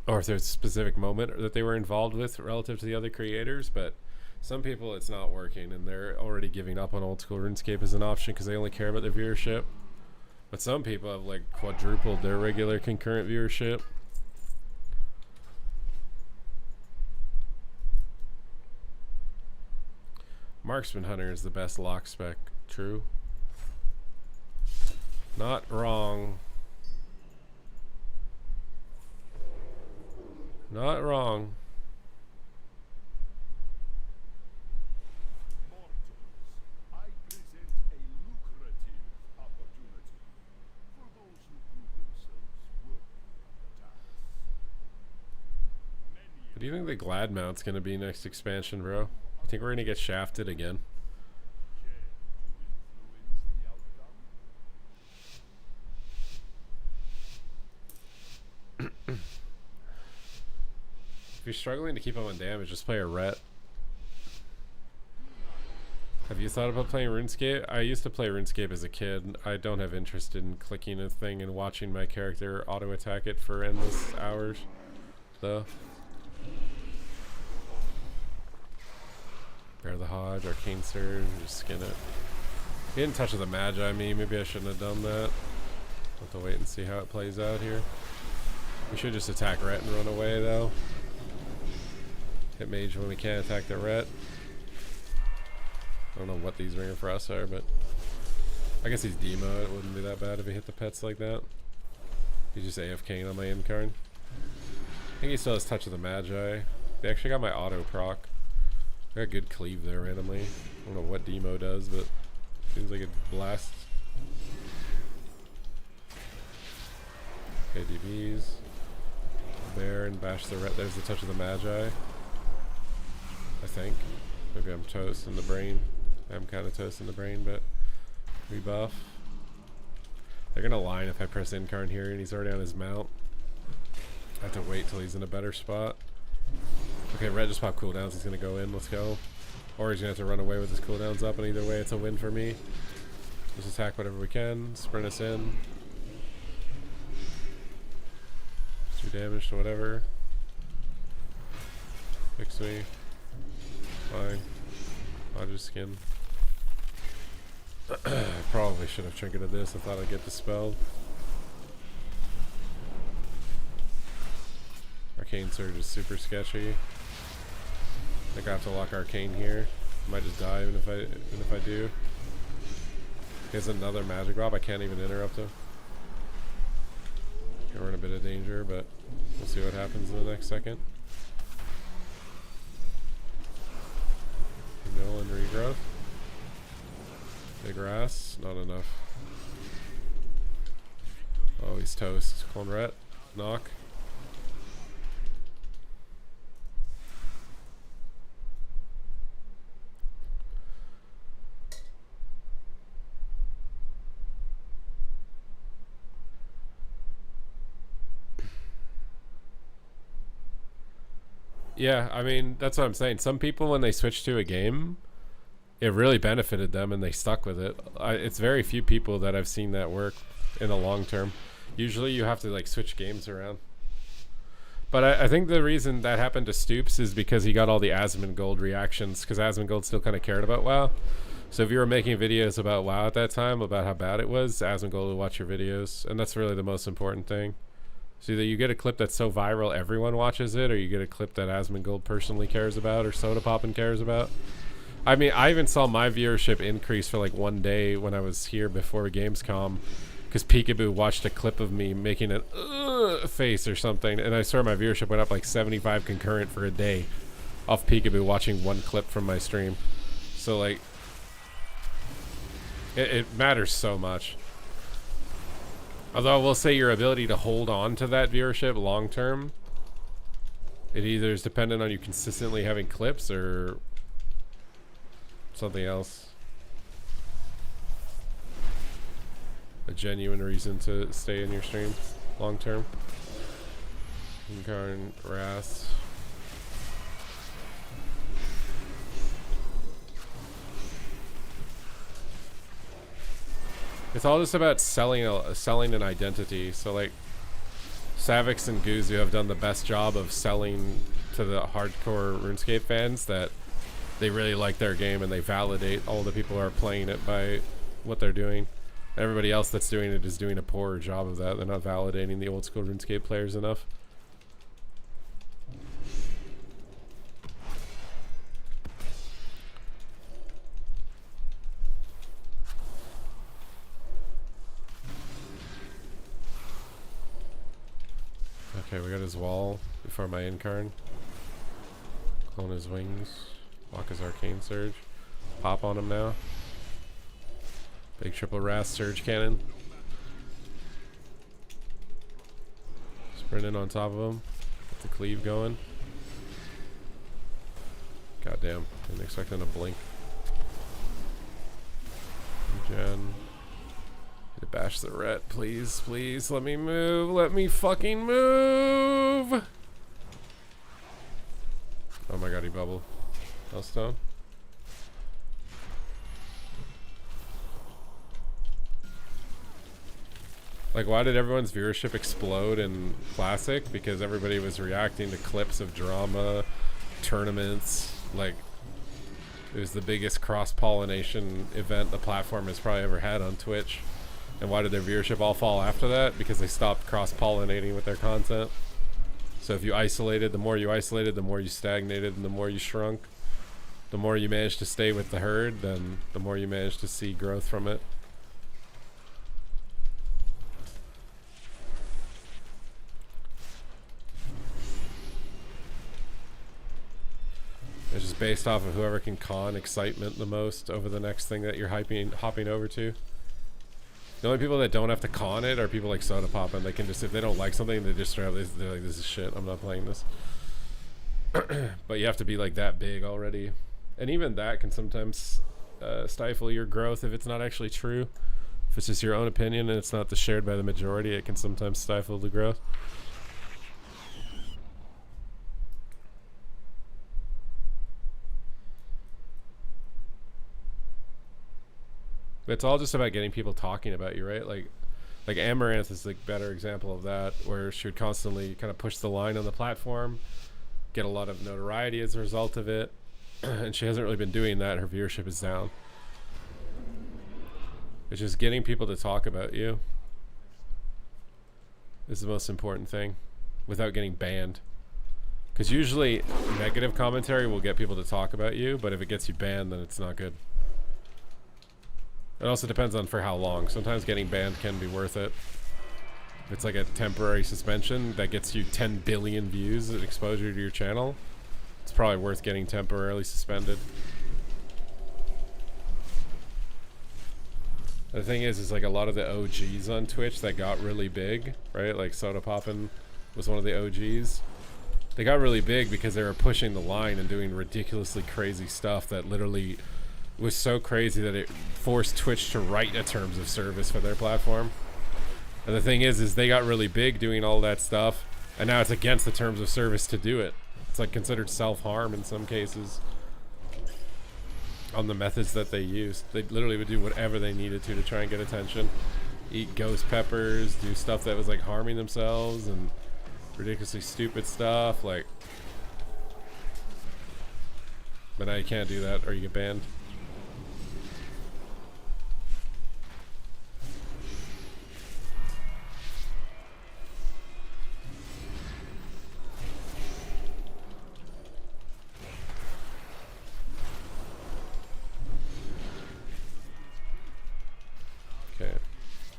if there's a specific moment that they were involved with relative to the other creators, but some people it's not working and they're already giving up on old school RuneScape as an option because they only care about their viewership. But some people have like quadrupled their regular concurrent viewership. Marksman Hunter is the best lock spec. True. Not wrong. Not wrong. I present a lucrative opportunity for those who prove themselves worthy of the task. What do you think the Glad mount's gonna be next expansion, bro? You think we're gonna get shafted again? If you're struggling to keep up on damage, just play a ret. Have you thought about playing RuneScape? I used to play RuneScape as a kid. I don't have interest in clicking a thing and watching my character auto attack it for endless hours, though. Bear the Hodge, Arcane Surge, just skin it. He didn't touch the Magi me. Maybe I shouldn't have done that. Have to wait and see how it plays out here. We should just attack Ret and run away, though. Hit Mage when we can't attack the Ret. I don't know what these Ring of Frost are, but I guess he's Demo. It wouldn't be that bad if he hit the pets like that. He's just AFKing on my end card. I think he still has Touch of the Magi. They actually got my auto proc. I got good cleave there randomly. I don't know what Demo does, but seems like it blasts. Okay, DBs. Bear and bash the Ret. There's the Touch of the Magi. I think. Maybe I'm toast in the brain. I'm kind of toast in the brain, but rebuff. They're gonna line if I press Incarn here and he's already on his mount. I have to wait till he's in a better spot. Okay, Red just popped cooldowns. He's gonna go in. Let's go. Or he's gonna have to run away with his cooldowns up, and either way, it's a win for me. Just attack whatever we can. Sprint us in. 2 damage to whatever. Fix me. Fine. I'll just skin. Probably should have trinketed this. I thought I'd get dispelled. Arcane Surge is super sketchy. I think I have to lock Arcane here. Might just die even if I do. He has another magic rob. I can't even interrupt him. We're in a bit of danger, but we'll see what happens in the next second. Mill and regrowth. Big grass, not enough. Oh, he's toast. Clone knock. Yeah, I mean, that's what I'm saying. Some people, when they switch to a game, it really benefited them and they stuck with it. It's very few people that I've seen that work in the long term. Usually you have to like switch games around. But I think the reason that happened to Stoops is because he got all the Asmongold reactions, because Asmongold still kind of cared about WoW. So if you were making videos about WoW at that time, about how bad it was, Asmongold would watch your videos, and that's really the most important thing. So either you get a clip that's so viral everyone watches it, or you get a clip that Asmongold personally cares about, or Soda Poppin' cares about. I mean, I even saw my viewership increase for like one day when I was here before Gamescom, because Peekaboo watched a clip of me making an face or something, and I saw my viewership went up like 75 concurrent for a day off Peekaboo watching one clip from my stream. So like, it matters so much. Although I will say your ability to hold on to that viewership long term, it either is dependent on you consistently having clips or something else. a genuine reason to stay in your stream long term. Incarn, Rast. It's all just about selling an identity. So like Savix and Guzu have done the best job of selling to the hardcore RuneScape fans that they really like their game and they validate all the people who are playing it by what they're doing. Everybody else that's doing it is doing a poorer job of that. They're not validating the old school RuneScape players enough. Okay, we got his wall before my Incarn. Clone his wings. Block his arcane surge. Pop on him now. Big triple Rast surge cannon. Sprint in on top of him. Get the cleave going. Goddamn, didn't expect him to blink. Gen. To bash the ret, please, please, let me move, let me fucking move! Oh my god, he bubbled. Hellstone. Like, why did everyone's viewership explode in Classic? Because everybody was reacting to clips of drama, tournaments, like, it was the biggest cross-pollination event the platform has probably ever had on Twitch. And why did their viewership all fall after that? Because they stopped cross-pollinating with their content. So if you isolated, the more you stagnated, and the more you shrunk. The more you managed to stay with the herd, then the more you managed to see growth from it. It's just based off of whoever can con excitement the most over the next thing that you're hopping over to. The only people that don't have to con it are people like Soda Pop, and they can just, if they don't like something, they just straight up, they're like, this is shit, I'm not playing this. But you have to be like that big already. And even that can sometimes stifle your growth if it's not actually true. If it's just your own opinion and it's not shared by the majority, it can sometimes stifle the growth. It's all just about getting people talking about you, right? Like Amaranth is the better example of that, where she would constantly kind of push the line on the platform, get a lot of notoriety as a result of it, and she hasn't really been doing that. Her viewership is down. It's just getting people to talk about you is the most important thing, without getting banned. Because usually negative commentary will get people to talk about you, but if it gets you banned, then it's not good. It also depends on for how long. Sometimes getting banned can be worth it. If it's like a temporary suspension that gets you 10 billion views and exposure to your channel, it's probably worth getting temporarily suspended. The thing is like a lot of the OGs on Twitch that got really big, right? Like Soda Poppin' was one of the OGs. They got really big because they were pushing the line and doing ridiculously crazy stuff that literally was so crazy that it forced Twitch to write a terms of service for their platform. And the thing is they got really big doing all that stuff, and now it's against the terms of service to do it. It's like considered self-harm in some cases on the methods that they used. They literally would do whatever they needed to try and get attention. Eat ghost peppers, do stuff that was like harming themselves, and ridiculously stupid stuff, like. But now you can't do that or you get banned.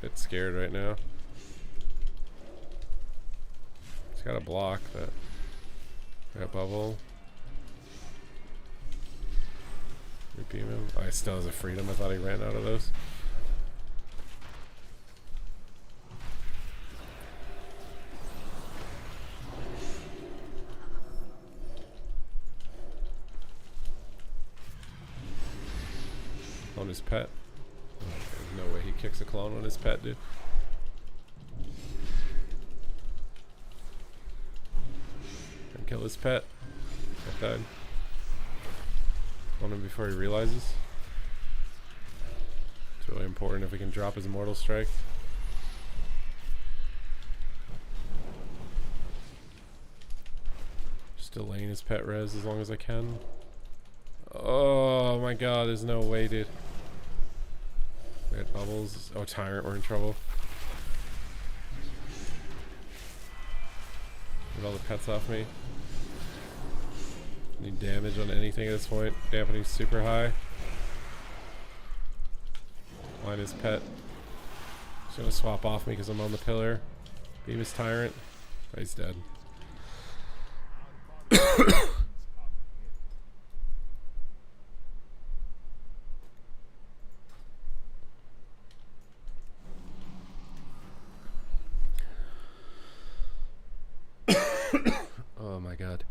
Bit scared right now. He's got a block that. Got bubble. Rebeam him. Oh, he still has a freedom. I thought he ran out of those. On his pet. There's no way he kicks a clone on his pet, dude. And kill his pet. That died. On him before he realizes. It's really important if we can drop his Immortal Strike. Just delaying his pet res as long as I can. Oh my god, there's no way, dude. We had bubbles. Oh, Tyrant, we're in trouble. Get all the pets off me. Need damage on anything at this point. Dampening's super high. Line his pet. He's gonna swap off me because I'm on the pillar. Beam his Tyrant. Oh, he's dead. Oh my god.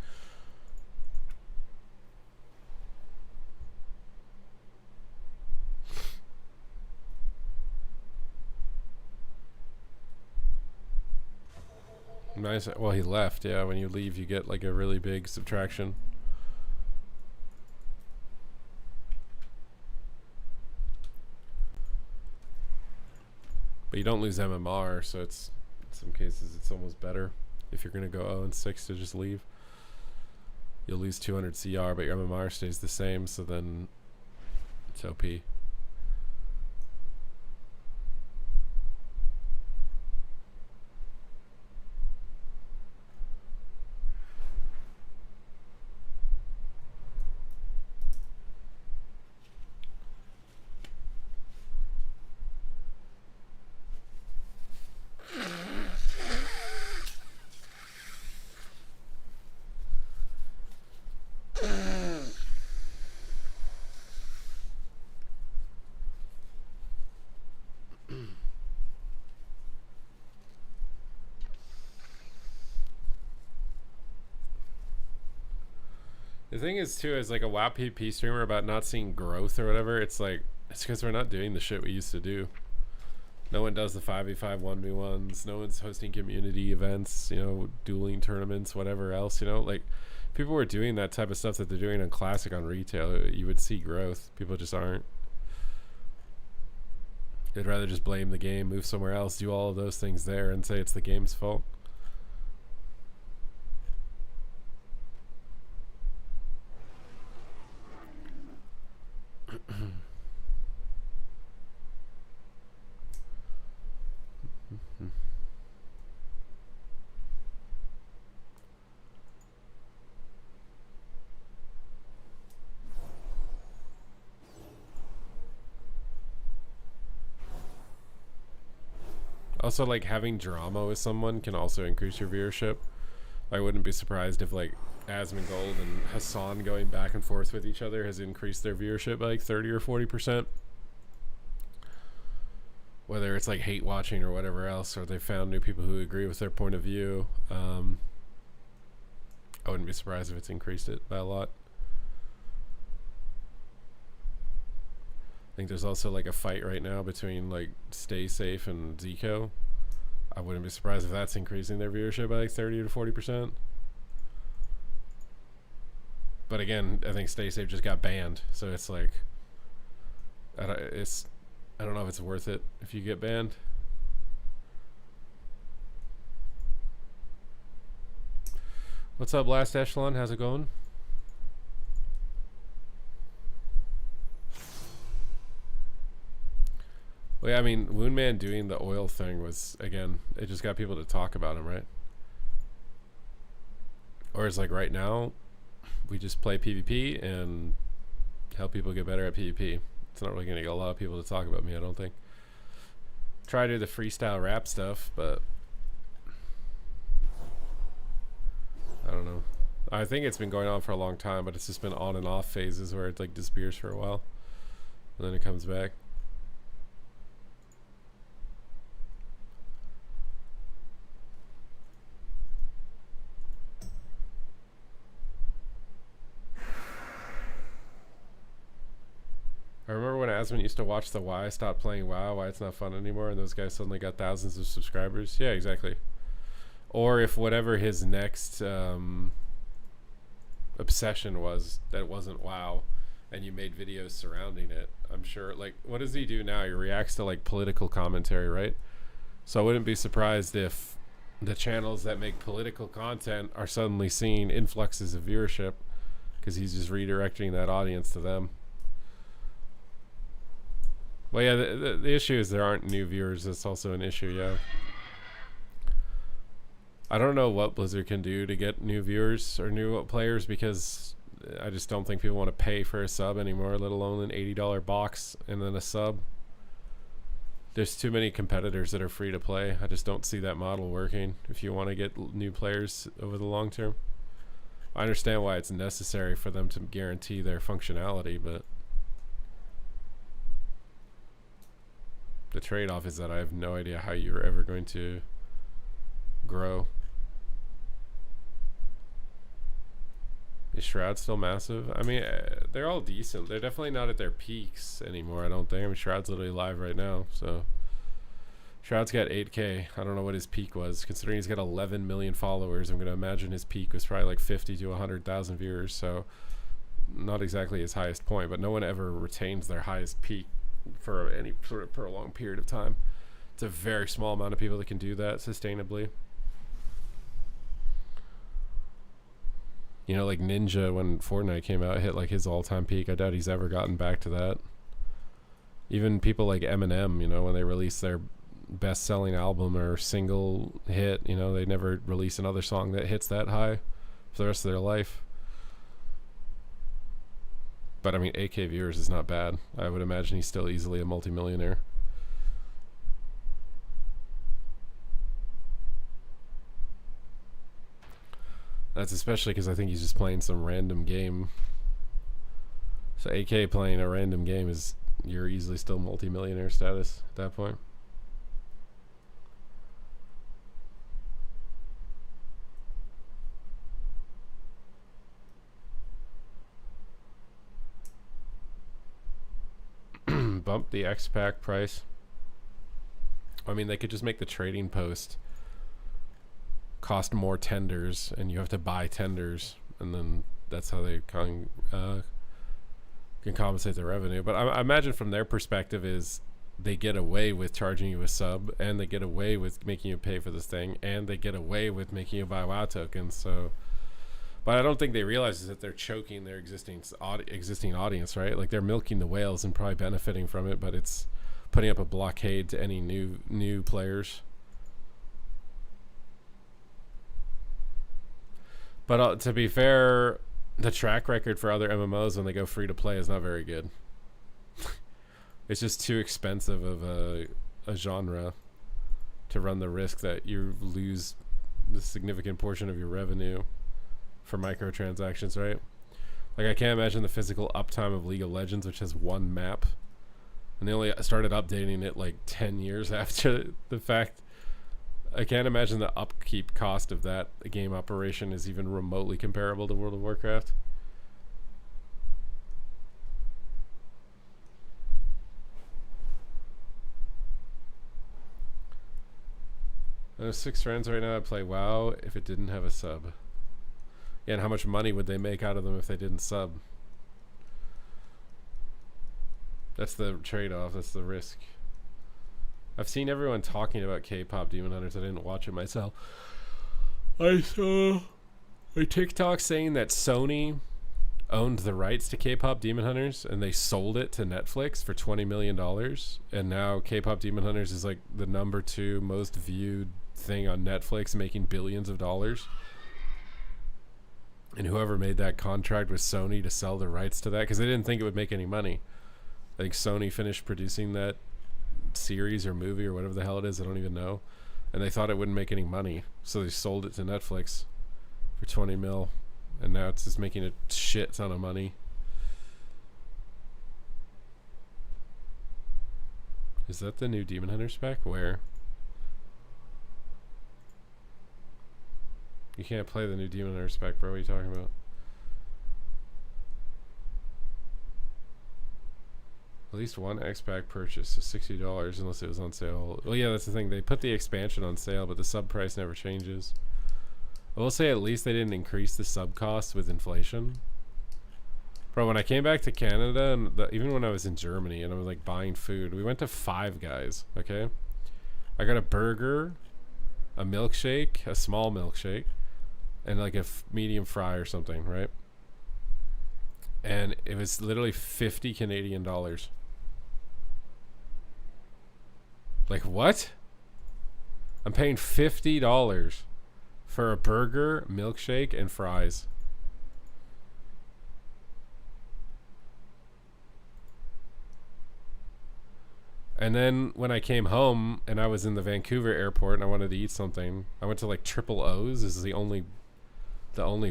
Nice. Well, he left. Yeah, when you leave, you get like a really big subtraction. But you don't lose MMR, so it's in some cases it's almost better if you're gonna go 0-6 to just leave. You'll lose 200 CR, but your MMR stays the same, so then it's OP. The thing is too, as like a WoW PvP streamer, about not seeing growth or whatever, it's like, it's because we're not doing the shit we used to do. No one does the 5v5 1v1s, no one's hosting community events, you know, dueling tournaments, whatever else, you know, like if people were doing that type of stuff that they're doing on Classic on retail, you would see growth. People just aren't. They'd rather just blame the game, move somewhere else, do all of those things there and say it's the game's fault. Also, like, having drama with someone can also increase your viewership. I wouldn't be surprised if, like, Asmongold and Hassan going back and forth with each other has increased their viewership by, like, 30 or 40%. Whether it's, like, hate watching or whatever else, or they found new people who agree with their point of view. I wouldn't be surprised if it's increased it by a lot. I think there's also like a fight right now between like Stay Safe and Zico. I wouldn't be surprised if that's increasing their viewership by like 30 to 40%. But again, I think Stay Safe just got banned, so it's like, I don't know if it's worth it if you get banned. What's up, Last Echelon? How's it going? Well, yeah, I mean, Woundman doing the oil thing was, again, it just got people to talk about him, right? Or it's like right now, we just play PvP and help people get better at PvP. It's not really going to get a lot of people to talk about me, I don't think. Try to do the freestyle rap stuff, but I don't know. I think it's been going on for a long time, but it's just been on and off phases where it like disappears for a while, and then it comes back. I remember when Jasmine used to watch the why stop playing WoW, why it's not fun anymore, and those guys suddenly got thousands of subscribers. Yeah, exactly. Or if whatever his next obsession was that wasn't WoW, and you made videos surrounding it. I'm sure, like, what does he do now? He reacts to like political commentary, right? So I wouldn't be surprised if the channels that make political content are suddenly seeing influxes of viewership because he's just redirecting that audience to them. Well, yeah, the issue is there aren't new viewers. That's also an issue, yeah. I don't know what Blizzard can do to get new viewers or new players, because I just don't think people want to pay for a sub anymore, let alone an $80 box and then a sub. There's too many competitors that are free to play. I just don't see that model working if you want to get new players over the long term. I understand why it's necessary for them to guarantee their functionality, but the trade-off is that I have no idea how you're ever going to grow. Is Shroud still massive? I mean, they're all decent. They're definitely not at their peaks anymore, I don't think. I mean, Shroud's literally live right now, so. Shroud's got 8K. I don't know what his peak was. Considering he's got 11 million followers, I'm going to imagine his peak was probably like 50 to 100,000 viewers, so not exactly his highest point, but no one ever retains their highest peak for any sort of prolonged period of time. It's a very small amount of people that can do that sustainably. You know, like Ninja, when Fortnite came out, hit like his all-time peak. I doubt he's ever gotten back to that. Even people like Eminem, you know, when they release their best-selling album or single hit, you know, they never release another song that hits that high for the rest of their life. But I mean, 8K viewers is not bad. I would imagine he's still easily a multimillionaire. That's especially because I think he's just playing some random game. So 8K playing a random game is, you're easily still multi-millionaire status at that point. Bump the X-Pack price. I mean, they could just make the trading post cost more tenders, and you have to buy tenders, and then that's how they can compensate their revenue. But I imagine from their perspective is they get away with charging you a sub, and they get away with making you pay for this thing, and they get away with making you buy WoW tokens. So, but I don't think they realize is that they're choking their existing audience, right? Like, they're milking the whales and probably benefiting from it, but it's putting up a blockade to any new players. But to be fair, the track record for other MMOs when they go free to play is not very good. It's just too expensive of a genre to run the risk that you lose the significant portion of your revenue for microtransactions, right? Like, I can't imagine the physical uptime of League of Legends, which has one map, and they only started updating it like 10 years after the fact. I can't imagine the upkeep cost of that game operation is even remotely comparable to World of Warcraft. I have 6 friends right now that play WoW if it didn't have a sub. Yeah, and how much money would they make out of them if they didn't sub? That's the trade-off. That's the risk. I've seen everyone talking about K-pop Demon Hunters. I didn't watch it myself. I saw a TikTok saying that Sony owned the rights to K-pop Demon Hunters and they sold it to Netflix for $20 million. And now K-pop Demon Hunters is like the #2 most viewed thing on Netflix, making billions of dollars. And whoever made that contract with Sony to sell the rights to that, because they didn't think it would make any money. I think Sony finished producing that series or movie or whatever the hell it is, I don't even know, and they thought it wouldn't make any money, so they sold it to Netflix for 20 mil, and now it's just making a shit ton of money. Is that the new Demon Hunter spec? Where? You can't play the new Demon Hunter spec, bro. What are you talking about? At least one X-Pack purchase is $60 unless it was on sale. Well, yeah, that's the thing. They put the expansion on sale, but the sub price never changes. I will say at least they didn't increase the sub cost with inflation. Bro, when I came back to Canada, and even when I was in Germany and I was like buying food, we went to Five Guys, okay? I got a burger, a milkshake, a small milkshake, and like a medium fry or something, right? And it was literally 50 Canadian dollars. Like, what? I'm paying $50 for a burger, milkshake, and fries. And then when I came home and I was in the Vancouver airport and I wanted to eat something, I went to like Triple O's. This is the only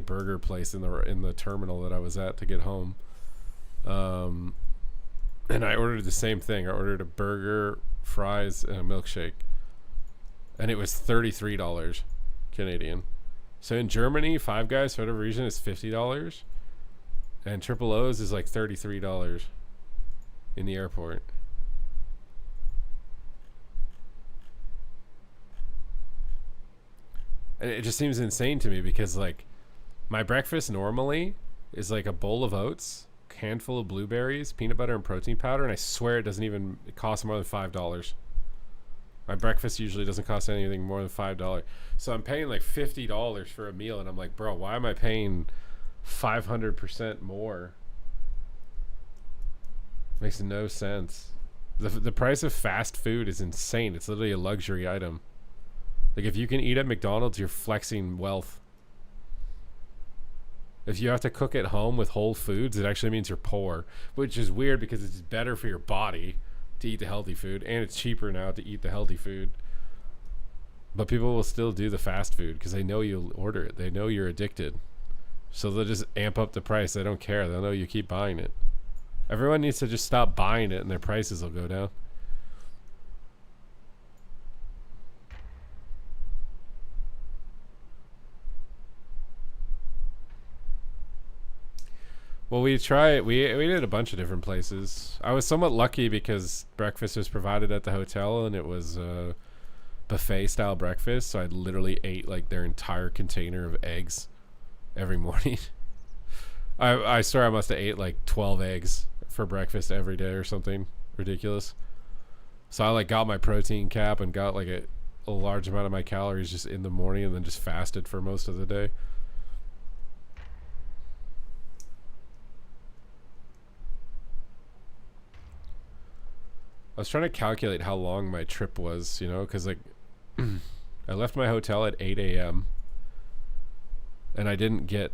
burger place in the terminal that I was at to get home. And I ordered the same thing. I ordered a burger, fries, and a milkshake. And it was $33 Canadian. So in Germany, Five Guys for whatever reason is $50. And Triple O's is like $33 in the airport. And it just seems insane to me because like my breakfast normally is like a bowl of oats, handful of blueberries, peanut butter, and protein powder, and I swear it doesn't even cost more than $5. My breakfast usually doesn't cost anything more than $5. So I'm paying like $50 for a meal, and I'm like, bro, why am I paying 500% more? Makes no sense. The price of fast food is insane. It's literally a luxury item. Like if you can eat at McDonald's, you're flexing wealth. If you have to cook at home with whole foods, it actually means you're poor, which is weird because it's better for your body to eat the healthy food, and it's cheaper now to eat the healthy food. But people will still do the fast food because they know you'll order it. They know you're addicted. So they'll just amp up the price. They don't care. They'll know you keep buying it. Everyone needs to just stop buying it and their prices will go down. Well, we did a bunch of different places. I was somewhat lucky because breakfast was provided at the hotel and it was buffet style breakfast, so I literally ate like their entire container of eggs every morning. I swear I must have ate like 12 eggs for breakfast every day or something ridiculous. So I like got my protein cap and got like a large amount of my calories just in the morning and then just fasted for most of the day. I was trying to calculate how long my trip was, you know, because like I left my hotel at 8 a.m. and I didn't get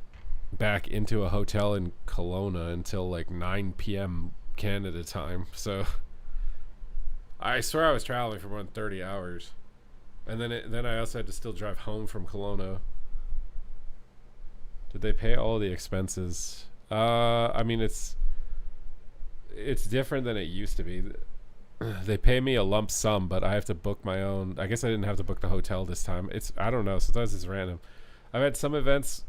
back into a hotel in Kelowna until like 9 p.m. Canada time. So I swear I was traveling for more than 30 hours. And then I also had to still drive home from Kelowna. Did they pay all the expenses? I mean, it's different than it used to be. They pay me a lump sum, but I have to book my own. I guess I didn't have to book the hotel this time. I don't know. Sometimes it's random. I've had some events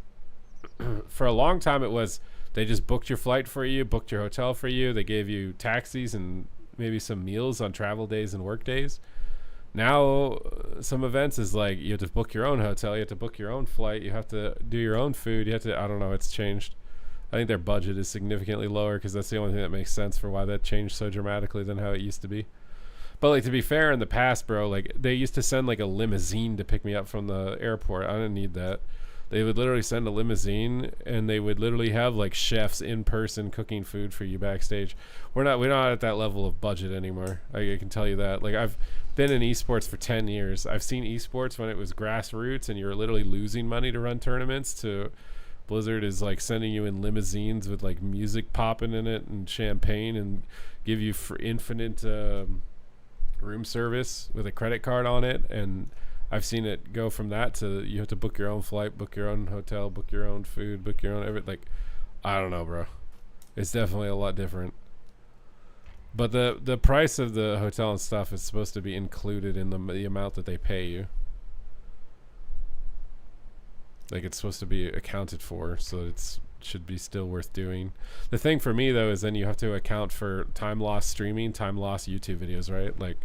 for a long time. It was they just booked your flight for you, booked your hotel for you. They gave you taxis and maybe some meals on travel days and work days. Now, some events is like you have to book your own hotel, you have to book your own flight, you have to do your own food, you have to. I don't know. It's changed. I think their budget is significantly lower because that's the only thing that makes sense for why that changed so dramatically than how it used to be. But like, to be fair, in the past, bro, like they used to send like a limousine to pick me up from the airport. I didn't need that. They would literally send a limousine and they would literally have like chefs in person cooking food for you backstage. We're not at that level of budget anymore. I can tell you that. Like I've been in esports for 10 years. I've seen esports when it was grassroots and you're literally losing money to run tournaments, to Blizzard is like sending you in limousines with like music popping in it and champagne and give you for infinite room service with a credit card on it. And I've seen it go from that to you have to book your own flight, book your own hotel, book your own food, book your own everything. Like, I don't know, bro. It's definitely a lot different. But the price of the hotel and stuff is supposed to be included in the amount that they pay you. Like it's supposed to be accounted for, so it's should be still worth doing. The thing for me though is then you have to account for time lost streaming, time lost YouTube videos, right? Like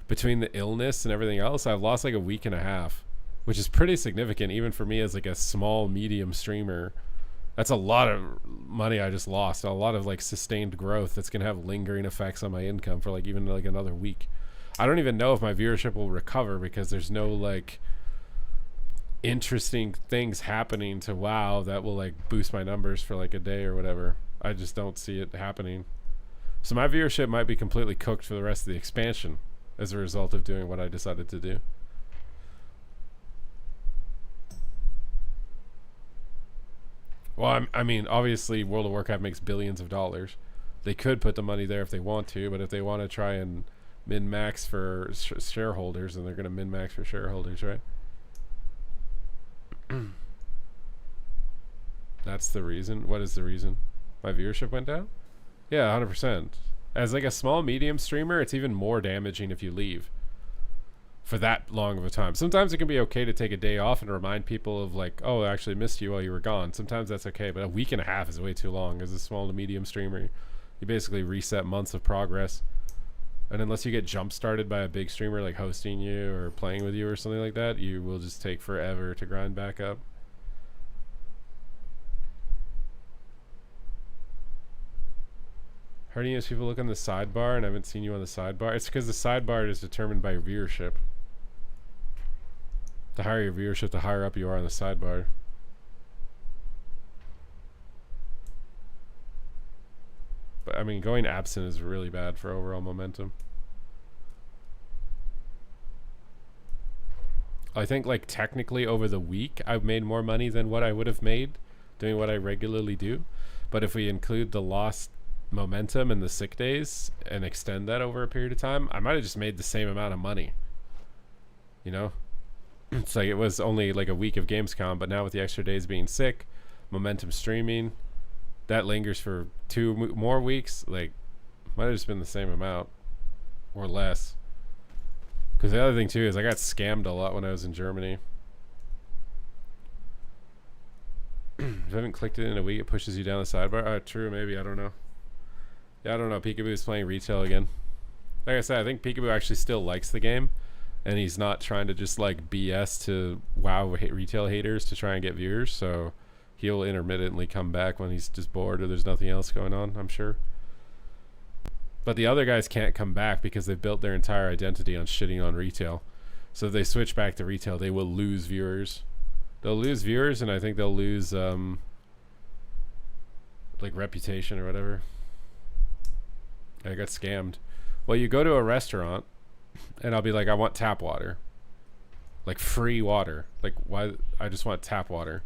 between the illness and everything else, I've lost like a week and a half, which is pretty significant even for me as like a small medium streamer. That's a lot of money I just lost, a lot of like sustained growth that's gonna have lingering effects on my income for like even like another week. I don't even know if my viewership will recover because there's no like interesting things happening to WoW that will like boost my numbers for like a day or whatever. I just don't see it happening. So my viewership might be completely cooked for the rest of the expansion as a result of doing what I decided to do. Well, I mean, obviously World of Warcraft makes billions of dollars. They could put the money there if they want to, but if they want to try and min-max for shareholders, then they're going to min-max for shareholders, right? That's the reason. What is the reason? My viewership went down? Yeah, 100%. As like a small medium streamer, it's even more damaging if you leave for that long of a time. Sometimes it can be okay to take a day off and remind people of like, oh, I actually missed you while you were gone. Sometimes that's okay, but a week and a half is way too long as a small to medium streamer. You basically reset months of progress. And unless you get jump started by a big streamer like hosting you or playing with you or something like that, you will just take forever to grind back up. Heard you people look on the sidebar and I haven't seen you on the sidebar. It's because the sidebar is determined by your viewership. The higher your viewership, the higher up you are on the sidebar. But I mean, going absent is really bad for overall momentum. I think like technically over the week I've made more money than what I would have made doing what I regularly do. But if we include the lost momentum and the sick days and extend that over a period of time, I might have just made the same amount of money. You know? It's like it was only like a week of Gamescom, but now with the extra days being sick, momentum streaming, that lingers for 2 more weeks. Like, might have just been the same amount or less. Because the other thing too is I got scammed a lot when I was in Germany. If I haven't clicked it in a week, it pushes you down the sidebar. True, maybe, I don't know. Yeah, I don't know. Peekaboo is playing retail again. Like I said, I think Peekaboo actually still likes the game, and he's not trying to just like BS to WoW retail haters to try and get viewers. So he'll intermittently come back when he's just bored or there's nothing else going on, I'm sure. But the other guys can't come back because they've built their entire identity on shitting on retail. So if they switch back to retail, they will lose viewers. They'll lose viewers, and I think they'll lose like reputation or whatever. I got scammed. Well, you go to a restaurant and I'll be like, I want tap water. Like free water. Like, why? I just want tap water.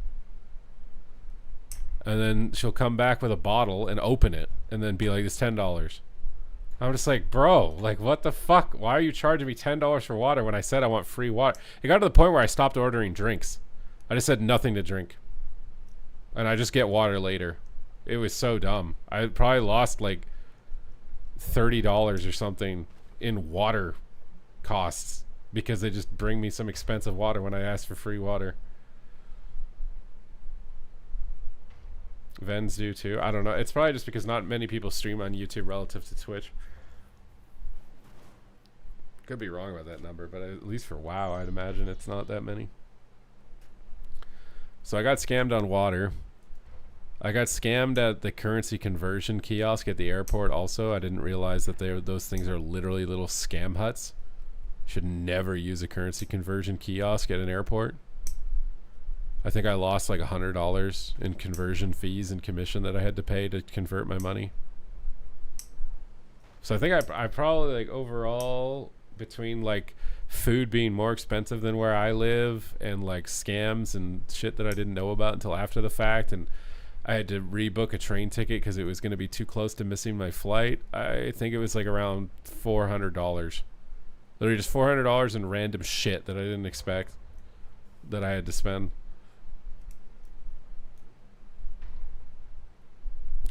And then she'll come back with a bottle and open it and then be like, it's $10. I'm just like, bro, like what the fuck? Why are you charging me $10 for water when I said I want free water? It got to the point where I stopped ordering drinks. I just said nothing to drink. And I just get water later. It was so dumb. I probably lost like $30 or something in water costs because they just bring me some expensive water when I ask for free water. Vens do too. I don't know. It's probably just because not many people stream on YouTube relative to Twitch. Could be wrong about that number, but at least for WoW, I'd imagine it's not that many. So I got scammed on water. I got scammed at the currency conversion kiosk at the airport also. I didn't realize that those things are literally little scam huts. Should never use a currency conversion kiosk at an airport. I think I lost like $100 in conversion fees and commission that I had to pay to convert my money. So I think I probably like overall between like food being more expensive than where I live and like scams and shit that I didn't know about until after the fact, and I had to rebook a train ticket because it was going to be too close to missing my flight. I think it was like around $400. Literally just $400 in random shit that I didn't expect that I had to spend.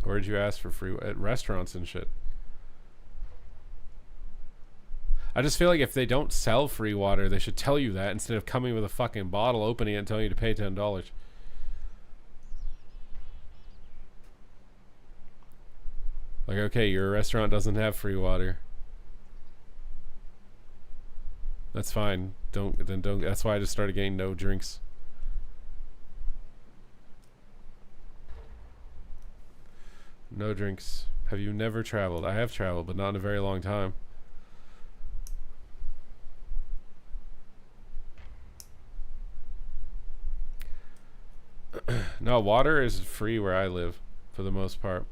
Where did you ask for free? At restaurants and shit. I just feel like if they don't sell free water, they should tell you that instead of coming with a fucking bottle, opening it, and telling you to pay $10. Like, okay, your restaurant doesn't have free water. That's fine. Don't. That's why I just started getting no drinks. No drinks. Have you never traveled? I have traveled, but not in a very long time. No, water is free where I live, for the most part.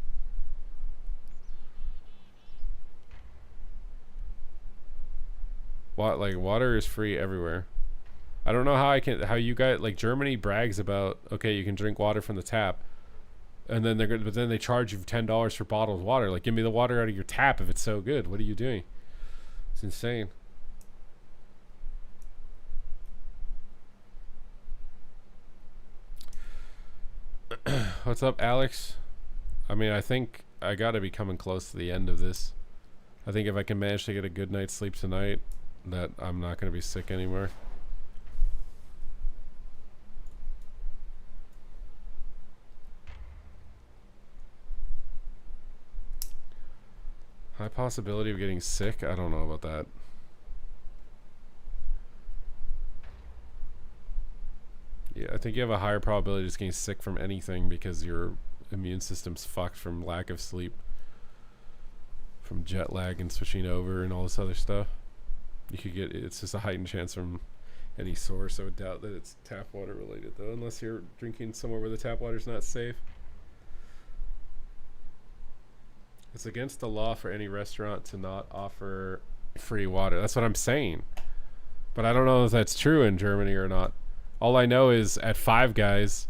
Water is free everywhere. I don't know how you guys, like, Germany brags about, okay, you can drink water from the tap, and then but then they charge you $10 for bottled water. Like, give me the water out of your tap if it's so good. What are you doing? It's insane. What's up, Alex? I mean, I think I gotta be coming close to the end of this. I think if I can manage to get a good night's sleep tonight, that I'm not gonna be sick anymore. High possibility of getting sick? I don't know about that. Yeah, I think you have a higher probability of just getting sick from anything because your immune system's fucked from lack of sleep, from jet lag and switching over and all this other stuff. You could get, it's just a heightened chance from any source. I would doubt that it's tap water related though, unless you're drinking somewhere where the tap water's not safe. It's against the law for any restaurant to not offer free water. That's what I'm saying. But I don't know if that's true in Germany or not. All I know is at Five Guys,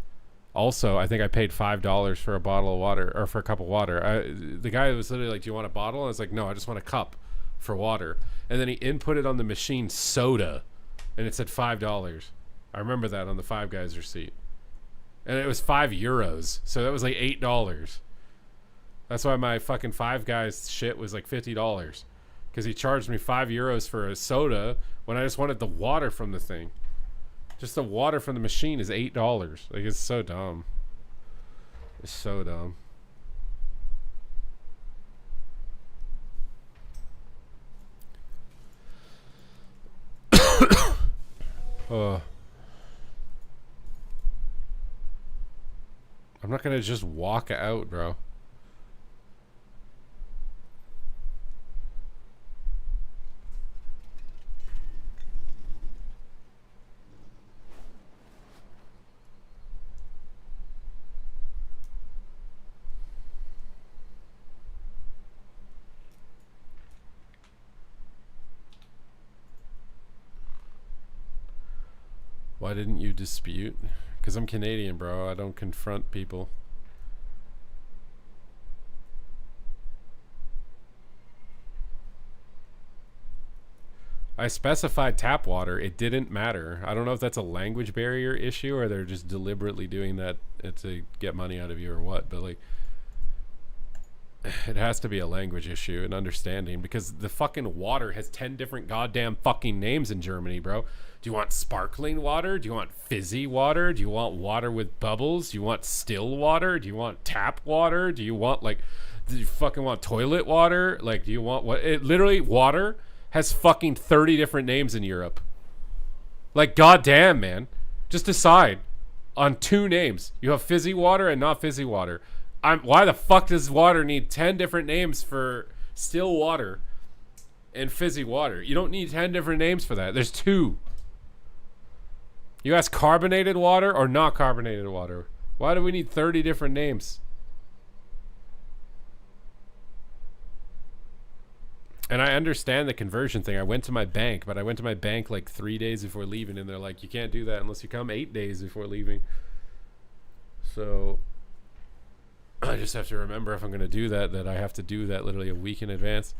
also, I think I paid $5 for a bottle of water, or for a cup of water. The guy was literally like, do you want a bottle? And I was like, no, I just want a cup for water. And then he inputted on the machine soda, and it said $5. I remember that on the Five Guys receipt. And it was €5, so that was like $8. That's why my fucking Five Guys shit was like $50. Because he charged me €5 for a soda when I just wanted the water from the thing. Just the water from the machine is $8. Like, it's so dumb. It's so dumb. I'm not gonna just walk out, bro. Why didn't you dispute? Because I'm Canadian, bro. I don't confront people. I specified tap water. It didn't matter. I don't know if that's a language barrier issue or they're just deliberately doing that to get money out of you or what. But, like, it has to be a language issue and understanding, because the fucking water has 10 different goddamn fucking names in Germany, bro. Do you want sparkling water? Do you want fizzy water? Do you want water with bubbles? Do you want still water? Do you want tap water? Do you want, like, do you fucking want toilet water? Like, do you want what? It literally, water has fucking 30 different names in Europe. Like, goddamn, man. Just decide on 2 names. You have fizzy water and not fizzy water. Why the fuck does water need 10 different names for still water and fizzy water? You don't need 10 different names for that. There's 2. You ask carbonated water or not carbonated water. Why do we need 30 different names? And I understand the conversion thing. I went to my bank, but I went to my bank like 3 days before leaving, and they're like, you can't do that unless you come 8 days before leaving. So I just have to remember, if I'm going to do that, that I have to do that literally a week in advance.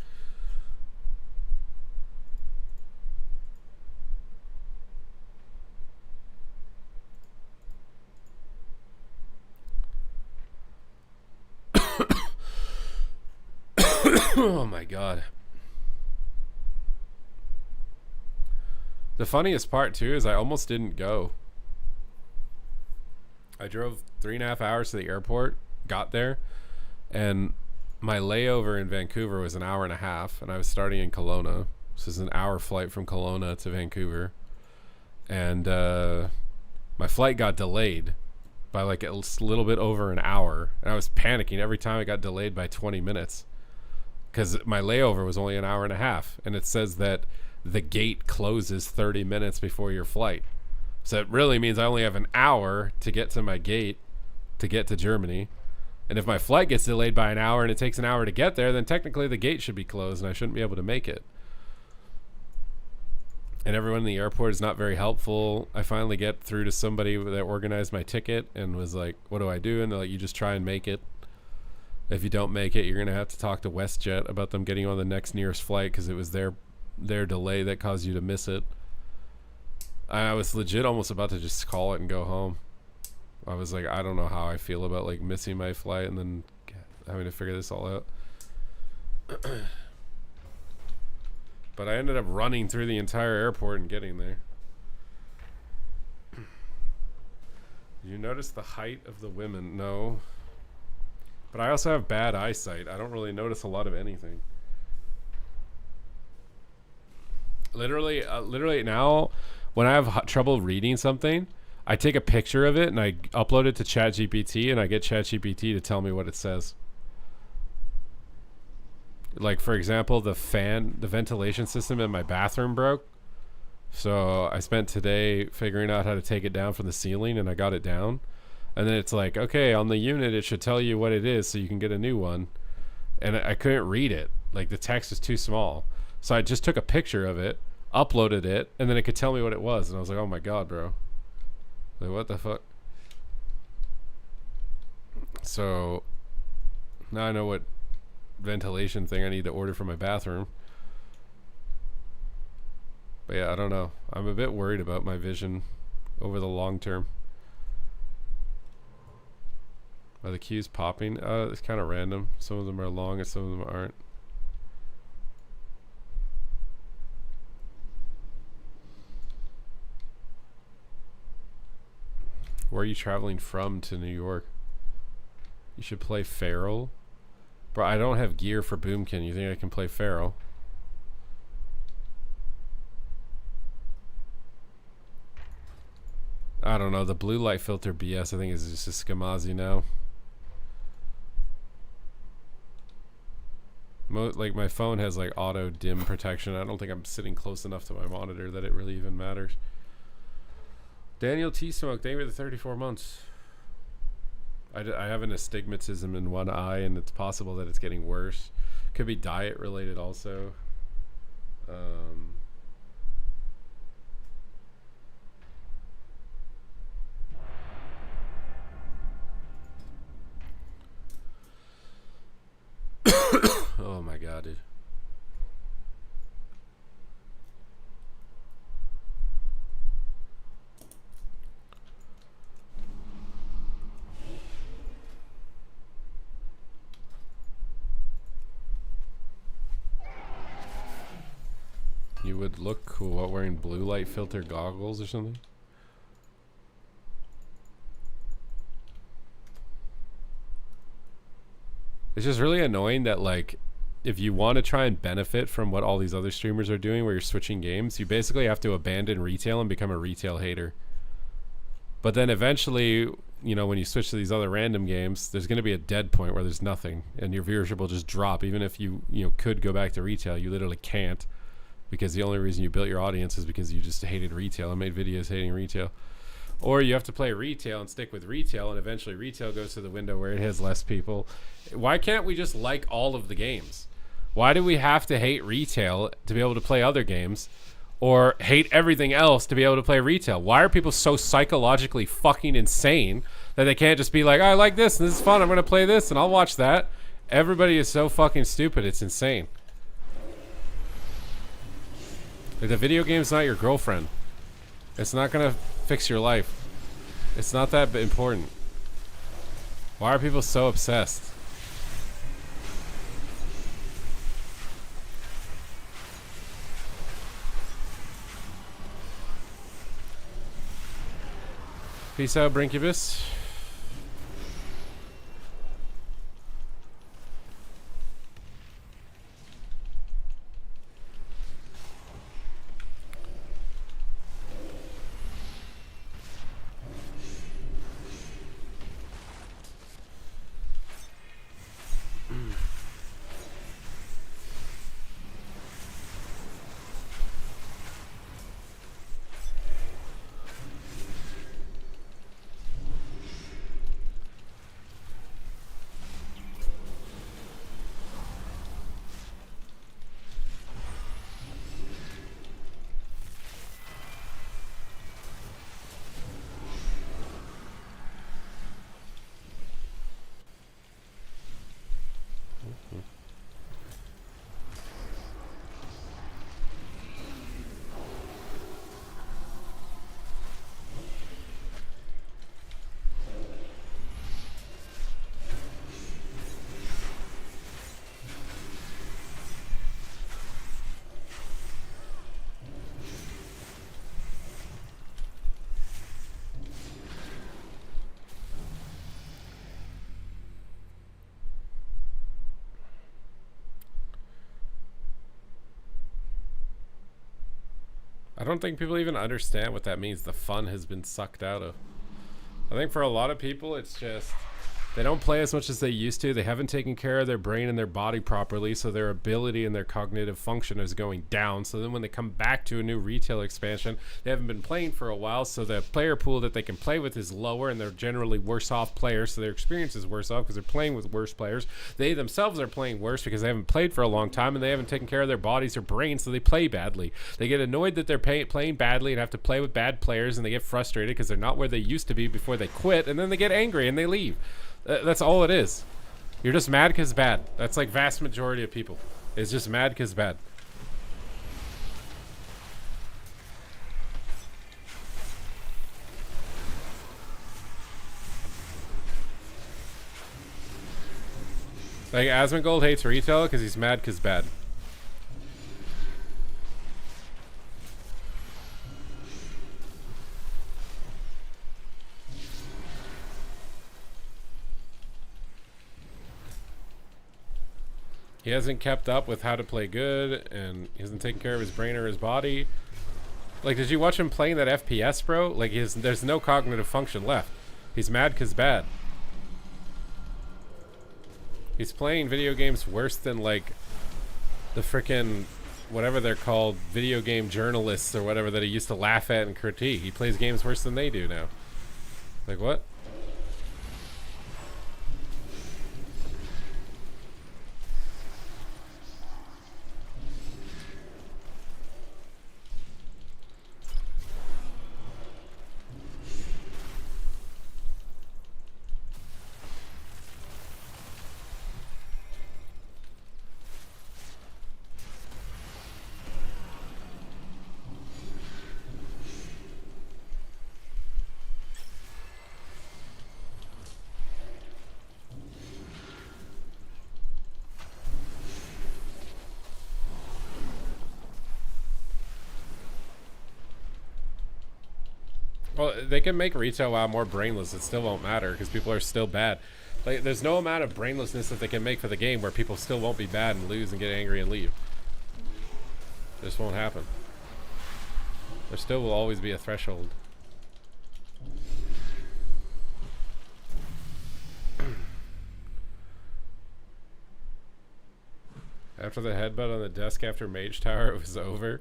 Oh my god. The funniest part too is I almost didn't go. I drove 3.5 hours to the airport, got there, and my layover in Vancouver was an hour and a half, and I was starting in Kelowna. This is an hour flight from Kelowna to Vancouver. And my flight got delayed by like a little bit over an hour. And I was panicking every time it got delayed by 20 minutes. Because my layover was only an hour and a half. And it says that the gate closes 30 minutes before your flight. So it really means I only have an hour to get to my gate to get to Germany. And if my flight gets delayed by an hour and it takes an hour to get there, then technically the gate should be closed and I shouldn't be able to make it. And everyone in the airport is not very helpful. I finally get through to somebody that organized my ticket and was like, what do I do? And they're like, you just try and make it. If you don't make it, you're going to have to talk to WestJet about them getting on the next nearest flight because it was their delay that caused you to miss it. I was legit almost about to just call it and go home. I was like, I don't know how I feel about like missing my flight and then having to figure this all out. But I ended up running through the entire airport and getting there. You notice the height of the women? No. But I also have bad eyesight. I don't really notice a lot of anything. Literally now, when I have trouble reading something, I take a picture of it and I upload it to ChatGPT and I get ChatGPT to tell me what it says. Like, for example, the ventilation system in my bathroom broke. So I spent today figuring out how to take it down from the ceiling and I got it down. And then it's like, okay, on the unit, it should tell you what it is so you can get a new one. And I couldn't read it. Like, the text is too small. So I just took a picture of it, uploaded it, and then it could tell me what it was. And I was like, oh my God, bro. Like, what the fuck? So now I know what ventilation thing I need to order for my bathroom. But yeah, I don't know. I'm a bit worried about my vision over the long term. Are the queues popping? It's kind of random. Some of them are long and some of them aren't. Where are you traveling from to New York? You should play Feral. Bro, I don't have gear for Boomkin. You think I can play Feral? I don't know. The blue light filter BS I think is just a Skamazi now. Like, my phone has like auto dim protection. I don't think I'm sitting close enough to my monitor that it really even matters. Daniel T. Smoke, thank you for the 34 months. I have an astigmatism in one eye, and it's possible that it's getting worse. Could be diet related also. Oh my God, dude. You would look cool while wearing blue light filter goggles or something. It's just really annoying that, like, if you want to try and benefit from what all these other streamers are doing where you're switching games, you basically have to abandon retail and become a retail hater. But then eventually, you know, when you switch to these other random games, there's going to be a dead point where there's nothing and your viewership will just drop. Even if you could go back to retail, you literally can't, because the only reason you built your audience is because you just hated retail and made videos hating retail. Or you have to play retail and stick with retail, and eventually retail goes to the window where it has less people. Why can't we just like all of the games? Why do we have to hate retail to be able to play other games, or hate everything else to be able to play retail? Why are people so psychologically fucking insane that they can't just be like, I like this and this is fun, I'm going to play this and I'll watch that? Everybody is so fucking stupid, it's insane. Like, the video game's not your girlfriend. It's not going to fix your life. It's not that important. Why are people so obsessed? Peace out, Brinkubus. I don't think people even understand what that means. The fun has been sucked out of. I think for a lot of people, it's just they don't play as much as they used to. They haven't taken care of their brain and their body properly, so their ability and their cognitive function is going down. So then when they come back to a new retail expansion, they haven't been playing for a while, so the player pool that they can play with is lower, and they're generally worse off players, so their experience is worse off because they're playing with worse players. They themselves are playing worse because they haven't played for a long time, and they haven't taken care of their bodies or brains, so they play badly. They get annoyed that they're playing badly and have to play with bad players, and they get frustrated because they're not where they used to be before they quit, and then they get angry and they leave. That's all it is. You're just mad because bad. That's like vast majority of people. It's just mad because bad. Like Asmongold hates retail because he's mad because bad. He hasn't kept up with how to play good, and he hasn't taken care of his brain or his body. Like, did you watch him playing that FPS, bro? Like, there's no cognitive function left. He's mad because bad. He's playing video games worse than, like, the frickin' whatever they're called, video game journalists or whatever that he used to laugh at and critique. He plays games worse than they do now. Like, what? Well, they can make retail WoW more brainless. It still won't matter because people are still bad. Like, there's no amount of brainlessness that they can make for the game where people still won't be bad and lose and get angry and leave. This won't happen. There still will always be a threshold. After the headbutt on the desk after Mage Tower, it was over.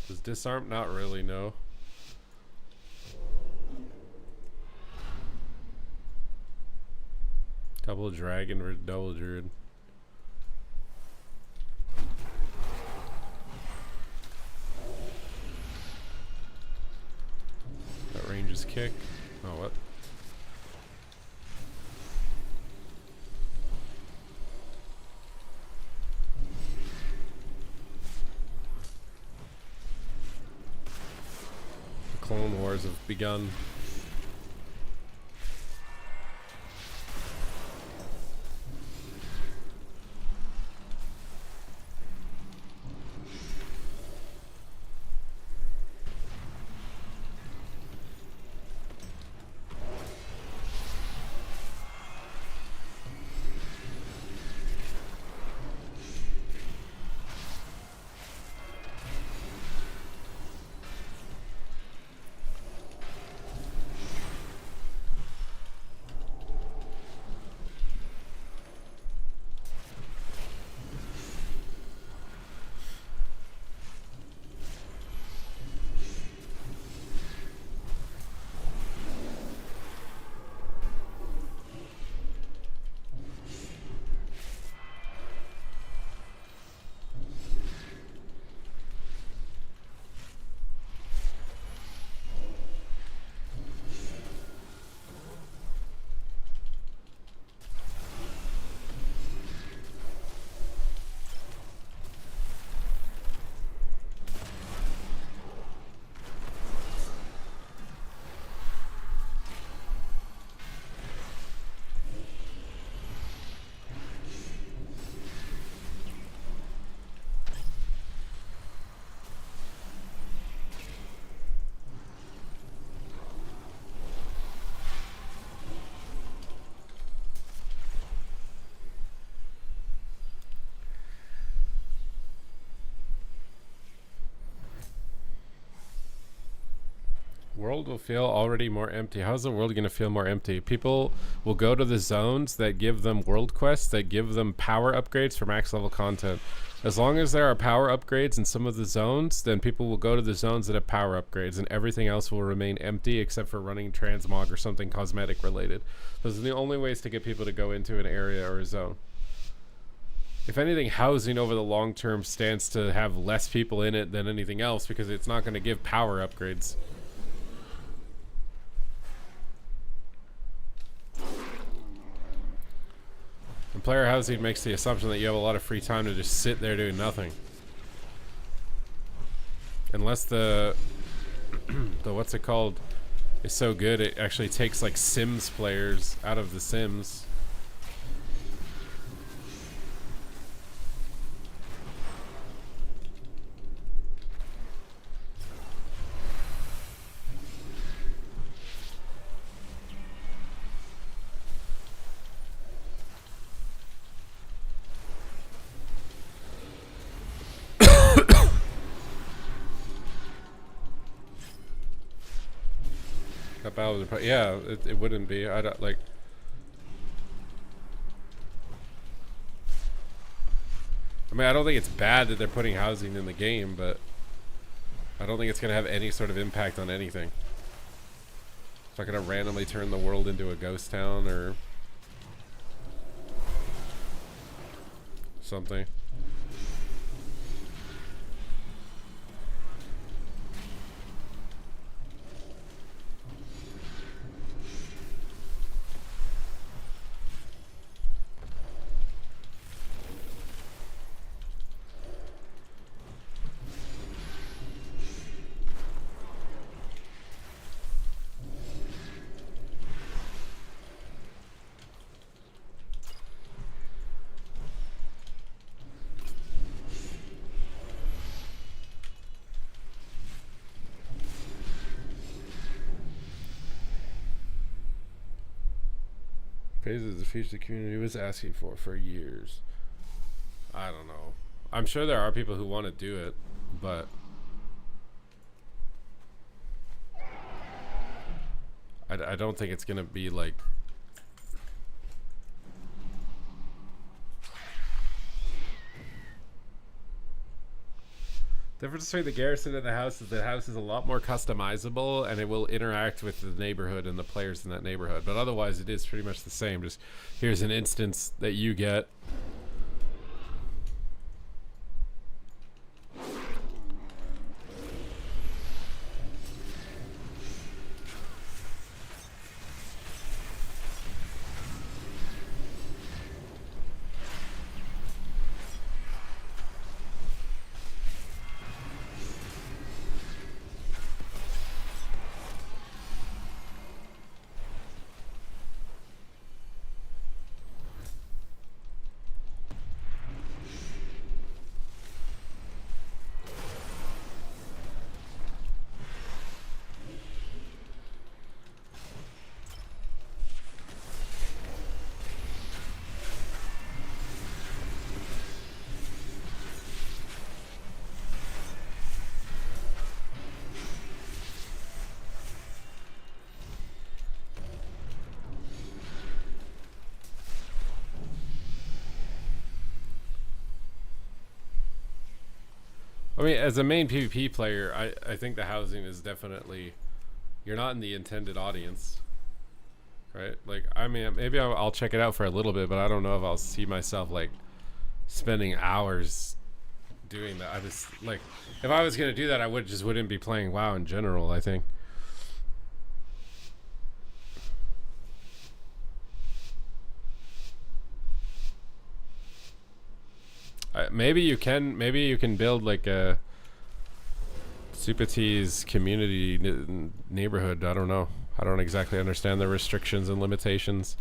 Does disarm? Not really, no. Double dragon or double druid. That ranges kick. Oh, what? The Clone Wars have begun. world will feel already more empty. How's the world going to feel more empty? People will go to the zones that give them world quests, that give them power upgrades for max level content. As long as there are power upgrades in some of the zones, then people will go to the zones that have power upgrades, and everything else will remain empty except for running transmog or something cosmetic related. Those are the only ways to get people to go into an area or a zone. If anything, housing over the long term stands to have less people in it than anything else because it's not going to give power upgrades. And player housing makes the assumption that you have a lot of free time to just sit there doing nothing. Unless the what's it called is so good, it actually takes like Sims players out of the Sims. That battle was yeah, it wouldn't be. I don't like. I mean, I don't think it's bad that they're putting housing in the game, but I don't think it's gonna have any sort of impact on anything. It's not gonna randomly turn the world into a ghost town or something. Phases the feature the community was asking for years. I don't know. I'm sure there are people who want to do it, but I don't think it's gonna be like. The difference between the garrison and the house is the house is a lot more customizable and it will interact with the neighborhood and the players in that neighborhood. But otherwise it is pretty much the same. Just here's an instance that you get. I mean, as a main PvP player, I think the housing is definitely, you're not in the intended audience, right? Like, I mean, maybe I'll check it out for a little bit, but I don't know if I'll see myself like spending hours doing that. I just like, if I was gonna do that, I wouldn't be playing WoW in general, I think. Maybe you can build like a Supatease community neighborhood. I don't know. I don't exactly understand the restrictions and limitations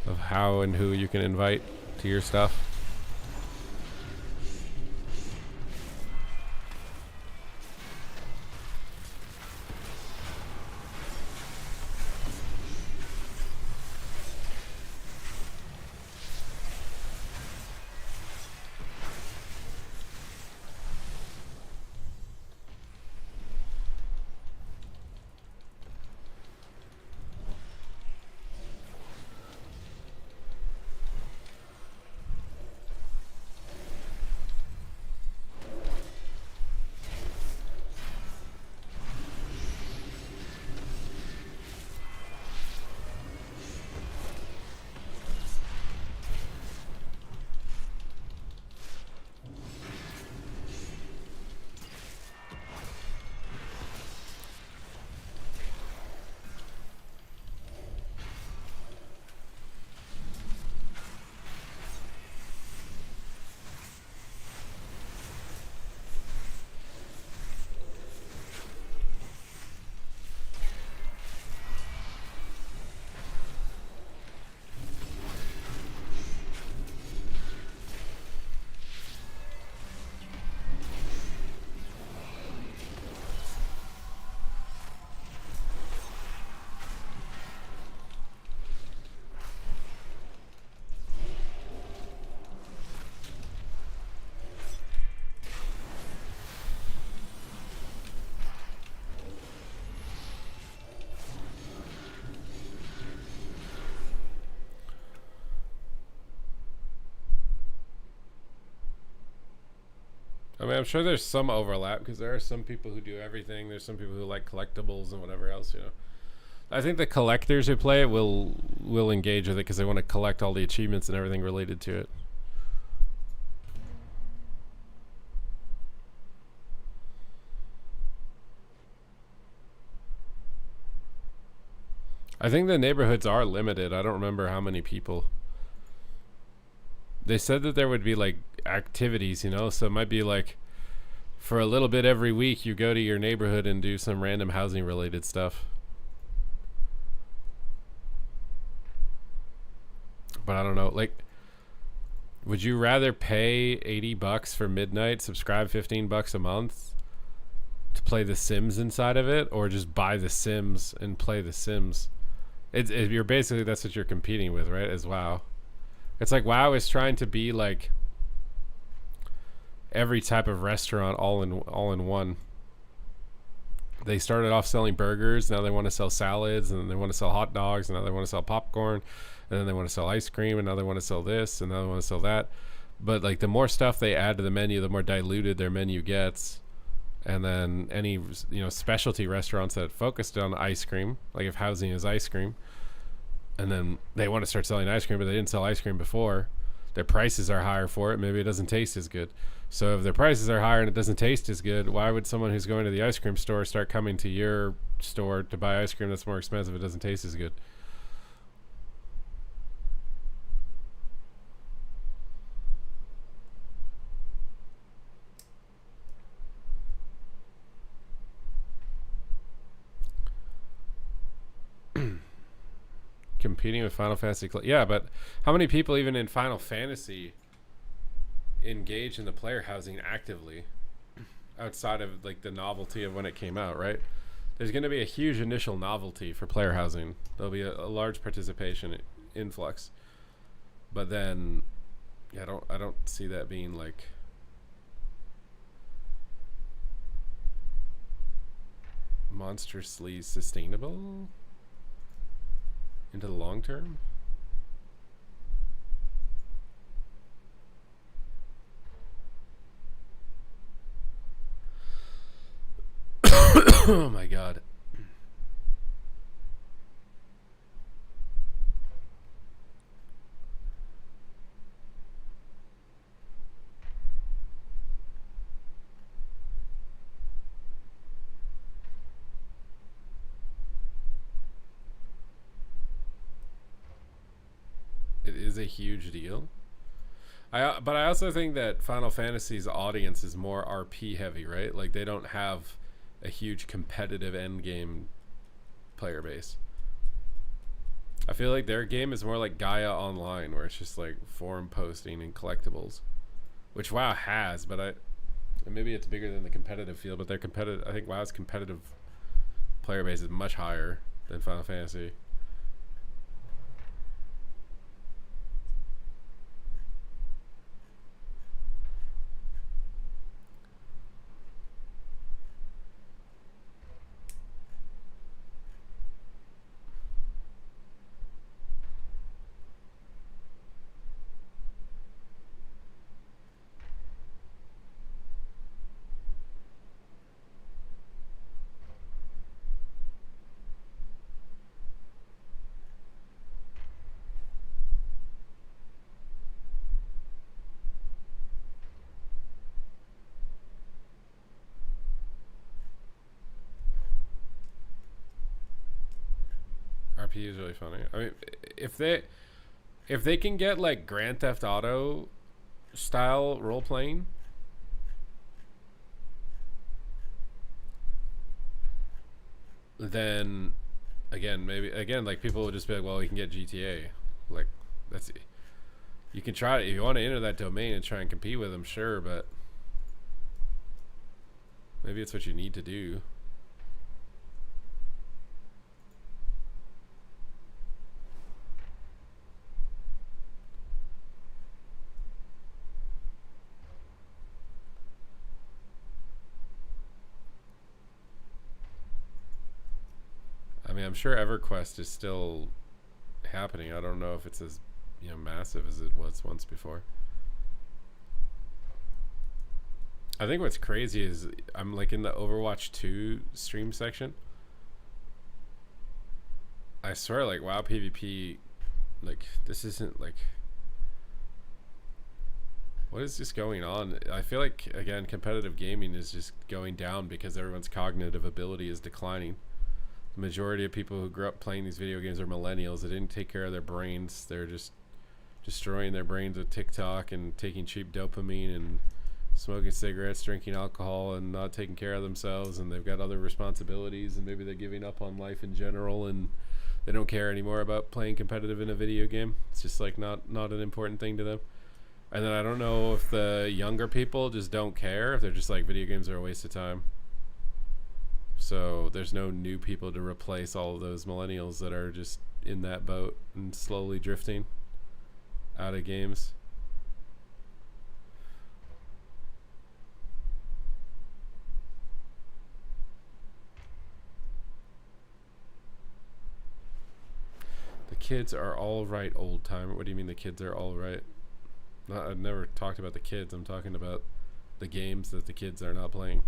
of how and who you can invite to your stuff. I mean, I'm sure there's some overlap because there are some people who do everything. There's some people who like collectibles and whatever else, you know. I think the collectors who play it will engage with it because they want to collect all the achievements and everything related to it. I think the neighborhoods are limited. I don't remember how many people. They said that there would be like activities, you know, so it might be like for a little bit every week you go to your neighborhood and do some random housing related stuff. But I don't know, like, would you rather pay $80 for Midnight, subscribe $15 a month to play The Sims inside of it, or just buy The Sims and play The Sims? You're basically, that's what you're competing with, right? As WoW. It's like WoW is trying to be like every type of restaurant all in one. They started off selling burgers, now they want to sell salads, and then they want to sell hot dogs, and now they want to sell popcorn, and then they want to sell ice cream, and now they want to sell this, and now they want to sell that. But like the more stuff they add to the menu, the more diluted their menu gets. And then any, you know, specialty restaurants that focused on ice cream, like if housing is ice cream, and then they want to start selling ice cream, but they didn't sell ice cream before, their prices are higher for it. Maybe it doesn't taste as good. So if their prices are higher and it doesn't taste as good, why would someone who's going to the ice cream store start coming to your store to buy ice cream that's more expensive if it doesn't taste as good? Competing with Final Fantasy. Yeah, but how many people even in Final Fantasy engage in the player housing actively outside of like the novelty of when it came out, right? There's going to be a huge initial novelty for player housing. There'll be a large participation influx. But then yeah, I don't see that being like monstrously sustainable into the long term. Oh my god. It is a huge deal. But I also think that Final Fantasy's audience is more RP heavy, right? Like they don't have a huge competitive end game player base. I feel like their game is more like Gaia Online, where it's just like forum posting and collectibles, which WoW has, but maybe it's bigger than the competitive field. But their competitive, I think WoW's competitive player base is much higher than Final Fantasy. RP is really funny. I mean, if they can get like Grand Theft Auto style role playing, then maybe like people will just be like, well, we can get GTA. Like that's, you can try it if you want to enter that domain and try and compete with them, sure, but maybe it's what you need to do. I mean, I'm sure EverQuest is still happening. I don't know if it's as, you know, massive as it was once before. I think what's crazy is I'm like in the Overwatch 2 stream section. I swear, like, WoW PvP, like, this isn't like, what is just going on? I feel like, again, competitive gaming is just going down because everyone's cognitive ability is declining. The majority of people who grew up playing these video games are millennials. They didn't take care of their brains. They're just destroying their brains with TikTok and taking cheap dopamine and smoking cigarettes, drinking alcohol, and not taking care of themselves. And they've got other responsibilities, and maybe they're giving up on life in general, and they don't care anymore about playing competitive in a video game. It's just like not an important thing to them. And then I don't know if the younger people just don't care, if they're just like, video games are a waste of time. So there's no new people to replace all of those millennials that are just in that boat and slowly drifting out of games. The kids are all right, old timer. What do you mean the kids are all right? I've never talked about the kids. I'm talking about the games that the kids are not playing.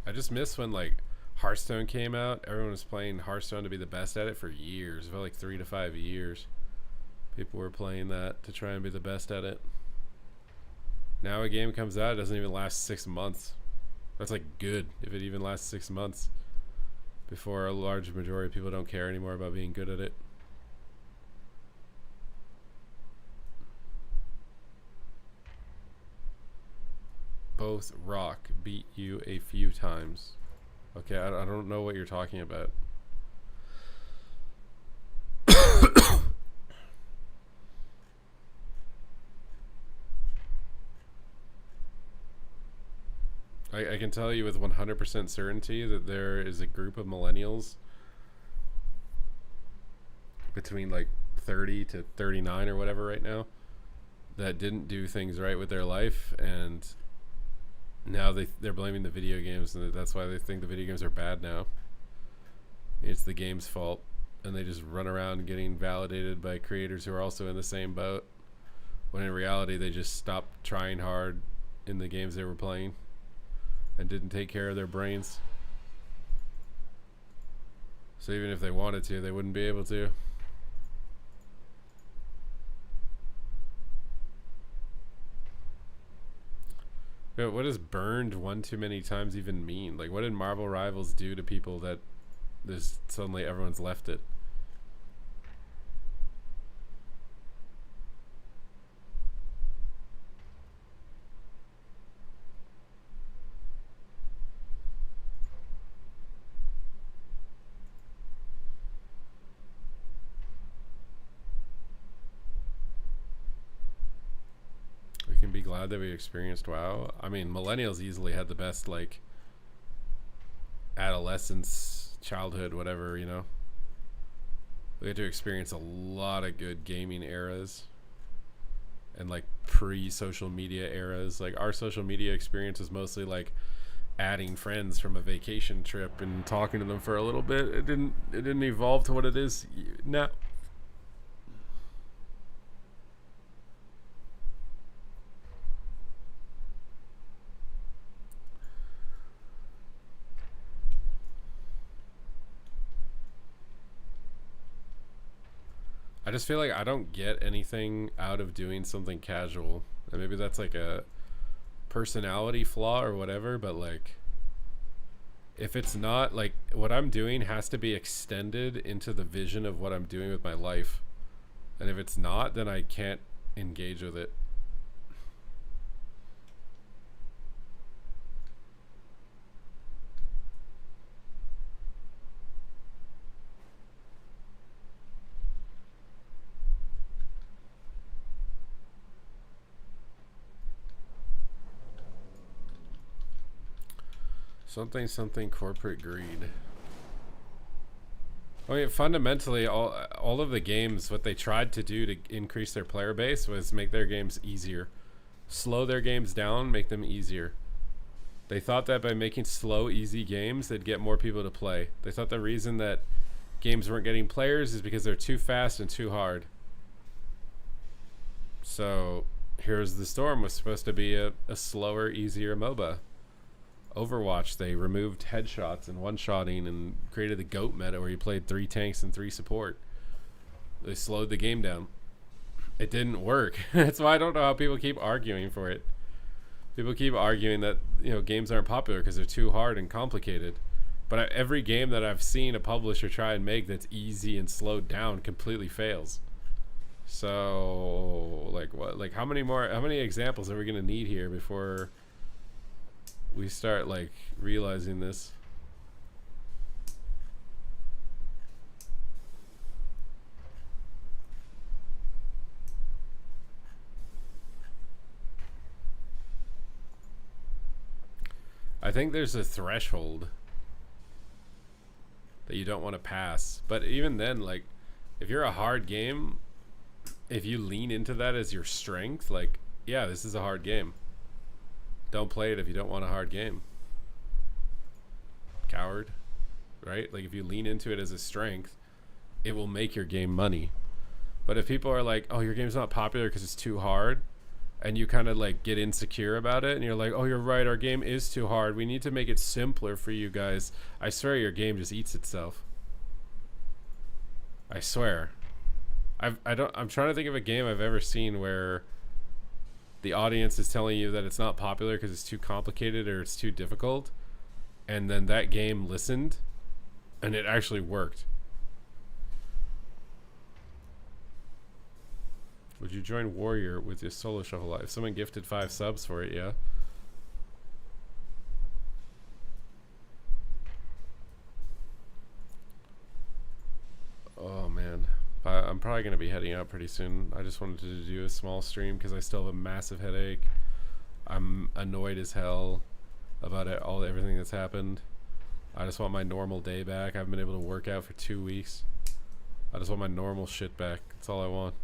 I just miss when like Hearthstone came out. Everyone was playing Hearthstone to be the best at it for years. It felt like 3 to 5 years. People were playing that to try and be the best at it. Now a game comes out, it doesn't even last 6 months. That's like good if it even lasts 6 months before a large majority of people don't care anymore about being good at it. Both rock beat you a few times. Okay, I don't know what you're talking about. I can tell you with 100% certainty that there is a group of millennials between like 30 to 39 or whatever right now that didn't do things right with their life, and now they're blaming the video games, and that's why they think the video games are bad now. It's the game's fault, and they just run around getting validated by creators who are also in the same boat, when in reality they just stopped trying hard in the games they were playing and didn't take care of their brains. So even if they wanted to, they wouldn't be able to. But what does burned one too many times even mean? Like, what did Marvel Rivals do to people that this suddenly everyone's left it? Can be glad that we experienced WoW. I mean, millennials easily had the best like adolescence, childhood, whatever, you know. We had to experience a lot of good gaming eras and like pre-social media eras. Like our social media experience was mostly like adding friends from a vacation trip and talking to them for a little bit. It didn't evolve to what it is now. I just feel like I don't get anything out of doing something casual. And maybe that's like a personality flaw or whatever, but like if it's not like what I'm doing has to be extended into the vision of what I'm doing with my life. And if it's not, then I can't engage with it. Something corporate greed. I mean, fundamentally, all of the games, what they tried to do to increase their player base was make their games easier. slow their games down, make them easier. They thought that by making slow, easy games, they'd get more people to play. They thought the reason that games weren't getting players is because they're too fast and too hard. So, Heroes of the Storm was supposed to be a slower, easier MOBA. Overwatch, they removed headshots and one-shotting and created the GOAT meta where you played 3 tanks and 3 support. They slowed the game down. It didn't work. That's why I don't know how people keep arguing for it. People keep arguing that, you know, games aren't popular because they're too hard and complicated. But every game that I've seen a publisher try and make that's easy and slowed down completely fails. So, like, what? Like, how many examples are we gonna need here before we start like realizing this? I think there's a threshold that you don't want to pass. But even then, like, if you're a hard game, if you lean into that as your strength, like, yeah, this is a hard game. Don't play it if you don't want a hard game. Coward, right? Like, if you lean into it as a strength, it will make your game money. But if people are like, oh, your game's not popular because it's too hard, and you kind of like get insecure about it, and you're like, oh, you're right, our game is too hard, we need to make it simpler for you guys, I swear your game just eats itself. I swear. I'm trying to think of a game I've ever seen where the audience is telling you that it's not popular because it's too complicated or it's too difficult, and then that game listened and it actually worked. Would you join Warrior with your solo shuffle live? Someone gifted 5 subs for it, yeah. Oh man, I'm probably gonna be heading out pretty soon. I just wanted to do a small stream because I still have a massive headache. I'm annoyed as hell about it, everything that's happened. I just want my normal day back. I haven't been able to work out for 2 weeks. I just want my normal shit back. That's all I want.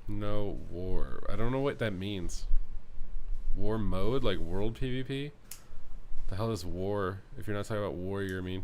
No war. I don't know what that means. War mode? Like world PvP? The hell is war? If you're not talking about warrior, I mean.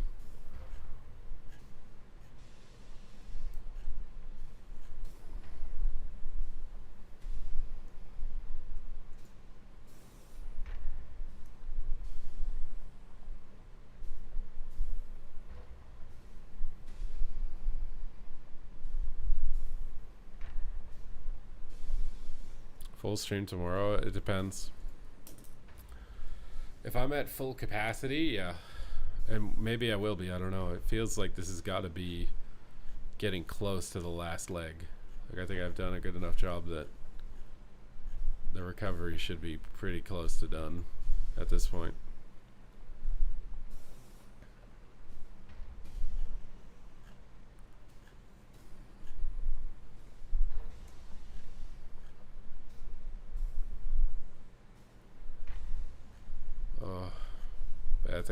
Full stream tomorrow? It depends. If I'm at full capacity, yeah. And maybe I will be, I don't know. It feels like this has got to be getting close to the last leg. Like, I think I've done a good enough job that the recovery should be pretty close to done at this point.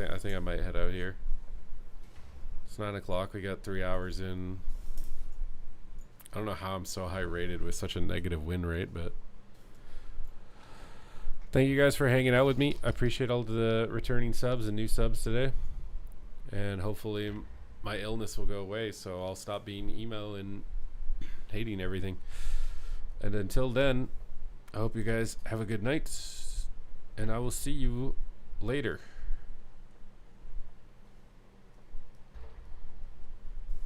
I think I might head out here. It's 9 o'clock. We got 3 hours in. I don't know how I'm so high rated with such a negative win rate, but thank you guys for hanging out with me. I appreciate all the returning subs and new subs today. And hopefully my illness will go away, so I'll stop being emo and hating everything. And until then, I hope you guys have a good night, and I will see you later.